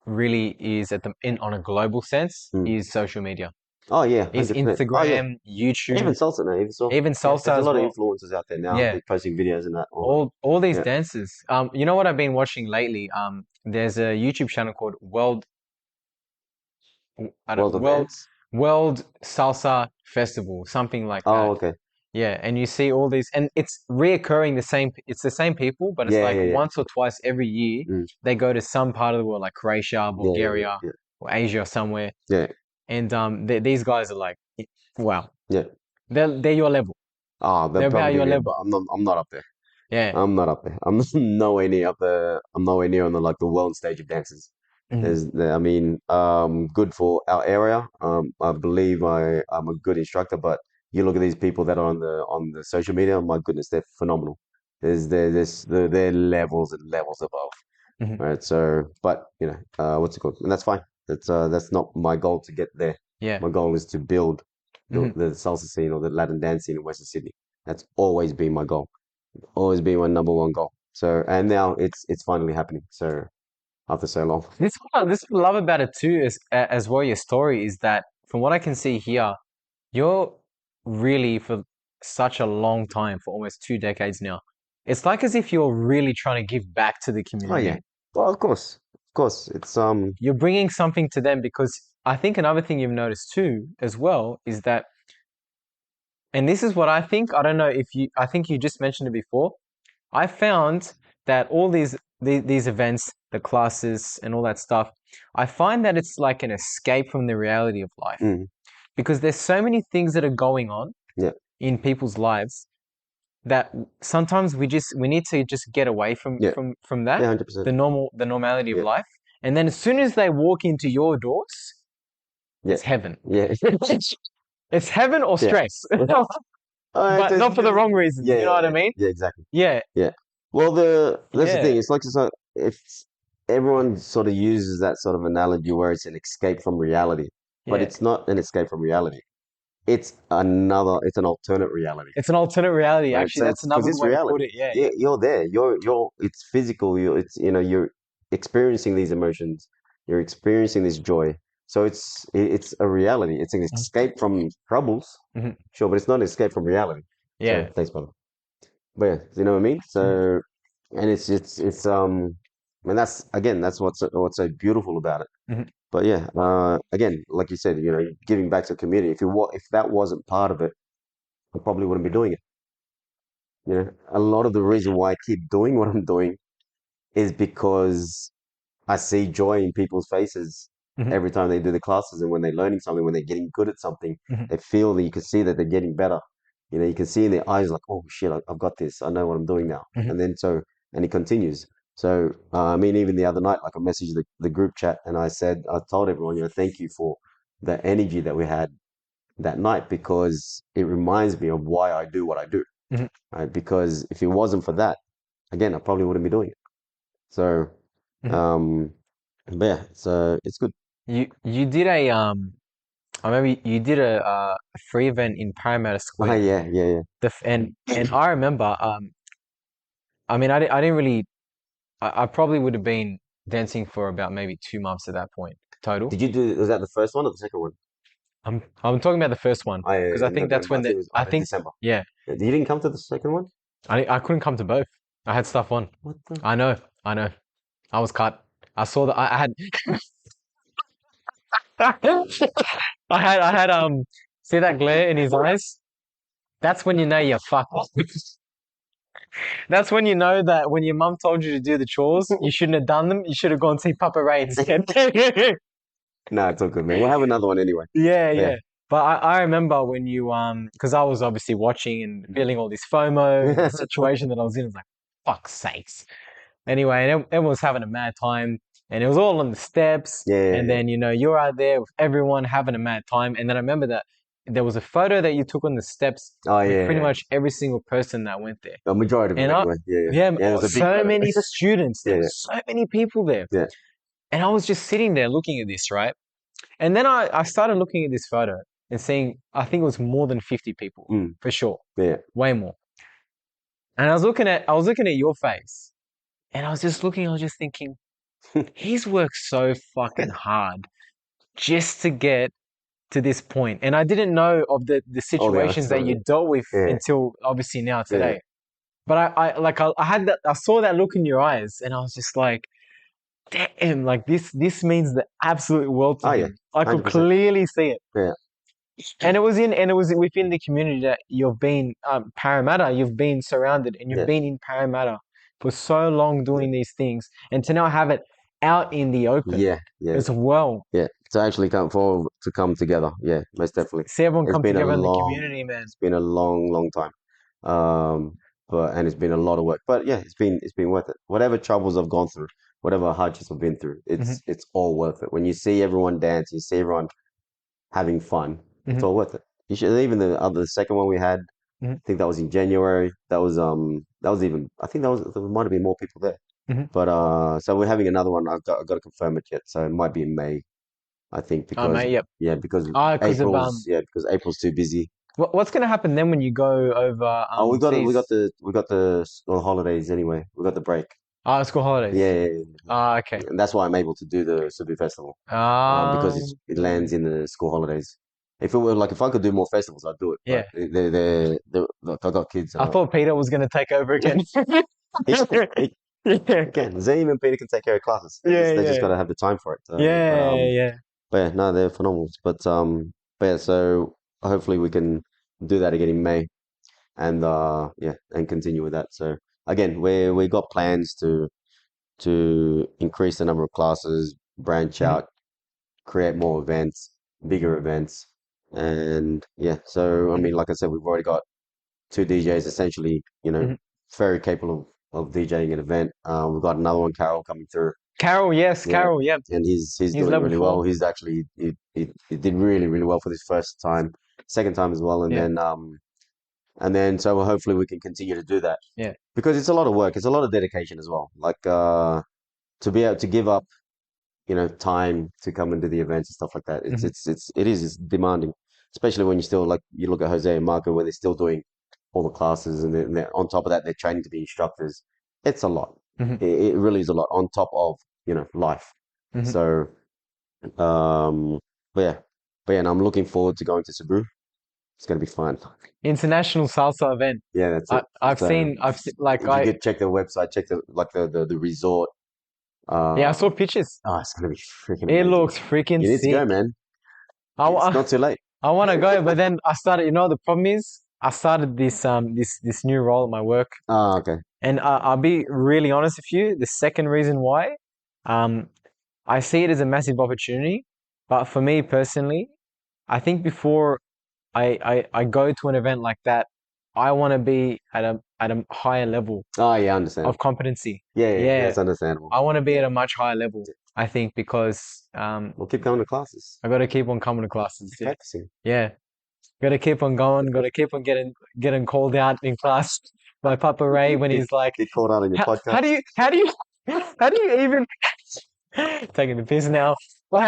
[SPEAKER 1] really is in on a global sense
[SPEAKER 2] mm.
[SPEAKER 1] is social media.
[SPEAKER 2] Oh yeah,
[SPEAKER 1] Is
[SPEAKER 2] 100%. Oh yeah,
[SPEAKER 1] Instagram,
[SPEAKER 2] even
[SPEAKER 1] YouTube,
[SPEAKER 2] salsa now, even so,
[SPEAKER 1] even
[SPEAKER 2] yeah, there's
[SPEAKER 1] salsa
[SPEAKER 2] a
[SPEAKER 1] as
[SPEAKER 2] lot of
[SPEAKER 1] well.
[SPEAKER 2] influencers out there now.
[SPEAKER 1] Yeah,
[SPEAKER 2] They're posting videos and that.
[SPEAKER 1] all these
[SPEAKER 2] Yeah,
[SPEAKER 1] dances. You know what I've been watching lately? There's a YouTube channel called I don't
[SPEAKER 2] World of
[SPEAKER 1] World
[SPEAKER 2] Dance.
[SPEAKER 1] World Salsa Festival, something like
[SPEAKER 2] Oh,
[SPEAKER 1] that.
[SPEAKER 2] okay.
[SPEAKER 1] Yeah, and you see all these, and it's reoccurring it's the same people, but it's
[SPEAKER 2] Yeah,
[SPEAKER 1] like
[SPEAKER 2] yeah, yeah.
[SPEAKER 1] once or twice every year
[SPEAKER 2] Mm.
[SPEAKER 1] they go to some part of the world, like Croatia,
[SPEAKER 2] Yeah, yeah,
[SPEAKER 1] Bulgaria,
[SPEAKER 2] yeah,
[SPEAKER 1] or Asia or somewhere,
[SPEAKER 2] yeah,
[SPEAKER 1] and these guys are like, wow,
[SPEAKER 2] yeah.
[SPEAKER 1] they're your level,
[SPEAKER 2] Ah, they're
[SPEAKER 1] they're about
[SPEAKER 2] probably
[SPEAKER 1] your
[SPEAKER 2] there, but
[SPEAKER 1] level.
[SPEAKER 2] I'm not up there.
[SPEAKER 1] Yeah.
[SPEAKER 2] I'm not up there. I'm nowhere near up there. I'm nowhere near on the world stage of dances.
[SPEAKER 1] Mhm.
[SPEAKER 2] I mean, good for our area. I believe I'm a good instructor, but you look at these people that are on the social media. My goodness, they're phenomenal. They're levels and levels above,
[SPEAKER 1] Mhm.
[SPEAKER 2] right? So, but what's it called? And that's fine. That's not my goal to get there.
[SPEAKER 1] Yeah.
[SPEAKER 2] My goal is to build
[SPEAKER 1] Mhm.
[SPEAKER 2] the salsa scene or the Latin dance scene in Western Sydney. That's always been my goal. Always been my number one goal. So, and now it's finally happening. So after so long.
[SPEAKER 1] This what I love about it too is as well your story is that from what I can see here, you're really for such a long time, for almost 2 decades now. It's like as if you're really trying to give back to the
[SPEAKER 2] Oh yeah.
[SPEAKER 1] community.
[SPEAKER 2] Well, of course. It's
[SPEAKER 1] You're bringing something to them because I think another thing you've noticed too, as well, is that, and this is what I think, I don't know if I think you just mentioned it before. I found that all these events, the classes and all that stuff, I find that it's like an escape from the reality of life
[SPEAKER 2] mm,
[SPEAKER 1] because there's so many things that are going on
[SPEAKER 2] yeah,
[SPEAKER 1] in people's lives that sometimes we need to just get away
[SPEAKER 2] yeah,
[SPEAKER 1] from
[SPEAKER 2] yeah,
[SPEAKER 1] that,
[SPEAKER 2] 100%.
[SPEAKER 1] the normality of
[SPEAKER 2] Yeah,
[SPEAKER 1] life. And then as soon as they walk into your doors,
[SPEAKER 2] yeah,
[SPEAKER 1] it's heaven.
[SPEAKER 2] yeah,
[SPEAKER 1] It's heaven or
[SPEAKER 2] yeah.
[SPEAKER 1] stress.
[SPEAKER 2] It's,
[SPEAKER 1] But not for the wrong reasons,
[SPEAKER 2] yeah,
[SPEAKER 1] you
[SPEAKER 2] yeah,
[SPEAKER 1] know what I
[SPEAKER 2] yeah,
[SPEAKER 1] mean?
[SPEAKER 2] yeah, exactly.
[SPEAKER 1] Yeah,
[SPEAKER 2] Yeah. Well, that's the thing.
[SPEAKER 1] yeah,
[SPEAKER 2] It's everyone sort of uses that sort of analogy where it's an escape from reality, but
[SPEAKER 1] yeah.
[SPEAKER 2] it's not an escape from reality. It's an alternate reality,
[SPEAKER 1] It's an alternate reality.
[SPEAKER 2] right?
[SPEAKER 1] Actually,
[SPEAKER 2] So
[SPEAKER 1] that's
[SPEAKER 2] it's because
[SPEAKER 1] another
[SPEAKER 2] it's
[SPEAKER 1] way to put
[SPEAKER 2] reality.
[SPEAKER 1] it. Yeah,
[SPEAKER 2] Yeah, you're there. It's physical. You're experiencing these emotions. You're experiencing this joy. So it's a reality. It's an
[SPEAKER 1] yeah.
[SPEAKER 2] escape from troubles,
[SPEAKER 1] Mhm.
[SPEAKER 2] sure, but it's not an escape from reality. So
[SPEAKER 1] Yeah.
[SPEAKER 2] thanks, brother. But yeah, you know what I mean?
[SPEAKER 1] Mhm.
[SPEAKER 2] So, and it's and that's what's so beautiful about it.
[SPEAKER 1] Mhm.
[SPEAKER 2] But yeah, again, like you said, giving back to the community. If that wasn't part of it, I probably wouldn't be doing it. A lot of the reason why I keep doing what I'm doing is because I see joy in people's faces
[SPEAKER 1] Mhm,
[SPEAKER 2] every time they do the classes, and when they're learning something, when they're getting good at something,
[SPEAKER 1] mhm,
[SPEAKER 2] they feel that you can see that they're getting better. You know, you can see in their eyes like, oh shit, I've got this. I know what I'm doing now.
[SPEAKER 1] mhm,
[SPEAKER 2] And then and it continues. So, I mean, even the other night, like I messaged the group chat and I told everyone, thank you for the energy that we had that night because it reminds me of why I do what I do,
[SPEAKER 1] mhm.
[SPEAKER 2] right? Because if it wasn't for that, again, I probably wouldn't be doing it. So,
[SPEAKER 1] Mhm.
[SPEAKER 2] um, but yeah, so it's good.
[SPEAKER 1] You did I remember you did a free event in Parramatta
[SPEAKER 2] Oh
[SPEAKER 1] Square.
[SPEAKER 2] yeah, yeah,
[SPEAKER 1] And I remember I mean I didn't really I probably would have been dancing for about maybe 2 months at that point total.
[SPEAKER 2] Was that the first one or the second one?
[SPEAKER 1] I'm talking about the first one because I
[SPEAKER 2] In
[SPEAKER 1] think that's
[SPEAKER 2] November. I
[SPEAKER 1] when
[SPEAKER 2] think it was
[SPEAKER 1] I
[SPEAKER 2] in
[SPEAKER 1] think
[SPEAKER 2] December.
[SPEAKER 1] yeah
[SPEAKER 2] Yeah, you didn't come to the second one?
[SPEAKER 1] I couldn't come to both. I had stuff on.
[SPEAKER 2] What the?
[SPEAKER 1] I know, I know. I was cut. I saw that I had I had see that glare in his eyes? That's when you know you're fucked. That's when you know that when your mum told you to do the chores, you shouldn't have done them. You should have gone see Papa Ray instead.
[SPEAKER 2] No, it's all good, man. We'll have another one anyway.
[SPEAKER 1] Yeah,
[SPEAKER 2] Yeah.
[SPEAKER 1] yeah. But I remember when you because I was obviously watching and feeling all this FOMO and the situation that I was in. I was like, fuck's sakes. Anyway, and everyone was having a mad time, and it was all on the steps.
[SPEAKER 2] Yeah, yeah,
[SPEAKER 1] And
[SPEAKER 2] yeah.
[SPEAKER 1] then you're out there with everyone having a mad time. And then I remember that there was a photo that you took on the steps
[SPEAKER 2] Oh
[SPEAKER 1] with
[SPEAKER 2] yeah,
[SPEAKER 1] pretty
[SPEAKER 2] yeah.
[SPEAKER 1] much every single person that went there.
[SPEAKER 2] The majority of them
[SPEAKER 1] And I,
[SPEAKER 2] anyway. Yeah, yeah.
[SPEAKER 1] yeah,
[SPEAKER 2] Yeah, it was a big
[SPEAKER 1] so
[SPEAKER 2] photo.
[SPEAKER 1] many students. There
[SPEAKER 2] Yeah,
[SPEAKER 1] were
[SPEAKER 2] yeah,
[SPEAKER 1] so many people there.
[SPEAKER 2] yeah.
[SPEAKER 1] And I was just sitting there looking at this, right? And then I started looking at this photo and seeing, I think it was more than 50 people
[SPEAKER 2] Mm,
[SPEAKER 1] for sure,
[SPEAKER 2] yeah.
[SPEAKER 1] way more. And I was looking at your face, and I was just thinking, he's worked so fucking hard just to get to this point. And I didn't know of the
[SPEAKER 2] All the other
[SPEAKER 1] situations that
[SPEAKER 2] stuff.
[SPEAKER 1] you dealt with
[SPEAKER 2] Yeah,
[SPEAKER 1] until obviously now
[SPEAKER 2] yeah.
[SPEAKER 1] today. But I had that, I saw that look in your eyes, and I was just like, damn, like this means the absolute world to
[SPEAKER 2] Oh yeah,
[SPEAKER 1] him. I could
[SPEAKER 2] 100%.
[SPEAKER 1] clearly see it.
[SPEAKER 2] Yeah,
[SPEAKER 1] And it was within the community that you've been Parramatta, you've been surrounded and you've
[SPEAKER 2] yeah,
[SPEAKER 1] been in Parramatta for so long
[SPEAKER 2] yeah,
[SPEAKER 1] doing these things, and to now have it out in the open
[SPEAKER 2] yeah, yeah,
[SPEAKER 1] as well.
[SPEAKER 2] yeah. To actually come together. Yeah, most definitely.
[SPEAKER 1] See everyone
[SPEAKER 2] It's
[SPEAKER 1] come
[SPEAKER 2] been a
[SPEAKER 1] together in the
[SPEAKER 2] long,
[SPEAKER 1] community, man.
[SPEAKER 2] it's been a long, long time. And it's been a lot of work. But yeah, it's been worth it. Whatever troubles I've gone through, whatever hardships I've been through,
[SPEAKER 1] Hmm.
[SPEAKER 2] it's all worth it. When you see everyone dance, you see everyone having fun, it's
[SPEAKER 1] Hmm.
[SPEAKER 2] all worth it. You should even the second one we had,
[SPEAKER 1] Hmm.
[SPEAKER 2] I think that was in January. That was even I think there might have been more people there.
[SPEAKER 1] Hmm.
[SPEAKER 2] But so we're having another one. I've got to confirm it yet. So it might be in May, I think,
[SPEAKER 1] Oh,
[SPEAKER 2] because
[SPEAKER 1] mate, yep.
[SPEAKER 2] yeah, because
[SPEAKER 1] Because of
[SPEAKER 2] April's too busy.
[SPEAKER 1] what's gonna happen then when you go over
[SPEAKER 2] Oh,
[SPEAKER 1] seas?
[SPEAKER 2] we got the holidays anyway. We got the break.
[SPEAKER 1] School
[SPEAKER 2] Yeah,
[SPEAKER 1] holidays.
[SPEAKER 2] yeah, yeah, yeah.
[SPEAKER 1] Okay.
[SPEAKER 2] And that's why I'm able to do the Cebu Festival. Because it lands in the school holidays. If I could do more festivals, I'd do it. But
[SPEAKER 1] Yeah.
[SPEAKER 2] look, I got kids.
[SPEAKER 1] I thought Peter was gonna take over again.
[SPEAKER 2] He can,
[SPEAKER 1] Yeah.
[SPEAKER 2] again, Zaim and Peter can take care of classes.
[SPEAKER 1] Yeah,
[SPEAKER 2] They just
[SPEAKER 1] yeah.
[SPEAKER 2] got to have the time for it.
[SPEAKER 1] Yeah, yeah.
[SPEAKER 2] But yeah, no, they're phenomenal. But yeah, so hopefully we can do that again in May, and yeah, and continue with that. So again, we got plans to increase the number of classes, branch
[SPEAKER 1] Mhm,
[SPEAKER 2] out, create more events, bigger events, and yeah. So I
[SPEAKER 1] mhm,
[SPEAKER 2] mean, like I said, we've already got two DJs essentially,
[SPEAKER 1] mhm.
[SPEAKER 2] very capable of DJing an event. We've got another one, Carol, coming through.
[SPEAKER 1] Carol, yes,
[SPEAKER 2] Yeah,
[SPEAKER 1] Carol, yeah.
[SPEAKER 2] and he's
[SPEAKER 1] He's
[SPEAKER 2] doing
[SPEAKER 1] level
[SPEAKER 2] really well.
[SPEAKER 1] four.
[SPEAKER 2] He's actually he did really really well for this first time, second time as well,
[SPEAKER 1] Yeah,
[SPEAKER 2] and then so hopefully we can continue to do that
[SPEAKER 1] yeah.
[SPEAKER 2] because it's a lot of work. It's a lot of dedication as well. Like to be able to give up time to come and do the events and stuff like that.
[SPEAKER 1] Hmm.
[SPEAKER 2] It's demanding, especially when you still like you look at Jose and Marco when they're still doing all the classes and they're on top of that they're training to be instructors. It's a lot.
[SPEAKER 1] Hmm.
[SPEAKER 2] It really is a lot on top of life.
[SPEAKER 1] Hmm.
[SPEAKER 2] So um, but yeah, and I'm looking forward to going to Cebu. It's gonna be fun.
[SPEAKER 1] International salsa event.
[SPEAKER 2] Yeah, that's it. So
[SPEAKER 1] I've seen, like
[SPEAKER 2] if you could check the website, check the resort.
[SPEAKER 1] yeah, I
[SPEAKER 2] Uh,
[SPEAKER 1] saw pictures.
[SPEAKER 2] oh, it's gonna be freaking
[SPEAKER 1] It
[SPEAKER 2] amazing.
[SPEAKER 1] looks freaking
[SPEAKER 2] You need to go,
[SPEAKER 1] sick.
[SPEAKER 2] man.
[SPEAKER 1] I,
[SPEAKER 2] It's
[SPEAKER 1] wa-
[SPEAKER 2] not too late.
[SPEAKER 1] I want to go, but then I started, the problem is I started this new role at my work,
[SPEAKER 2] Oh, okay.
[SPEAKER 1] and I'll be really honest with you. The second reason why, um, I see it as a massive opportunity, but for me personally, I think before I go to an event like that, I want to be at a higher level
[SPEAKER 2] Oh, yeah, I understand.
[SPEAKER 1] of competency.
[SPEAKER 2] Yeah, yeah,
[SPEAKER 1] Yeah,
[SPEAKER 2] that's understandable.
[SPEAKER 1] I want to be at a much higher level. I think because
[SPEAKER 2] We'll keep coming to classes.
[SPEAKER 1] I got to keep on coming to classes.
[SPEAKER 2] Keep
[SPEAKER 1] Yeah,
[SPEAKER 2] practicing.
[SPEAKER 1] yeah. Got to keep on going. Got to keep on getting called out in class by Papa Ray when
[SPEAKER 2] Get
[SPEAKER 1] he's like,
[SPEAKER 2] get called out on your
[SPEAKER 1] how do
[SPEAKER 2] podcast.
[SPEAKER 1] how do you even taking the piss now? Well,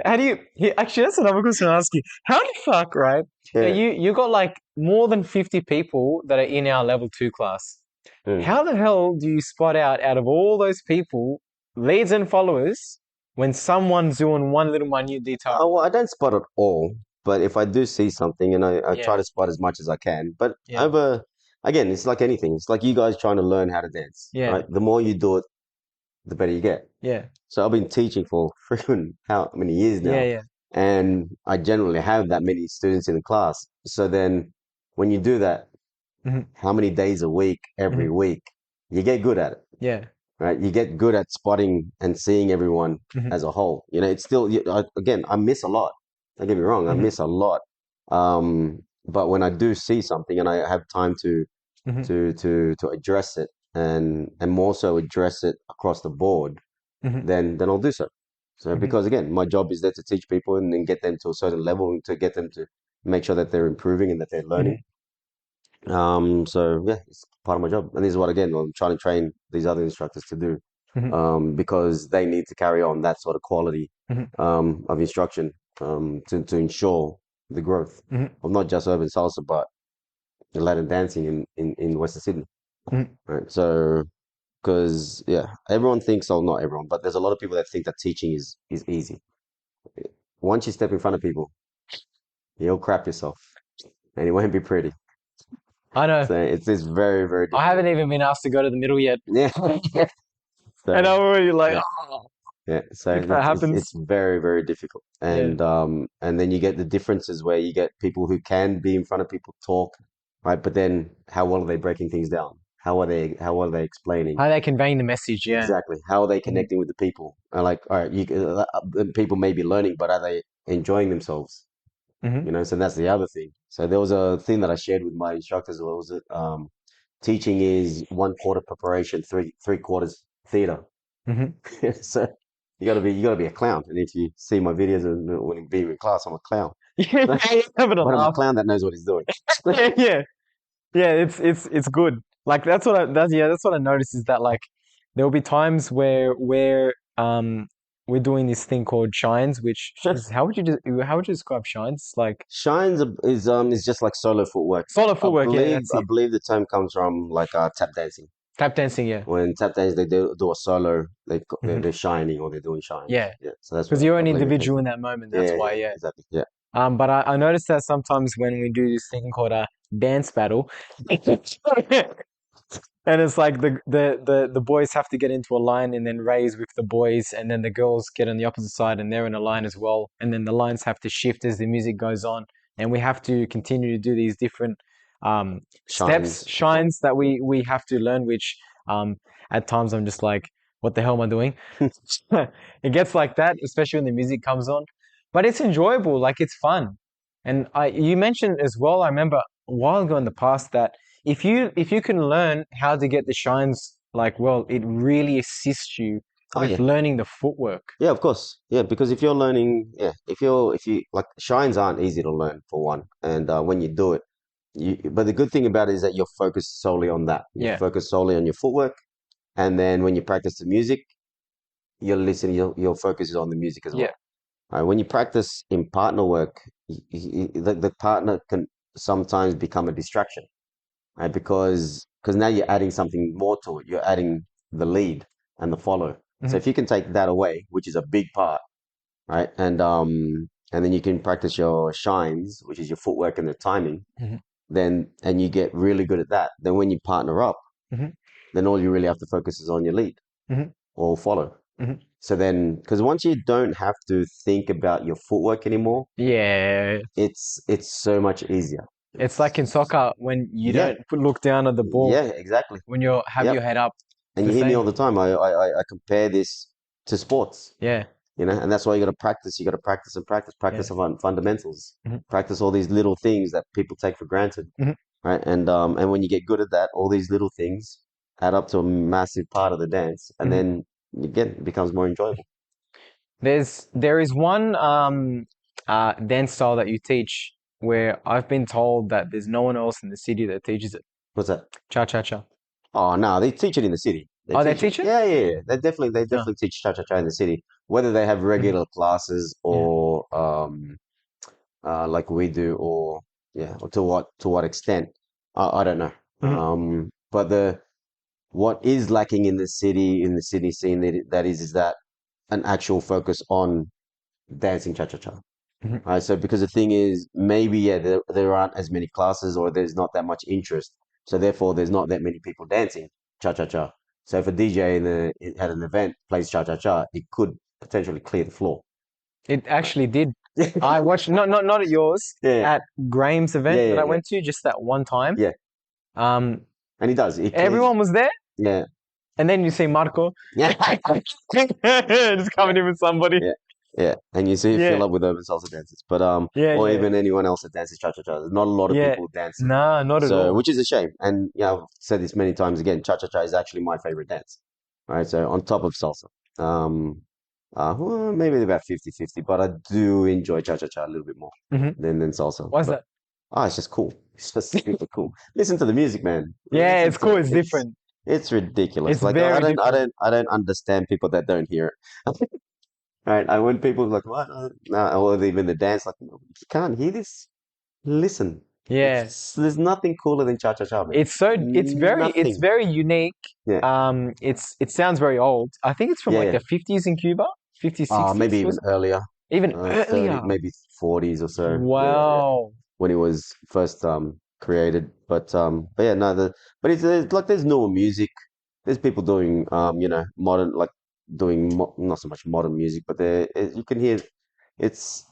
[SPEAKER 1] how do you actually that's another question to ask you. How the fuck, right? Yeah,
[SPEAKER 2] Yeah.
[SPEAKER 1] you got like more than 50 people that are in our level 2 class.
[SPEAKER 2] Mm.
[SPEAKER 1] How the hell do you spot out of all those people, leads and followers, when someone's doing one little minute detail?
[SPEAKER 2] Oh, well, I don't spot it all, but if I do see something, and I try
[SPEAKER 1] Yeah,
[SPEAKER 2] to spot as much as I can. But
[SPEAKER 1] yeah,
[SPEAKER 2] again, it's like anything. It's like you guys trying to learn how to dance,
[SPEAKER 1] yeah,
[SPEAKER 2] right? The more you do it, the better you get.
[SPEAKER 1] yeah,
[SPEAKER 2] So I've been teaching for freaking how many years
[SPEAKER 1] yeah,
[SPEAKER 2] now,
[SPEAKER 1] yeah.
[SPEAKER 2] and I generally have that many students in the class. So then when you do that,
[SPEAKER 1] Hmm.
[SPEAKER 2] how many days a week, every
[SPEAKER 1] Hmm.
[SPEAKER 2] week, you get good at it,
[SPEAKER 1] Yeah.
[SPEAKER 2] right? You get good at spotting and seeing everyone
[SPEAKER 1] Hmm.
[SPEAKER 2] as a whole. You know, it's still, again, I miss a lot. Don't get me wrong, I
[SPEAKER 1] Hmm.
[SPEAKER 2] miss a lot. But when I do see something and I have time
[SPEAKER 1] Hmm.
[SPEAKER 2] to address it and more so address it across the board,
[SPEAKER 1] Hmm.
[SPEAKER 2] then I'll do so. So
[SPEAKER 1] Hmm.
[SPEAKER 2] because again, my job is there to teach people and get them to a certain level and to get them to make sure that they're improving and that they're learning.
[SPEAKER 1] Hmm.
[SPEAKER 2] So yeah, it's part of my job, and this is what again I'm trying to train these other instructors to do,
[SPEAKER 1] Hmm.
[SPEAKER 2] because they need to carry on that sort of quality
[SPEAKER 1] Hmm.
[SPEAKER 2] of instruction, to ensure the growth
[SPEAKER 1] Hmm.
[SPEAKER 2] of not just urban salsa but the Latin dancing in Western Sydney,
[SPEAKER 1] Hmm.
[SPEAKER 2] right? So because yeah, everyone thinks, oh, not everyone, but there's a lot of people that think that teaching is easy. Once you step in front of people, you'll crap yourself, and it won't be pretty.
[SPEAKER 1] I know.
[SPEAKER 2] So it's very very
[SPEAKER 1] I
[SPEAKER 2] difficult.
[SPEAKER 1] haven't even been asked to go to the middle yet.
[SPEAKER 2] Yeah.
[SPEAKER 1] And
[SPEAKER 2] So
[SPEAKER 1] I'm already like,
[SPEAKER 2] yeah.
[SPEAKER 1] oh,
[SPEAKER 2] Yeah, so
[SPEAKER 1] if that
[SPEAKER 2] it's
[SPEAKER 1] happens.
[SPEAKER 2] very very difficult,
[SPEAKER 1] Yeah.
[SPEAKER 2] and then you get the differences where you get people who can be in front of people talk, right? But then how well are they breaking things down? How are they explaining
[SPEAKER 1] How they conveying the message. Yeah.
[SPEAKER 2] exactly? How are they
[SPEAKER 1] Hmm.
[SPEAKER 2] connecting with the people? And like, all right, the people may be learning, but are they enjoying themselves?
[SPEAKER 1] Hmm.
[SPEAKER 2] You know, so that's the other thing. So there was a thing that I shared with my instructors. What was it? Teaching is 1/4 preparation, three quarters theater.
[SPEAKER 1] Hmm.
[SPEAKER 2] So you gotta be a clown. And if you see my videos and when I'm being in class, I'm a clown.
[SPEAKER 1] Yeah,
[SPEAKER 2] But
[SPEAKER 1] having a
[SPEAKER 2] I'm a
[SPEAKER 1] laugh.
[SPEAKER 2] clown that knows what he's doing.
[SPEAKER 1] Yeah, yeah, yeah. It's good. Like that's what I noticed is that like there will be times where we're doing this thing called shines, which is how would you describe shines? Like
[SPEAKER 2] Is just like solo footwork.
[SPEAKER 1] solid footwork. Yeah, that's
[SPEAKER 2] I
[SPEAKER 1] it.
[SPEAKER 2] believe the term comes from like tap dancing.
[SPEAKER 1] Tap dancing. Yeah.
[SPEAKER 2] When tap dance they do a solo,
[SPEAKER 1] Hmm.
[SPEAKER 2] they're shining or they're doing shines.
[SPEAKER 1] Yeah,
[SPEAKER 2] Yeah, so that's
[SPEAKER 1] because
[SPEAKER 2] what
[SPEAKER 1] you're
[SPEAKER 2] I
[SPEAKER 1] an
[SPEAKER 2] believe it came
[SPEAKER 1] individual
[SPEAKER 2] from.
[SPEAKER 1] in that moment.
[SPEAKER 2] Yeah,
[SPEAKER 1] That's
[SPEAKER 2] yeah,
[SPEAKER 1] why.
[SPEAKER 2] yeah,
[SPEAKER 1] Yeah.
[SPEAKER 2] exactly. Yeah.
[SPEAKER 1] But I noticed that sometimes when we do this thing called a dance battle, and it's like the boys have to get into a line and then raise with the boys, and then the girls get on the opposite side and they're in a line as well, and then the lines have to shift as the music goes on, and we have to continue to do these different steps,
[SPEAKER 2] Shines as well.
[SPEAKER 1] shines that we have to learn, which um, at times I'm just like, what the hell am I doing? It gets like that, especially when the music comes on, but it's enjoyable, like it's fun. And you mentioned as well, I remember a while ago in the past that if you can learn how to get the shines like well, it really assists you
[SPEAKER 2] Oh
[SPEAKER 1] with
[SPEAKER 2] yeah.
[SPEAKER 1] learning the footwork.
[SPEAKER 2] Yeah, of course. Yeah, because if you're learning, yeah, if you like shines aren't easy to learn for one, and when you do it, but the good thing about it is that you're focused solely on that. You're
[SPEAKER 1] Yeah,
[SPEAKER 2] focused solely on your footwork, and then when you practice the music, you're listening. Your focus is on the music as
[SPEAKER 1] yeah,
[SPEAKER 2] well. All right, when you practice in partner work, the partner can sometimes become a distraction, right? Because now you're adding something more to it. You're adding the lead and the follow. So
[SPEAKER 1] hmm,
[SPEAKER 2] if you can take that away, which is a big part, right? And then you can practice your shines, which is your footwork and the timing.
[SPEAKER 1] hmm,
[SPEAKER 2] Then and you get really good at that. Then when you partner up,
[SPEAKER 1] hmm,
[SPEAKER 2] then all you really have to focus is on your lead
[SPEAKER 1] hmm,
[SPEAKER 2] or follow.
[SPEAKER 1] hmm.
[SPEAKER 2] So then, because once you don't have to think about your footwork anymore,
[SPEAKER 1] Yeah,
[SPEAKER 2] it's so much easier.
[SPEAKER 1] It's like in soccer when you
[SPEAKER 2] Yeah,
[SPEAKER 1] don't look down at the ball
[SPEAKER 2] yeah, exactly.
[SPEAKER 1] when you have
[SPEAKER 2] Yep.
[SPEAKER 1] your head up.
[SPEAKER 2] And
[SPEAKER 1] The
[SPEAKER 2] you hear me all
[SPEAKER 1] same.
[SPEAKER 2] the time. I compare this to sports,
[SPEAKER 1] Yeah.
[SPEAKER 2] and that's why you got to practice. You got to practice and practice,
[SPEAKER 1] Yeah.
[SPEAKER 2] practice on fundamentals,
[SPEAKER 1] Hmm.
[SPEAKER 2] practice all these little things that people take for granted,
[SPEAKER 1] Hmm.
[SPEAKER 2] right? And when you get good at that, all these little things add up to a massive part of the dance, and
[SPEAKER 1] Hmm.
[SPEAKER 2] then again, it becomes more enjoyable.
[SPEAKER 1] There is one dance style that you teach where I've been told that there's no one else in the city that teaches it.
[SPEAKER 2] What's that?
[SPEAKER 1] Cha cha cha.
[SPEAKER 2] Oh no, they teach it in the city. They
[SPEAKER 1] Oh, they
[SPEAKER 2] teach it.
[SPEAKER 1] teach it?
[SPEAKER 2] Yeah, yeah, yeah. They
[SPEAKER 1] Oh.
[SPEAKER 2] definitely teach cha cha cha in the city, whether they have
[SPEAKER 1] Hmm.
[SPEAKER 2] regular classes
[SPEAKER 1] Yeah.
[SPEAKER 2] or like we do, or yeah, or to what extent, I don't know.
[SPEAKER 1] Hmm.
[SPEAKER 2] But the what is lacking in the city scene that is that an actual focus on dancing cha cha cha.
[SPEAKER 1] Hmm.
[SPEAKER 2] Right, so because the thing is, maybe yeah, there aren't as many classes, or there's not that much interest, so therefore there's not that many people dancing cha cha cha. So if a DJ at an event plays cha cha cha, it could potentially clear the floor.
[SPEAKER 1] It
[SPEAKER 2] Right.
[SPEAKER 1] actually did. I watched not at yours,
[SPEAKER 2] Yeah,
[SPEAKER 1] at Graham's
[SPEAKER 2] yeah,
[SPEAKER 1] event that
[SPEAKER 2] yeah,
[SPEAKER 1] I
[SPEAKER 2] yeah,
[SPEAKER 1] went to just that one time.
[SPEAKER 2] yeah.
[SPEAKER 1] Um,
[SPEAKER 2] And he does. It clears.
[SPEAKER 1] Everyone was there,
[SPEAKER 2] Yeah,
[SPEAKER 1] and then you see Marco
[SPEAKER 2] yeah,
[SPEAKER 1] just coming in with somebody.
[SPEAKER 2] yeah, yeah. And you see it
[SPEAKER 1] Yeah,
[SPEAKER 2] fill up with urban salsa dancers, but
[SPEAKER 1] yeah,
[SPEAKER 2] or
[SPEAKER 1] yeah,
[SPEAKER 2] even anyone else that dances cha cha cha. There's not a lot of
[SPEAKER 1] yeah.
[SPEAKER 2] people dancing.
[SPEAKER 1] Nah, not at
[SPEAKER 2] So,
[SPEAKER 1] all.
[SPEAKER 2] which is a shame. And yeah, I've said this many times again, cha-cha-cha is actually my favorite dance. All right, so on top of salsa. Well, maybe about 50-50, but I do enjoy cha-cha-cha a little bit more
[SPEAKER 1] Hmm.
[SPEAKER 2] than salsa.
[SPEAKER 1] Why's
[SPEAKER 2] But
[SPEAKER 1] that?
[SPEAKER 2] it's just cool. It's just super cool. Listen to the music, man.
[SPEAKER 1] Yeah,
[SPEAKER 2] Listen
[SPEAKER 1] it's
[SPEAKER 2] to
[SPEAKER 1] cool.
[SPEAKER 2] it.
[SPEAKER 1] It's different.
[SPEAKER 2] It's ridiculous.
[SPEAKER 1] It's
[SPEAKER 2] Like I
[SPEAKER 1] very
[SPEAKER 2] don't I
[SPEAKER 1] different.
[SPEAKER 2] don't I don't understand people that don't hear it. Right? I when people like what? No, or even the dance, like you can't hear this. Listen,
[SPEAKER 1] Yeah,
[SPEAKER 2] there's nothing cooler than cha cha cha, man.
[SPEAKER 1] it's
[SPEAKER 2] Nothing.
[SPEAKER 1] very unique.
[SPEAKER 2] Yeah,
[SPEAKER 1] It sounds very old. I think it's from
[SPEAKER 2] yeah,
[SPEAKER 1] like
[SPEAKER 2] yeah.
[SPEAKER 1] the 50s in Cuba, 50s,
[SPEAKER 2] Maybe
[SPEAKER 1] 60s,
[SPEAKER 2] even
[SPEAKER 1] was it?
[SPEAKER 2] earlier,
[SPEAKER 1] Even
[SPEAKER 2] 30,
[SPEAKER 1] earlier.
[SPEAKER 2] maybe 40s or so. Yeah, yeah.
[SPEAKER 1] Wow.
[SPEAKER 2] When it was first created, but yeah, no, but it's like there's newer music. There's people doing modern, like doing not so much modern music, but you can hear it's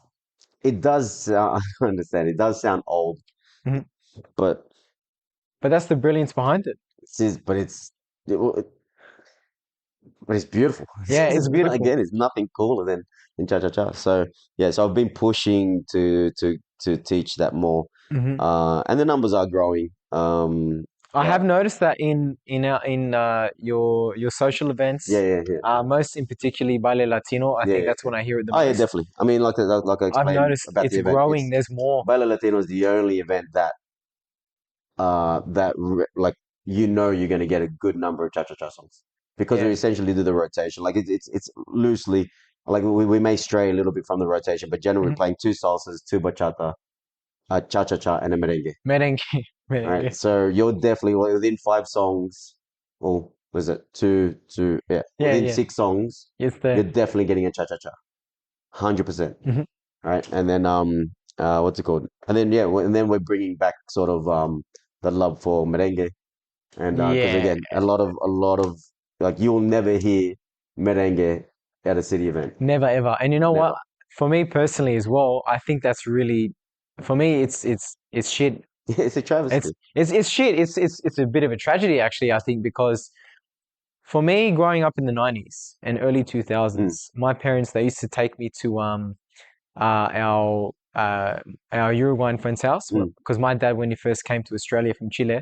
[SPEAKER 2] it does sound, I understand it does sound old,
[SPEAKER 1] Mhm.
[SPEAKER 2] but
[SPEAKER 1] But that's the brilliance behind it.
[SPEAKER 2] it, but it's beautiful.
[SPEAKER 1] Yeah, it's beautiful.
[SPEAKER 2] Again, it's nothing cooler than cha cha cha. So yeah, so I've been pushing to teach that more,
[SPEAKER 1] Hmm.
[SPEAKER 2] and the numbers are growing.
[SPEAKER 1] I have
[SPEAKER 2] But
[SPEAKER 1] noticed that in your social
[SPEAKER 2] yeah,
[SPEAKER 1] events,
[SPEAKER 2] yeah, yeah,
[SPEAKER 1] most in particularly Baile Latino, I
[SPEAKER 2] yeah,
[SPEAKER 1] think
[SPEAKER 2] yeah.
[SPEAKER 1] that's when I hear it the
[SPEAKER 2] Oh yeah,
[SPEAKER 1] most.
[SPEAKER 2] definitely. I mean, like I
[SPEAKER 1] I've
[SPEAKER 2] explained
[SPEAKER 1] noticed
[SPEAKER 2] about the
[SPEAKER 1] it's
[SPEAKER 2] event,
[SPEAKER 1] growing.
[SPEAKER 2] it's
[SPEAKER 1] There's more.
[SPEAKER 2] Baile Latino is the only event that like you're going to get a good number of cha cha cha songs because we
[SPEAKER 1] Yeah.
[SPEAKER 2] essentially do the rotation. Like it's loosely like we may stray a little bit from the rotation, but generally we're
[SPEAKER 1] Mhm.
[SPEAKER 2] playing two salsas, two bachata, a cha cha cha, and a merengue.
[SPEAKER 1] Merengue,
[SPEAKER 2] All right,
[SPEAKER 1] merengue.
[SPEAKER 2] so you're definitely within 5 songs, or was it two? Yeah,
[SPEAKER 1] Yeah,
[SPEAKER 2] within
[SPEAKER 1] yeah.
[SPEAKER 2] 6 songs,
[SPEAKER 1] It's
[SPEAKER 2] you're
[SPEAKER 1] there.
[SPEAKER 2] definitely getting a cha cha cha, 100%.
[SPEAKER 1] Hmm.
[SPEAKER 2] Right, and then what's it called? And then yeah, and then we're bringing back sort of the love for merengue, and because
[SPEAKER 1] Yeah,
[SPEAKER 2] again, a lot of like you'll never hear merengue at a city event,
[SPEAKER 1] never ever. And you know what?
[SPEAKER 2] never.
[SPEAKER 1] For me personally as well, I think that's really, for me, it's shit.
[SPEAKER 2] It's a travesty.
[SPEAKER 1] It's shit. It's a bit of a tragedy actually, I think, because for me, growing up in the 90s and early
[SPEAKER 2] Mm,
[SPEAKER 1] 2000s, my parents, they used to take me to uh, our uh, our Uruguayan friend's house
[SPEAKER 2] mm.
[SPEAKER 1] because my dad, when he first came to Australia from Chile,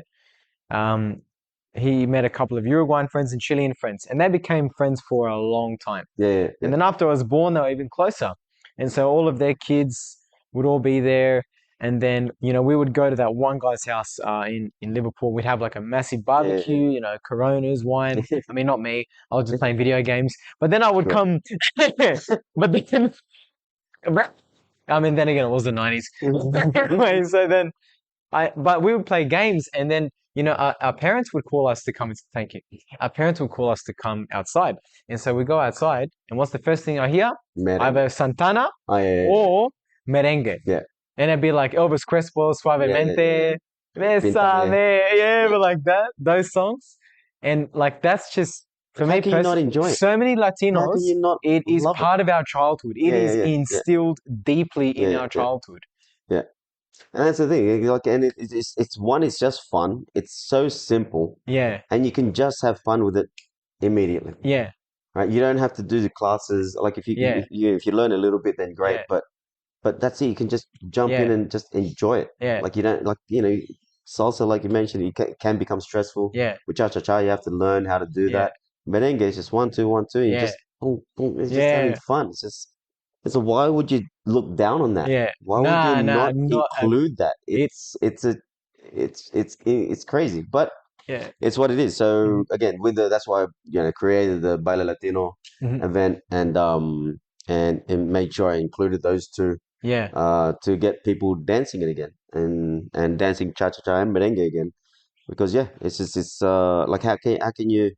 [SPEAKER 1] um, he met a couple of Uruguayan friends and Chilean friends, and they became friends for a long time.
[SPEAKER 2] Yeah, yeah,
[SPEAKER 1] And
[SPEAKER 2] yeah,
[SPEAKER 1] then after I was born, they were even closer. And so all of their kids would all be there. And then, we would go to that one guy's house in Liverpool. We'd have like a massive
[SPEAKER 2] yeah, yeah,
[SPEAKER 1] barbecue, Coronas, wine.
[SPEAKER 2] yeah.
[SPEAKER 1] I mean, not me. I was just playing video games. But then I would
[SPEAKER 2] Sure.
[SPEAKER 1] come, but then, I mean, then again, it was the 90s. Anyway, so then but we would play games, and then our parents would call us to come. Thank you. Our parents would call us to come outside, and so we go outside, and what's the first thing I hear?
[SPEAKER 2] Merengue.
[SPEAKER 1] Either Santana
[SPEAKER 2] Oh yeah,
[SPEAKER 1] or merengue,
[SPEAKER 2] yeah,
[SPEAKER 1] and it'd be like Elvis Crespo,
[SPEAKER 2] yeah, yeah, yeah, yeah,
[SPEAKER 1] Suavemente,
[SPEAKER 2] yeah. Pintale.
[SPEAKER 1] Bésame, yeah, but like that, those songs, and like that's just for
[SPEAKER 2] Like, how
[SPEAKER 1] me
[SPEAKER 2] can you not
[SPEAKER 1] personally.
[SPEAKER 2] enjoy it?
[SPEAKER 1] So many
[SPEAKER 2] How can
[SPEAKER 1] Latinos,
[SPEAKER 2] you not
[SPEAKER 1] it is
[SPEAKER 2] love it?
[SPEAKER 1] part of our childhood. It
[SPEAKER 2] Yeah, yeah,
[SPEAKER 1] is
[SPEAKER 2] yeah, yeah,
[SPEAKER 1] instilled deeply in
[SPEAKER 2] yeah,
[SPEAKER 1] our
[SPEAKER 2] yeah,
[SPEAKER 1] childhood.
[SPEAKER 2] yeah. And that's the thing. Like, and it's one. It's just fun. It's so simple,
[SPEAKER 1] Yeah,
[SPEAKER 2] and you can just have fun with it immediately.
[SPEAKER 1] yeah,
[SPEAKER 2] Right? You don't have to do the classes. Like
[SPEAKER 1] yeah,
[SPEAKER 2] if you learn a little bit, then great.
[SPEAKER 1] yeah,
[SPEAKER 2] But that's it. You can just jump in
[SPEAKER 1] yeah,
[SPEAKER 2] and just enjoy it.
[SPEAKER 1] yeah,
[SPEAKER 2] Like you don't like salsa, like you mentioned, can become stressful.
[SPEAKER 1] yeah,
[SPEAKER 2] With cha cha cha, you have to learn how to do
[SPEAKER 1] yeah,
[SPEAKER 2] that. Merengue is just 1 2 1 2. You
[SPEAKER 1] yeah,
[SPEAKER 2] just boom boom. It's just having
[SPEAKER 1] yeah,
[SPEAKER 2] fun. It's a why would you look down on that?
[SPEAKER 1] yeah.
[SPEAKER 2] Why would you
[SPEAKER 1] Nah,
[SPEAKER 2] not
[SPEAKER 1] not
[SPEAKER 2] include that?
[SPEAKER 1] it.
[SPEAKER 2] It's crazy, but
[SPEAKER 1] Yeah.
[SPEAKER 2] it's what it is.
[SPEAKER 1] Hmm.
[SPEAKER 2] So again, with that's why created the Baile Latino
[SPEAKER 1] Hmm.
[SPEAKER 2] event and made sure I included those two
[SPEAKER 1] Yeah,
[SPEAKER 2] to get people dancing it again and dancing cha cha cha and merengue again because yeah, it's like how can you?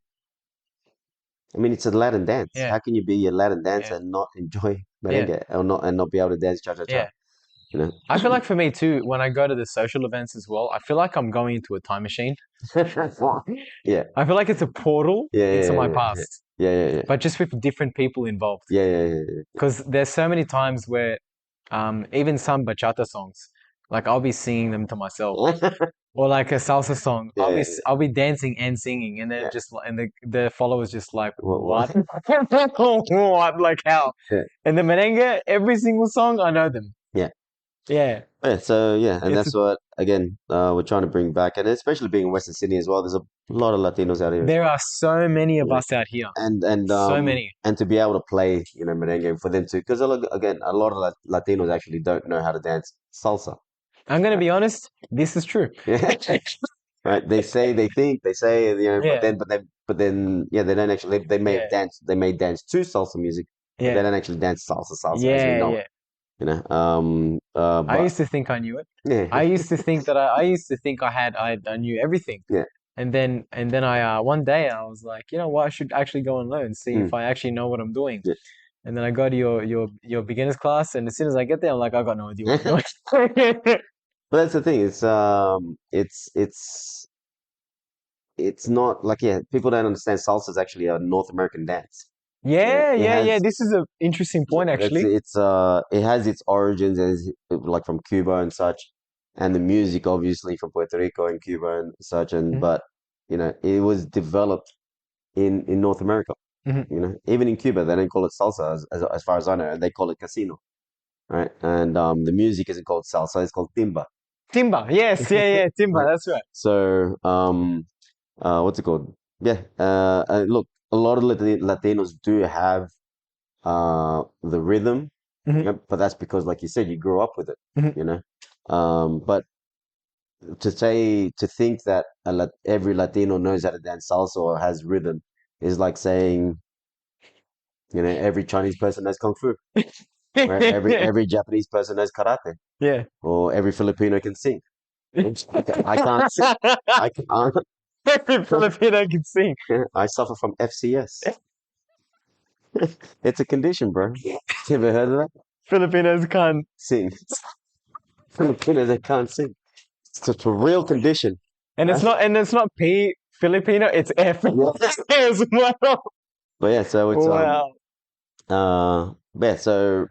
[SPEAKER 2] I mean, it's a Latin dance.
[SPEAKER 1] yeah,
[SPEAKER 2] How can you be a Latin dancer
[SPEAKER 1] yeah,
[SPEAKER 2] and not enjoy
[SPEAKER 1] yeah,
[SPEAKER 2] merengue or not be able to dance cha cha cha?
[SPEAKER 1] yeah.
[SPEAKER 2] You know?
[SPEAKER 1] I feel like for me too, when I go to the social events as well, I feel like I'm going into a time machine.
[SPEAKER 2] Yeah,
[SPEAKER 1] I feel like it's a portal
[SPEAKER 2] yeah,
[SPEAKER 1] into my
[SPEAKER 2] yeah, yeah,
[SPEAKER 1] past,
[SPEAKER 2] yeah, yeah, yeah,
[SPEAKER 1] but just with different people involved.
[SPEAKER 2] yeah, yeah, yeah, yeah,
[SPEAKER 1] Because there's so many times where, even some bachata songs, like I'll be singing them to myself,
[SPEAKER 2] yeah,
[SPEAKER 1] or like a salsa song,
[SPEAKER 2] yeah, yeah,
[SPEAKER 1] I'll be dancing and singing, and then
[SPEAKER 2] yeah.
[SPEAKER 1] just and the followers just like
[SPEAKER 2] What?
[SPEAKER 1] what, what, like how,
[SPEAKER 2] Yeah,
[SPEAKER 1] and the merengue, every single song I know them.
[SPEAKER 2] yeah.
[SPEAKER 1] Yeah,
[SPEAKER 2] Yeah, so yeah, and
[SPEAKER 1] it's
[SPEAKER 2] that's what again we're trying to bring back, and especially being in Western Sydney as well. There's a lot of Latinos out here,
[SPEAKER 1] there are so many
[SPEAKER 2] you
[SPEAKER 1] of
[SPEAKER 2] know,
[SPEAKER 1] us out here,
[SPEAKER 2] and and
[SPEAKER 1] so
[SPEAKER 2] um
[SPEAKER 1] many.
[SPEAKER 2] and to be able to play, merengue for them to, because again, a lot of Latinos actually don't know how to dance salsa,
[SPEAKER 1] I'm gonna
[SPEAKER 2] right?
[SPEAKER 1] be honest, this is true.
[SPEAKER 2] Yeah, right. They say,
[SPEAKER 1] Yeah,
[SPEAKER 2] but then, yeah, they don't actually.
[SPEAKER 1] yeah,
[SPEAKER 2] They may dance to salsa music, but they
[SPEAKER 1] yeah,
[SPEAKER 2] don't actually dance salsa as we
[SPEAKER 1] yeah,
[SPEAKER 2] know it.
[SPEAKER 1] yeah. I
[SPEAKER 2] But
[SPEAKER 1] used to think I knew it.
[SPEAKER 2] yeah,
[SPEAKER 1] I used to think that I used to think I knew everything.
[SPEAKER 2] yeah.
[SPEAKER 1] And then I one day I was like, you know what, I should actually go and learn, see if
[SPEAKER 2] Mm,
[SPEAKER 1] I actually know what I'm doing.
[SPEAKER 2] yeah.
[SPEAKER 1] And then I go to your beginners class, and as soon as I get there, I'm like, I got no idea what I'm
[SPEAKER 2] But
[SPEAKER 1] doing.
[SPEAKER 2] that's the thing. It's not like, yeah, people don't understand salsa is actually a North American dance.
[SPEAKER 1] Yeah,
[SPEAKER 2] It
[SPEAKER 1] yeah, yeah.
[SPEAKER 2] has
[SPEAKER 1] This is an interesting point, actually.
[SPEAKER 2] it has its origins as like from Cuba and such, and the music obviously from Puerto Rico and Cuba and such, and
[SPEAKER 1] Mhm,
[SPEAKER 2] but it was developed in North America.
[SPEAKER 1] mhm.
[SPEAKER 2] Even in Cuba they don't call it salsa as far as I know, and they call it casino, right? And the music isn't called salsa; it's called timba,
[SPEAKER 1] Timber. Yes, yeah, yeah, timber.
[SPEAKER 2] right?
[SPEAKER 1] That's right.
[SPEAKER 2] So what's it called? Yeah, look, a lot of Latinos do have the rhythm,
[SPEAKER 1] Hmm.
[SPEAKER 2] but that's because, like you said, you grew up with it,
[SPEAKER 1] Hmm.
[SPEAKER 2] you know. But to think that every Latino knows how to dance salsa or has rhythm is like saying, every Chinese person knows kung fu, or every Japanese person knows karate,
[SPEAKER 1] Yeah.
[SPEAKER 2] or every Filipino can sing. I can't sing. I can't.
[SPEAKER 1] Every Filipino can sing.
[SPEAKER 2] I suffer from FCS. It's a condition, bro. You ever heard of that?
[SPEAKER 1] Filipinos can't.
[SPEAKER 2] Sing. Filipinos that can't sing. It's a real condition. Right?
[SPEAKER 1] And it's not P Filipino, it's F
[SPEAKER 2] Yeah.
[SPEAKER 1] as well.
[SPEAKER 2] But yeah, so it's
[SPEAKER 1] Wow.
[SPEAKER 2] yeah, so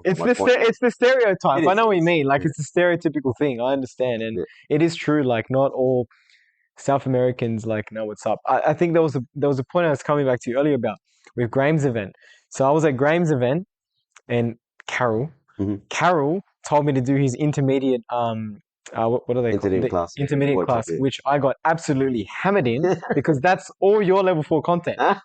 [SPEAKER 1] It's
[SPEAKER 2] my point.
[SPEAKER 1] it's the
[SPEAKER 2] It
[SPEAKER 1] stereotype. I
[SPEAKER 2] is,
[SPEAKER 1] know
[SPEAKER 2] it
[SPEAKER 1] what you
[SPEAKER 2] is.
[SPEAKER 1] mean. Like
[SPEAKER 2] Yeah,
[SPEAKER 1] it's a stereotypical thing. I understand, and
[SPEAKER 2] yeah.
[SPEAKER 1] it is true. Like not all South Americans like know what's up. I think there was a point I was coming back to you earlier about with Graham's event. So I was at Graham's event, and Carol
[SPEAKER 2] Hmm.
[SPEAKER 1] Carol told me to do his intermediate what are they called?
[SPEAKER 2] Internet
[SPEAKER 1] The
[SPEAKER 2] class
[SPEAKER 1] intermediate
[SPEAKER 2] workshop,
[SPEAKER 1] class, which I got absolutely hammered in
[SPEAKER 2] yeah.
[SPEAKER 1] because that's all your level 4 content.
[SPEAKER 2] Ah,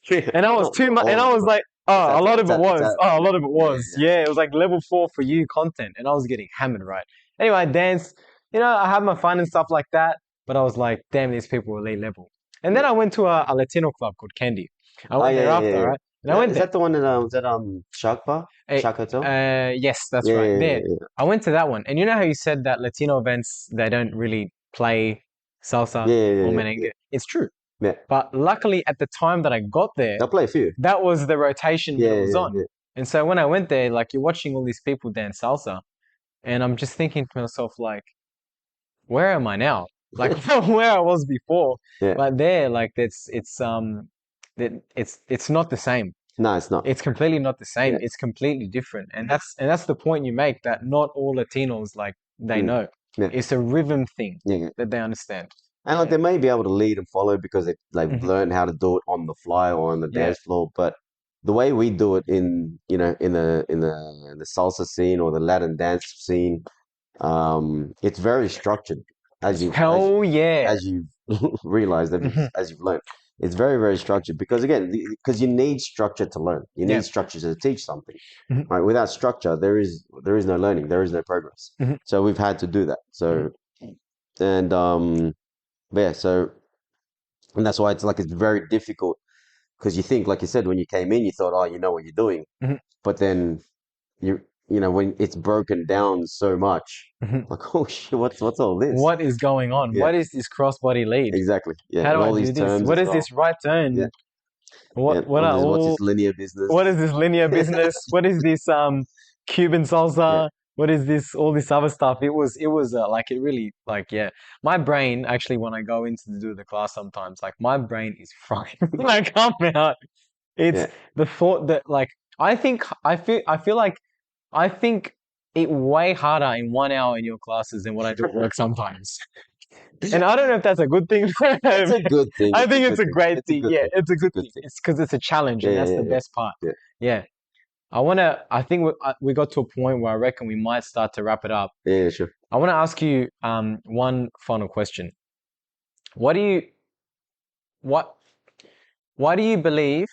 [SPEAKER 2] yeah.
[SPEAKER 1] And I was
[SPEAKER 2] Not
[SPEAKER 1] too much, and
[SPEAKER 2] all of
[SPEAKER 1] I
[SPEAKER 2] it,
[SPEAKER 1] was
[SPEAKER 2] but
[SPEAKER 1] like, oh, a lot of it
[SPEAKER 2] it's
[SPEAKER 1] was.
[SPEAKER 2] at,
[SPEAKER 1] Oh, a lot of it
[SPEAKER 2] yeah,
[SPEAKER 1] was. Yeah, it was like level 4 for you content, and I was getting hammered, right? Anyway, I danced, I had my fun and stuff like that, but I was like, damn, these people were elite level. And
[SPEAKER 2] yeah,
[SPEAKER 1] then
[SPEAKER 2] yeah.
[SPEAKER 1] I went to a Latino club called Candy. I
[SPEAKER 2] Oh
[SPEAKER 1] went
[SPEAKER 2] yeah,
[SPEAKER 1] there
[SPEAKER 2] yeah, yeah,
[SPEAKER 1] after,
[SPEAKER 2] yeah.
[SPEAKER 1] right? And I went
[SPEAKER 2] Is
[SPEAKER 1] there.
[SPEAKER 2] that the one that was that Shark Bar?
[SPEAKER 1] Eh,
[SPEAKER 2] Shark Hotel?
[SPEAKER 1] yes, that's
[SPEAKER 2] Yeah,
[SPEAKER 1] right.
[SPEAKER 2] yeah,
[SPEAKER 1] There.
[SPEAKER 2] yeah,
[SPEAKER 1] I went to that one. And you know how you said that Latino events, they don't really play salsa
[SPEAKER 2] yeah, yeah, yeah,
[SPEAKER 1] or
[SPEAKER 2] yeah, yeah,
[SPEAKER 1] merengue? It's true.
[SPEAKER 2] yeah. Yeah.
[SPEAKER 1] But luckily, at the time that I got there,
[SPEAKER 2] They'll play a few.
[SPEAKER 1] that was the rotation that
[SPEAKER 2] Yeah,
[SPEAKER 1] it was
[SPEAKER 2] yeah,
[SPEAKER 1] on.
[SPEAKER 2] yeah,
[SPEAKER 1] And so when I went there, like you're watching all these people dance salsa, and I'm just thinking to myself, like, where am I now? Like where I was before.
[SPEAKER 2] yeah,
[SPEAKER 1] But there, like it's not the same.
[SPEAKER 2] No, it's not.
[SPEAKER 1] It's completely not the same.
[SPEAKER 2] Yeah,
[SPEAKER 1] It's completely different. And that's the point you make, that not all Latinos like they
[SPEAKER 2] mm,
[SPEAKER 1] know.
[SPEAKER 2] yeah,
[SPEAKER 1] It's a rhythm thing
[SPEAKER 2] yeah, yeah.
[SPEAKER 1] that they understand.
[SPEAKER 2] And like
[SPEAKER 1] Yeah.
[SPEAKER 2] they may be able to lead and follow because they've
[SPEAKER 1] Hmm.
[SPEAKER 2] learned how to do it on the fly or on the
[SPEAKER 1] Yeah.
[SPEAKER 2] dance floor. But the way we do it in, in the salsa scene or the Latin dance scene, it's very structured, as you as
[SPEAKER 1] Hell yeah.
[SPEAKER 2] as you've realized,
[SPEAKER 1] Hmm.
[SPEAKER 2] as you've learned. It's very, very structured because again, because you need structure to learn. You
[SPEAKER 1] Yeah.
[SPEAKER 2] need structure to teach something.
[SPEAKER 1] Hmm.
[SPEAKER 2] Right? Without structure, there is no learning, there is no progress.
[SPEAKER 1] Hmm.
[SPEAKER 2] So we've had to do that.
[SPEAKER 1] Hmm.
[SPEAKER 2] So and yeah, so and that's why it's very difficult because you think, like you said, when you came in, you thought, oh, you know what you're doing,
[SPEAKER 1] Hmm.
[SPEAKER 2] but then when it's broken down so much,
[SPEAKER 1] Hmm.
[SPEAKER 2] like, oh shit, what's all this?
[SPEAKER 1] What is going on?
[SPEAKER 2] Yeah,
[SPEAKER 1] What is this crossbody lead?
[SPEAKER 2] exactly. Yeah,
[SPEAKER 1] How do
[SPEAKER 2] and
[SPEAKER 1] I
[SPEAKER 2] all
[SPEAKER 1] do
[SPEAKER 2] these
[SPEAKER 1] this?
[SPEAKER 2] terms
[SPEAKER 1] What
[SPEAKER 2] as
[SPEAKER 1] is
[SPEAKER 2] well.
[SPEAKER 1] this right
[SPEAKER 2] Yeah,
[SPEAKER 1] turn?
[SPEAKER 2] yeah.
[SPEAKER 1] What are
[SPEAKER 2] What's this
[SPEAKER 1] all
[SPEAKER 2] linear business?
[SPEAKER 1] what is this linear business? What is this Cuban
[SPEAKER 2] Yeah,
[SPEAKER 1] salsa? What is this all this other stuff? It was like it really like yeah. My brain actually when I go into to do the class sometimes like my brain is fried when I come out. It's
[SPEAKER 2] yeah.
[SPEAKER 1] the thought that like I feel like I think it way harder in 1 hour in your classes than what I do at work sometimes. And I don't know if that's a good thing.
[SPEAKER 2] It's a good thing.
[SPEAKER 1] I
[SPEAKER 2] It's a
[SPEAKER 1] think it's
[SPEAKER 2] good
[SPEAKER 1] a
[SPEAKER 2] thing.
[SPEAKER 1] great
[SPEAKER 2] It's a
[SPEAKER 1] thing.
[SPEAKER 2] good
[SPEAKER 1] Yeah,
[SPEAKER 2] thing.
[SPEAKER 1] it's a
[SPEAKER 2] It's a
[SPEAKER 1] good
[SPEAKER 2] good
[SPEAKER 1] thing.
[SPEAKER 2] thing.
[SPEAKER 1] It's because it's a challenge,
[SPEAKER 2] Yeah,
[SPEAKER 1] and
[SPEAKER 2] yeah,
[SPEAKER 1] that's the
[SPEAKER 2] yeah, yeah.
[SPEAKER 1] best part.
[SPEAKER 2] Yeah.
[SPEAKER 1] Yeah, I think we got to a point where I reckon we might start to wrap it up.
[SPEAKER 2] Yeah, yeah, sure.
[SPEAKER 1] I want to ask you one final question. What do you what why do you believe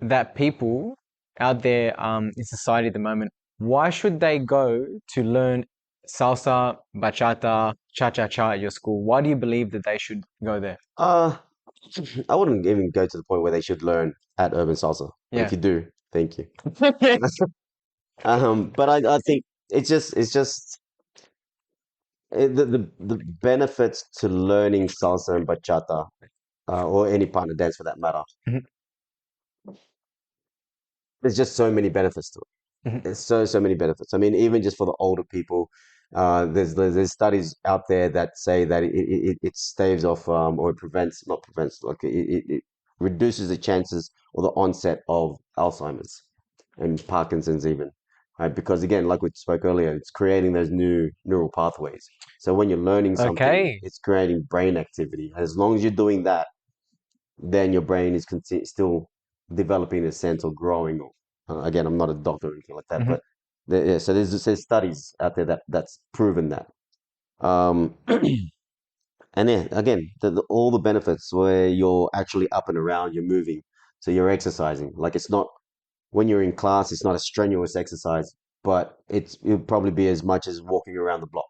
[SPEAKER 1] that people out there in society at the moment, why should they go to learn salsa, bachata, cha-cha-cha at your school? Why do you believe that they should go there?
[SPEAKER 2] Uh, I wouldn't even go to the point where they should learn at Urban Salsa. But if
[SPEAKER 1] Yeah.
[SPEAKER 2] you do, thank you. But I think it's just the benefits to learning salsa and bachata, or any partner dance for that matter.
[SPEAKER 1] Mhm.
[SPEAKER 2] There's just so many benefits to it.
[SPEAKER 1] Mhm.
[SPEAKER 2] There's so many benefits. I mean, even just for the older people, there's studies out there that say that it staves off, or it prevents, not prevents, like it reduces the chances or the onset of Alzheimer's and Parkinson's even, right? Because again, like we spoke earlier, it's creating those new neural pathways. So when you're learning something,
[SPEAKER 1] Okay.
[SPEAKER 2] it's creating brain activity. As long as you're doing that, then your brain is still developing in a sense or growing. Or again, I'm not a doctor or anything like that,
[SPEAKER 1] Mhm.
[SPEAKER 2] but yeah, so there's studies out there that's proven that. Um, and yeah, again, all the benefits where you're actually up and around, you're moving, so you're exercising. Like it's not when you're in class, it's not a strenuous exercise, but it'll probably be as much as walking around the block,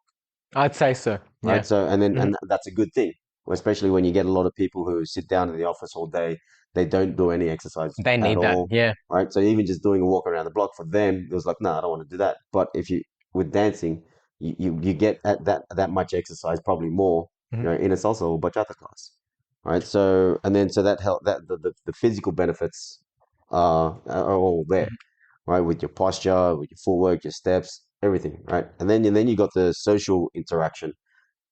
[SPEAKER 1] I'd say so.
[SPEAKER 2] right?
[SPEAKER 1] Yeah.
[SPEAKER 2] So
[SPEAKER 1] Mhm.
[SPEAKER 2] and that's a good thing, especially when you get a lot of people who sit down in the office all day, they don't do any exercise
[SPEAKER 1] They
[SPEAKER 2] at
[SPEAKER 1] need that.
[SPEAKER 2] all,
[SPEAKER 1] Yeah.
[SPEAKER 2] right? So even just doing a walk around the block for them, it was like, no, I don't want to do that. But if you with dancing, you get at that much exercise, probably more,
[SPEAKER 1] Mhm.
[SPEAKER 2] in a salsa or bachata class, right? So and then so that help that the physical benefits are all there,
[SPEAKER 1] Mhm.
[SPEAKER 2] right? With your posture, with your footwork, your steps, everything, right? And then you got the social interaction,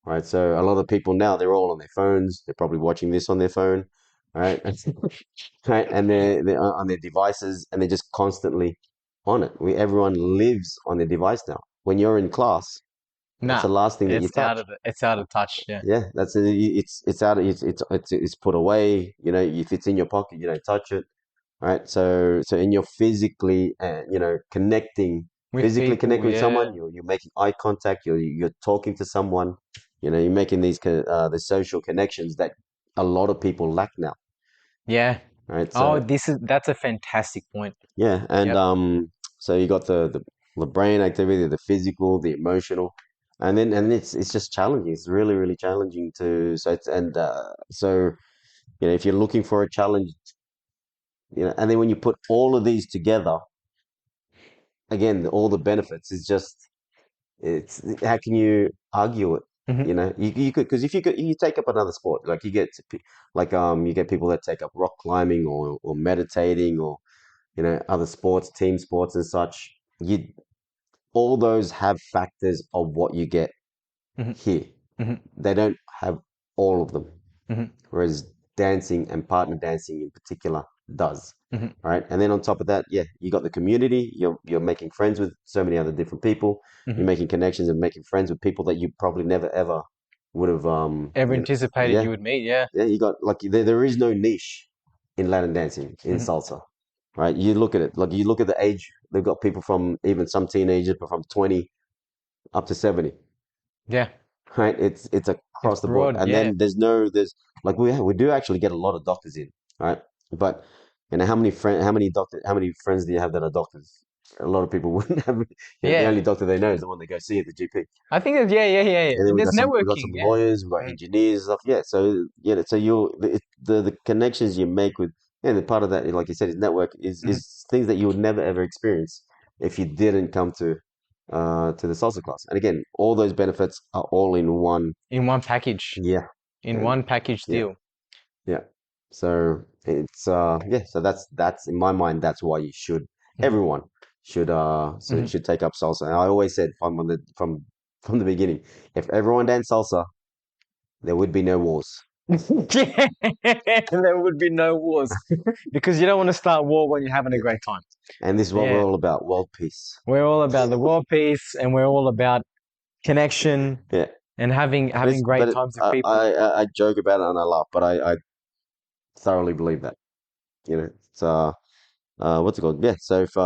[SPEAKER 2] right? So a lot of people now they're all on their phones. They're probably watching this on their phone, right? Right, and they're on their devices, and they're just constantly on it. Everyone lives on their device now. When you're in class, that's the
[SPEAKER 1] Nah,
[SPEAKER 2] last thing that you touch.
[SPEAKER 1] it's out of touch. Yeah.
[SPEAKER 2] Yeah, it's out of it's put away. If it's in your pocket, you don't touch it, right? So and you're physically, connecting,
[SPEAKER 1] With
[SPEAKER 2] physically
[SPEAKER 1] people,
[SPEAKER 2] connecting with
[SPEAKER 1] yeah.
[SPEAKER 2] someone. You're making eye contact. You're talking to someone. You're making the social connections that a lot of people lack now,
[SPEAKER 1] Yeah.
[SPEAKER 2] right?
[SPEAKER 1] Oh,
[SPEAKER 2] So
[SPEAKER 1] that's a fantastic point.
[SPEAKER 2] yeah, and
[SPEAKER 1] Yep.
[SPEAKER 2] so you got the brain activity, the physical, the emotional, and it's just challenging. It's really, really challenging to so it's and so if you're looking for a challenge, and then when you put all of these together, again, all the benefits is just it's how can you argue it?
[SPEAKER 1] Hmm.
[SPEAKER 2] You could, because if you take up another sport, like you get people that take up rock climbing or meditating or other sports, team sports and such. All those have factors of what you get
[SPEAKER 1] Hmm.
[SPEAKER 2] here.
[SPEAKER 1] Hmm.
[SPEAKER 2] They don't have all of them.
[SPEAKER 1] Hmm.
[SPEAKER 2] Whereas dancing and partner dancing in particular does,
[SPEAKER 1] Mhm.
[SPEAKER 2] right? And then on top of that, yeah, you got the community. You're making friends with so many other different people. You're
[SPEAKER 1] Mhm.
[SPEAKER 2] making connections and making friends with people that you probably never ever would have
[SPEAKER 1] Ever anticipated
[SPEAKER 2] yeah,
[SPEAKER 1] you would meet? Yeah.
[SPEAKER 2] yeah, you got like there is no niche in Latin dancing in
[SPEAKER 1] Mhm.
[SPEAKER 2] salsa, right? You look at it, like you look at the age. They've got people from even some teenagers, but from 20 up to 70,
[SPEAKER 1] Yeah.
[SPEAKER 2] right? It's
[SPEAKER 1] It's
[SPEAKER 2] across the board,
[SPEAKER 1] broad.
[SPEAKER 2] and
[SPEAKER 1] Yeah.
[SPEAKER 2] then there's like we do actually get a lot of doctors in, right? But how many friends do you have that are doctors? A lot of people wouldn't have. The
[SPEAKER 1] Yeah.
[SPEAKER 2] only doctor they know is the one they go see at the GP.
[SPEAKER 1] I think it's, yeah.
[SPEAKER 2] And then
[SPEAKER 1] There's
[SPEAKER 2] we got
[SPEAKER 1] networking.
[SPEAKER 2] some
[SPEAKER 1] Yeah.
[SPEAKER 2] lawyers, we got
[SPEAKER 1] Mhm.
[SPEAKER 2] engineers, stuff. Yeah, so the connections you make with, and the part of that, like you said, is network
[SPEAKER 1] Mhm.
[SPEAKER 2] is things that you would never ever experience if you didn't come to the salsa class. And again, all those benefits are all in one.
[SPEAKER 1] In one package.
[SPEAKER 2] Yeah,
[SPEAKER 1] In
[SPEAKER 2] and
[SPEAKER 1] one package
[SPEAKER 2] yeah,
[SPEAKER 1] deal.
[SPEAKER 2] yeah. So it's yeah. So that's in my mind. That's why you should
[SPEAKER 1] Mhm.
[SPEAKER 2] everyone
[SPEAKER 1] Mhm.
[SPEAKER 2] should take up salsa. And I always said from the beginning, if everyone danced salsa, there would be no wars.
[SPEAKER 1] Yeah, there would be no wars because you don't want to start war when you're having a
[SPEAKER 2] Yeah.
[SPEAKER 1] great time.
[SPEAKER 2] And this is what we're
[SPEAKER 1] Yeah,
[SPEAKER 2] all about, world peace.
[SPEAKER 1] we're all about the world peace, and we're all about connection
[SPEAKER 2] Yeah.
[SPEAKER 1] and having great
[SPEAKER 2] But
[SPEAKER 1] times with people.
[SPEAKER 2] I joke about it and I laugh, but I thoroughly believe that. It's what's it called? Yeah. So if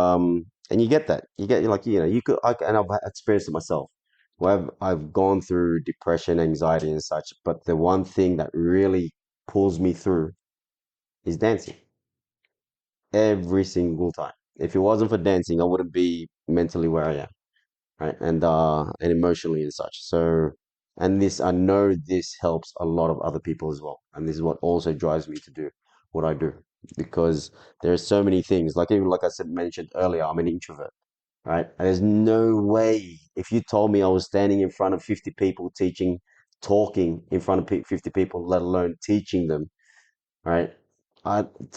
[SPEAKER 2] and you get that. You get like you could and I've experienced it myself. Where I've gone through depression, anxiety and such, but the one thing that really pulls me through is dancing. Every single time. If it wasn't for dancing, I wouldn't be mentally where I am, right? And emotionally and such. So, and this I know this helps a lot of other people as well, and this is what also drives me to do what I do because there are so many things. Like even like I said mentioned earlier, I'm an introvert, right? And there's no way if you told me I was standing in front of 50 people teaching, talking in front of 50 people, let alone teaching them, right?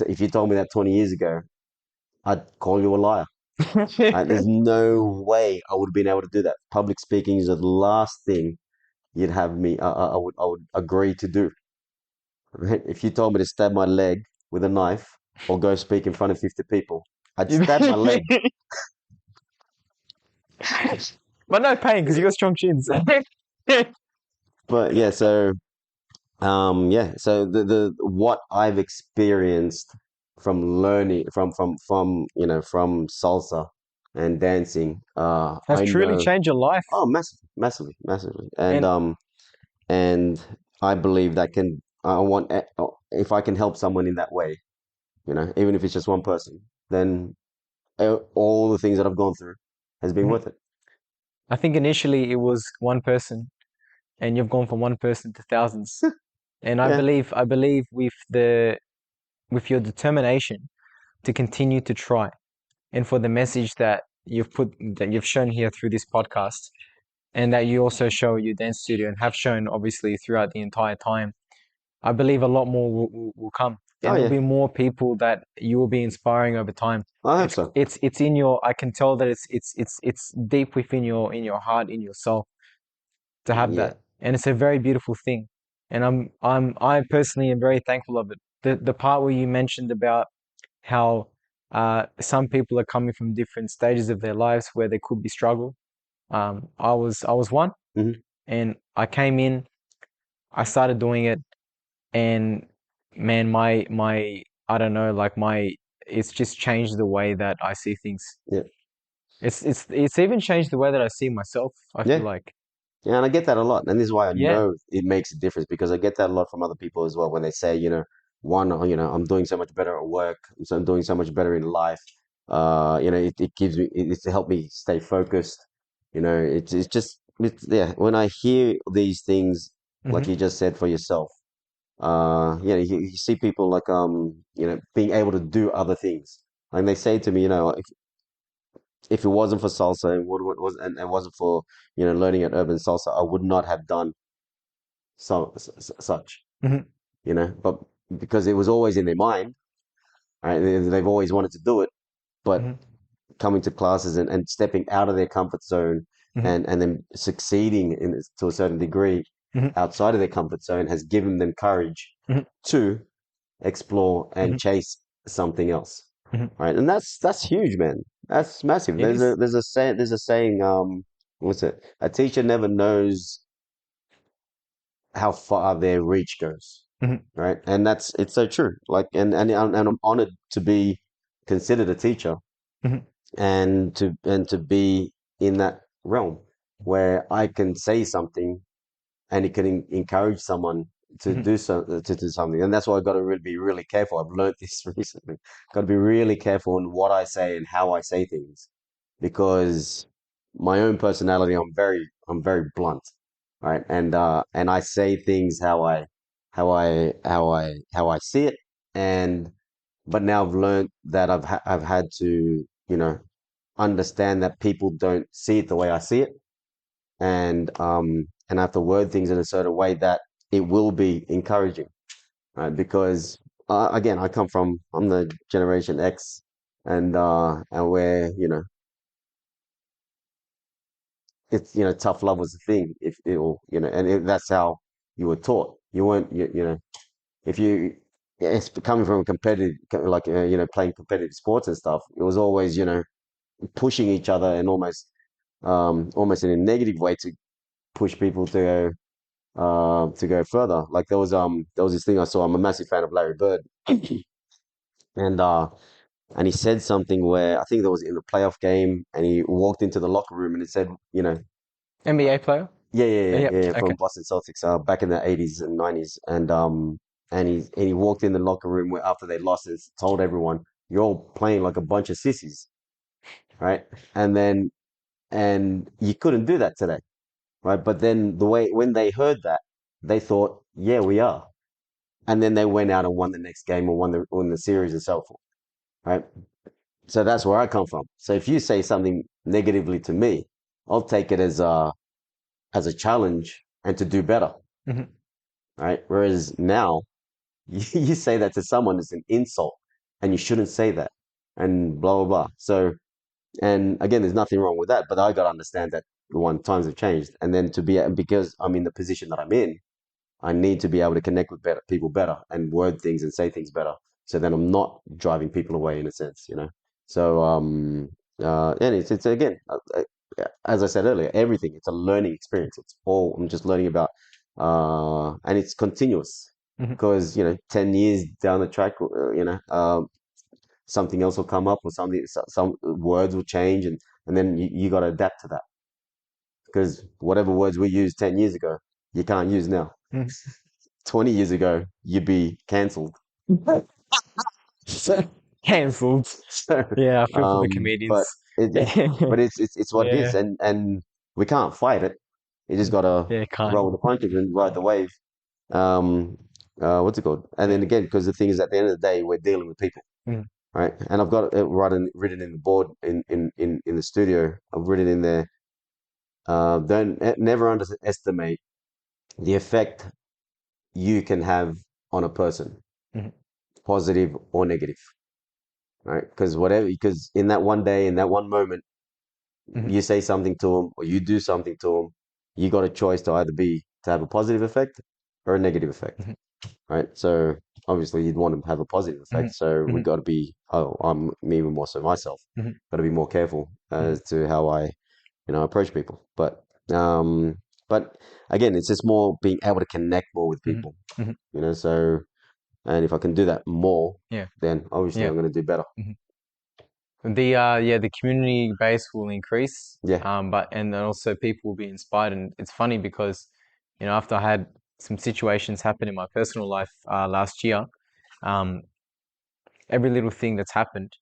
[SPEAKER 2] If you told me that 20 years ago, I'd call you a liar. There's no way I would have been able to do that. Public speaking is the last thing you'd have me. I would agree to do. Right? If you told me to stab my leg with a knife or go speak in front of 50 people, I'd stab my leg.
[SPEAKER 1] But no pain because you got strong shins.
[SPEAKER 2] But yeah, so yeah, so the what I've experienced from learning from salsa and dancing,
[SPEAKER 1] Has
[SPEAKER 2] I
[SPEAKER 1] truly
[SPEAKER 2] know.
[SPEAKER 1] changed your life.
[SPEAKER 2] Oh, massively, massively, massively.
[SPEAKER 1] And
[SPEAKER 2] And I believe that can I want if I can help someone in that way, even if it's just one person, then all the things that I've gone through has been
[SPEAKER 1] mhm,
[SPEAKER 2] worth it.
[SPEAKER 1] I think initially it was one person, and you've gone from one person to thousands. And
[SPEAKER 2] Yeah.
[SPEAKER 1] I believe with your determination to continue to try, and for the message that you've shown here through this podcast, and that you also show at your dance studio and have shown obviously throughout the entire time. I believe a lot more will come,
[SPEAKER 2] Oh
[SPEAKER 1] and there'll
[SPEAKER 2] yeah.
[SPEAKER 1] be more people that you will be inspiring over time.
[SPEAKER 2] I hope so.
[SPEAKER 1] It's in your. I can tell that it's deep within your heart, in your soul, to have
[SPEAKER 2] Yeah.
[SPEAKER 1] that, and it's a very beautiful thing. And I personally am very thankful of it. The part where you mentioned about how some people are coming from different stages of their lives where there could be struggle. I was one,
[SPEAKER 2] Hmm.
[SPEAKER 1] and I came in. I started doing it, and man, my I don't know, like my it's just changed the way that I see things.
[SPEAKER 2] Yeah.
[SPEAKER 1] It's even changed the way that I see myself, I feel
[SPEAKER 2] Yeah.
[SPEAKER 1] like.
[SPEAKER 2] Yeah, and I get that a lot, and this is why I
[SPEAKER 1] Yeah.
[SPEAKER 2] know it makes a difference because I get that a lot from other people as well when they say, one, I'm doing so much better at work, so I'm doing so much better in life. It gives me it's to help me stay focused. It's just yeah. When I hear these things, like
[SPEAKER 1] Hmm.
[SPEAKER 2] you just said for yourself, you see people like being able to do other things. And they say to me, if it wasn't for salsa and what was and it wasn't for learning at Urban Salsa, I would not have done such.
[SPEAKER 1] Hmm.
[SPEAKER 2] But because it was always in their mind, right? They've always wanted to do it, but
[SPEAKER 1] Hmm.
[SPEAKER 2] coming to classes and stepping out of their comfort zone
[SPEAKER 1] Hmm.
[SPEAKER 2] and then succeeding to a certain degree
[SPEAKER 1] Hmm.
[SPEAKER 2] outside of their comfort zone has given them courage
[SPEAKER 1] Hmm.
[SPEAKER 2] to explore and
[SPEAKER 1] Hmm.
[SPEAKER 2] chase something else,
[SPEAKER 1] Mhm.
[SPEAKER 2] right? And that's huge, man. That's massive.
[SPEAKER 1] It is.
[SPEAKER 2] There's a saying, what's it? A teacher never knows how far their reach goes,
[SPEAKER 1] Mhm.
[SPEAKER 2] right? And it's so true. Like, and I'm honored to be considered a teacher
[SPEAKER 1] Mhm.
[SPEAKER 2] and to be in that realm where I can say something and it can encourage someone to
[SPEAKER 1] Mhm.
[SPEAKER 2] do something. And that's why I've got to really be really careful. I've learned this recently. Got to be really careful on what I say and how I say things, because my own personality, I'm very blunt, right? And I say things how I see it. And but now I've learned that I've had to, understand that people don't see it the way I see it, and I have to word things in a certain way that it will be encouraging, right? Because again, I'm the Generation X, and where it's tough love was the thing, if it will, that's how you were taught. You weren't if you it's coming from a competitive, like playing competitive sports and stuff. It was always pushing each other, and almost in a negative way to push people to go further. Like there was this thing I saw. I'm a massive fan of Larry Bird, and uh and he said something where I think that was in a playoff game, and he walked into the locker room and it said,
[SPEAKER 1] NBA player? Yep.
[SPEAKER 2] from
[SPEAKER 1] Okay.
[SPEAKER 2] Boston Celtics, back in the 80s and 90s, and he walked in the locker room after they lost and told everyone, "You're all playing like a bunch of sissies, right?" And then and you couldn't do that today, right? But then the way when they heard that, they thought, "Yeah, we are." And then they went out and won the next game, or won the series and so forth, right? So that's where I come from. So if you say something negatively to me, I'll take it as a challenge and to do better,
[SPEAKER 1] Mhm.
[SPEAKER 2] right? Whereas now, you say that to someone, it's an insult, and you shouldn't say that, and blah blah blah. So, and again, there's nothing wrong with that, but I got to understand that times have changed, and then because I'm in the position that I'm in, I need to be able to connect with people better and word things and say things better. So then I'm not driving people away in a sense. So, and it's again, as I said earlier, everything, it's a learning experience. It's all, I'm just learning about, and it's continuous,
[SPEAKER 1] Mhm.
[SPEAKER 2] because, 10 years down the track, something else will come up, or some words will change, and then you got to adapt to that, because whatever words we used 10 years ago, you can't use now.
[SPEAKER 1] Mhm.
[SPEAKER 2] 20 years ago, you'd be cancelled. So,
[SPEAKER 1] Cancelled.
[SPEAKER 2] so,
[SPEAKER 1] Yeah, I feel for the comedians.
[SPEAKER 2] but it's what it is,
[SPEAKER 1] Yeah.
[SPEAKER 2] and we can't fight it. You just gotta
[SPEAKER 1] Yeah, can't.
[SPEAKER 2] roll the punches and ride the wave. Um, what's it called? And
[SPEAKER 1] Yeah.
[SPEAKER 2] then again, because the thing is, at the end of the day, we're dealing with people,
[SPEAKER 1] Mhm.
[SPEAKER 2] right? And I've got it written in the board in the studio. I've written in there. Don't never underestimate the effect you can have on a person,
[SPEAKER 1] Mhm.
[SPEAKER 2] positive or negative, right? Because in that one day, in that one moment,
[SPEAKER 1] Mhm.
[SPEAKER 2] you say something to them or you do something to them, you got a choice to either be to have a positive effect or a negative effect,
[SPEAKER 1] Mhm.
[SPEAKER 2] right? So obviously you'd want to have a positive
[SPEAKER 1] Mhm.
[SPEAKER 2] effect. So we
[SPEAKER 1] Mhm.
[SPEAKER 2] got to be, I'm even more so myself,
[SPEAKER 1] Mhm.
[SPEAKER 2] got to be more careful
[SPEAKER 1] Mhm.
[SPEAKER 2] as to how I, approach people. Um, but again, it's just more being able to connect more with
[SPEAKER 1] Mhm.
[SPEAKER 2] people,
[SPEAKER 1] Mhm.
[SPEAKER 2] so, and if I can do that more,
[SPEAKER 1] Yeah.
[SPEAKER 2] then obviously
[SPEAKER 1] Yeah.
[SPEAKER 2] I'm going to do better.
[SPEAKER 1] Mhm. The community base will increase,
[SPEAKER 2] Yeah.
[SPEAKER 1] but and then also people will be inspired. And it's funny because, after I had some situations happen in my personal life last year, um, every little thing that's happened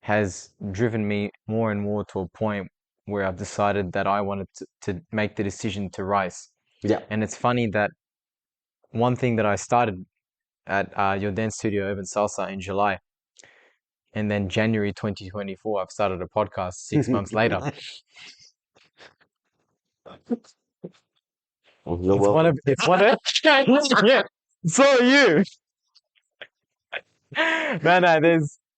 [SPEAKER 1] has driven me more and more to a point where I've decided that I wanted to make the decision to rise.
[SPEAKER 2] Yeah.
[SPEAKER 1] And it's funny that one thing that I started at your dance studio, Urban Salsa, in July, and then January 2024, I've started a podcast 6 months later.
[SPEAKER 2] Well, you're
[SPEAKER 1] It's one
[SPEAKER 2] welcome.
[SPEAKER 1] of yeah. So are you.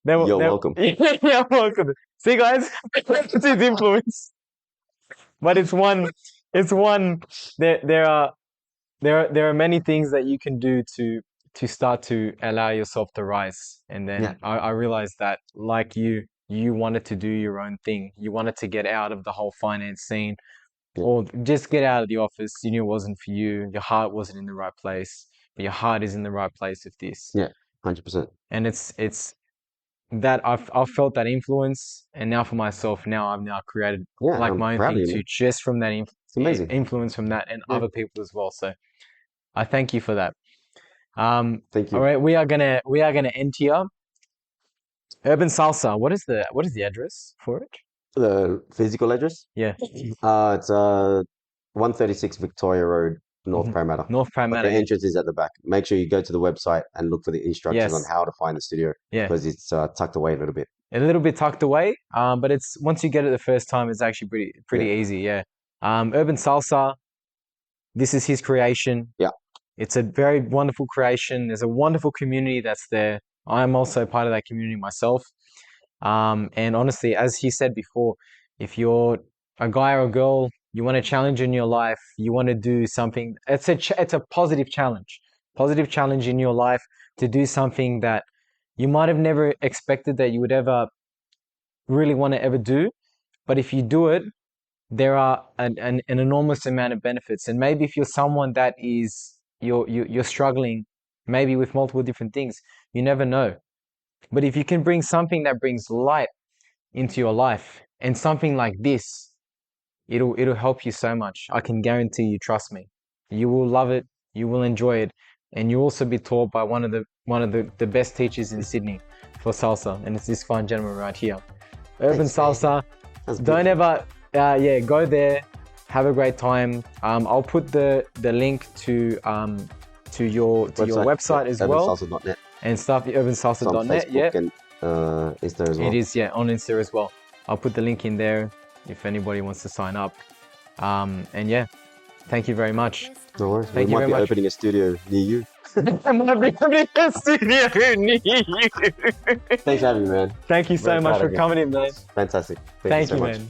[SPEAKER 1] No,
[SPEAKER 2] You're welcome.
[SPEAKER 1] yeah, welcome. See guys, it's his influence. But it's one there are many things that you can do to to start to allow yourself to rise. And then
[SPEAKER 2] Yeah.
[SPEAKER 1] I realized that, like you wanted to do your own thing. You wanted to get out of the whole finance scene,
[SPEAKER 2] Yeah.
[SPEAKER 1] or just get out of the office. You knew it wasn't for you. Your heart wasn't in the right place, but your heart is in the right place with this.
[SPEAKER 2] Yeah. 100%.
[SPEAKER 1] And it's that I've felt that influence, and now for myself, now I've now created
[SPEAKER 2] Yeah.
[SPEAKER 1] like
[SPEAKER 2] I'm
[SPEAKER 1] my own
[SPEAKER 2] proud
[SPEAKER 1] thing
[SPEAKER 2] of you,
[SPEAKER 1] too,
[SPEAKER 2] man.
[SPEAKER 1] just from that
[SPEAKER 2] It's amazing.
[SPEAKER 1] influence from that and
[SPEAKER 2] Yeah.
[SPEAKER 1] other people as well. So I thank you for that.
[SPEAKER 2] Thank
[SPEAKER 1] All
[SPEAKER 2] you.
[SPEAKER 1] right, we are gonna end here. Urban Salsa. What is the address for it?
[SPEAKER 2] The physical address?
[SPEAKER 1] Yeah.
[SPEAKER 2] It's 136 Victoria Road, North Paramatta.
[SPEAKER 1] North
[SPEAKER 2] But
[SPEAKER 1] Paramatta.
[SPEAKER 2] the entrance is at the back. Make sure you go to the website and look for the instructions on
[SPEAKER 1] Yes.
[SPEAKER 2] how to find the studio,
[SPEAKER 1] Yeah.
[SPEAKER 2] because it's tucked away a little bit.
[SPEAKER 1] A little bit tucked away. But it's once you get it the first time, it's actually pretty
[SPEAKER 2] Yeah.
[SPEAKER 1] easy. Yeah. Urban Salsa. This is his creation.
[SPEAKER 2] Yeah.
[SPEAKER 1] It's a very wonderful creation. There's a wonderful community that's there. I'm also part of that community myself. And honestly, as he said before, if you're a guy or a girl, you want a challenge in your life, you want to do something, it's a positive challenge in your life to do something that you might have never expected that you would ever really want to ever do. But if you do it, there are an enormous amount of benefits. And maybe if you're someone that is you're struggling maybe with multiple different things, you never know. But if you can bring something that brings light into your life, and something like this, it'll help you so much. I can guarantee you, trust me. You will love it, you will enjoy it, and you'll also be taught by one of the best teachers in Sydney for salsa, and it's this fine gentleman right here. Urban Salsa. Don't ever go there, have a great time. I'll put the link to your website as well.
[SPEAKER 2] urbansalsa.net.
[SPEAKER 1] And stuff, urbansalsa.net.
[SPEAKER 2] Facebook
[SPEAKER 1] Yeah.
[SPEAKER 2] and Insta as well.
[SPEAKER 1] It is, yeah, on Insta as well. I'll put the link in there if anybody wants to sign up. And yeah, thank you very much.
[SPEAKER 2] No worries.
[SPEAKER 1] Thank
[SPEAKER 2] we
[SPEAKER 1] you
[SPEAKER 2] might
[SPEAKER 1] very
[SPEAKER 2] be
[SPEAKER 1] much.
[SPEAKER 2] opening a studio near you.
[SPEAKER 1] I might be coming to the studio near you.
[SPEAKER 2] Thanks for having me, man.
[SPEAKER 1] Thank you so
[SPEAKER 2] Very
[SPEAKER 1] much
[SPEAKER 2] proud
[SPEAKER 1] for
[SPEAKER 2] of you.
[SPEAKER 1] coming in, man.
[SPEAKER 2] Fantastic.
[SPEAKER 1] Thank
[SPEAKER 2] so
[SPEAKER 1] you,
[SPEAKER 2] much.
[SPEAKER 1] man.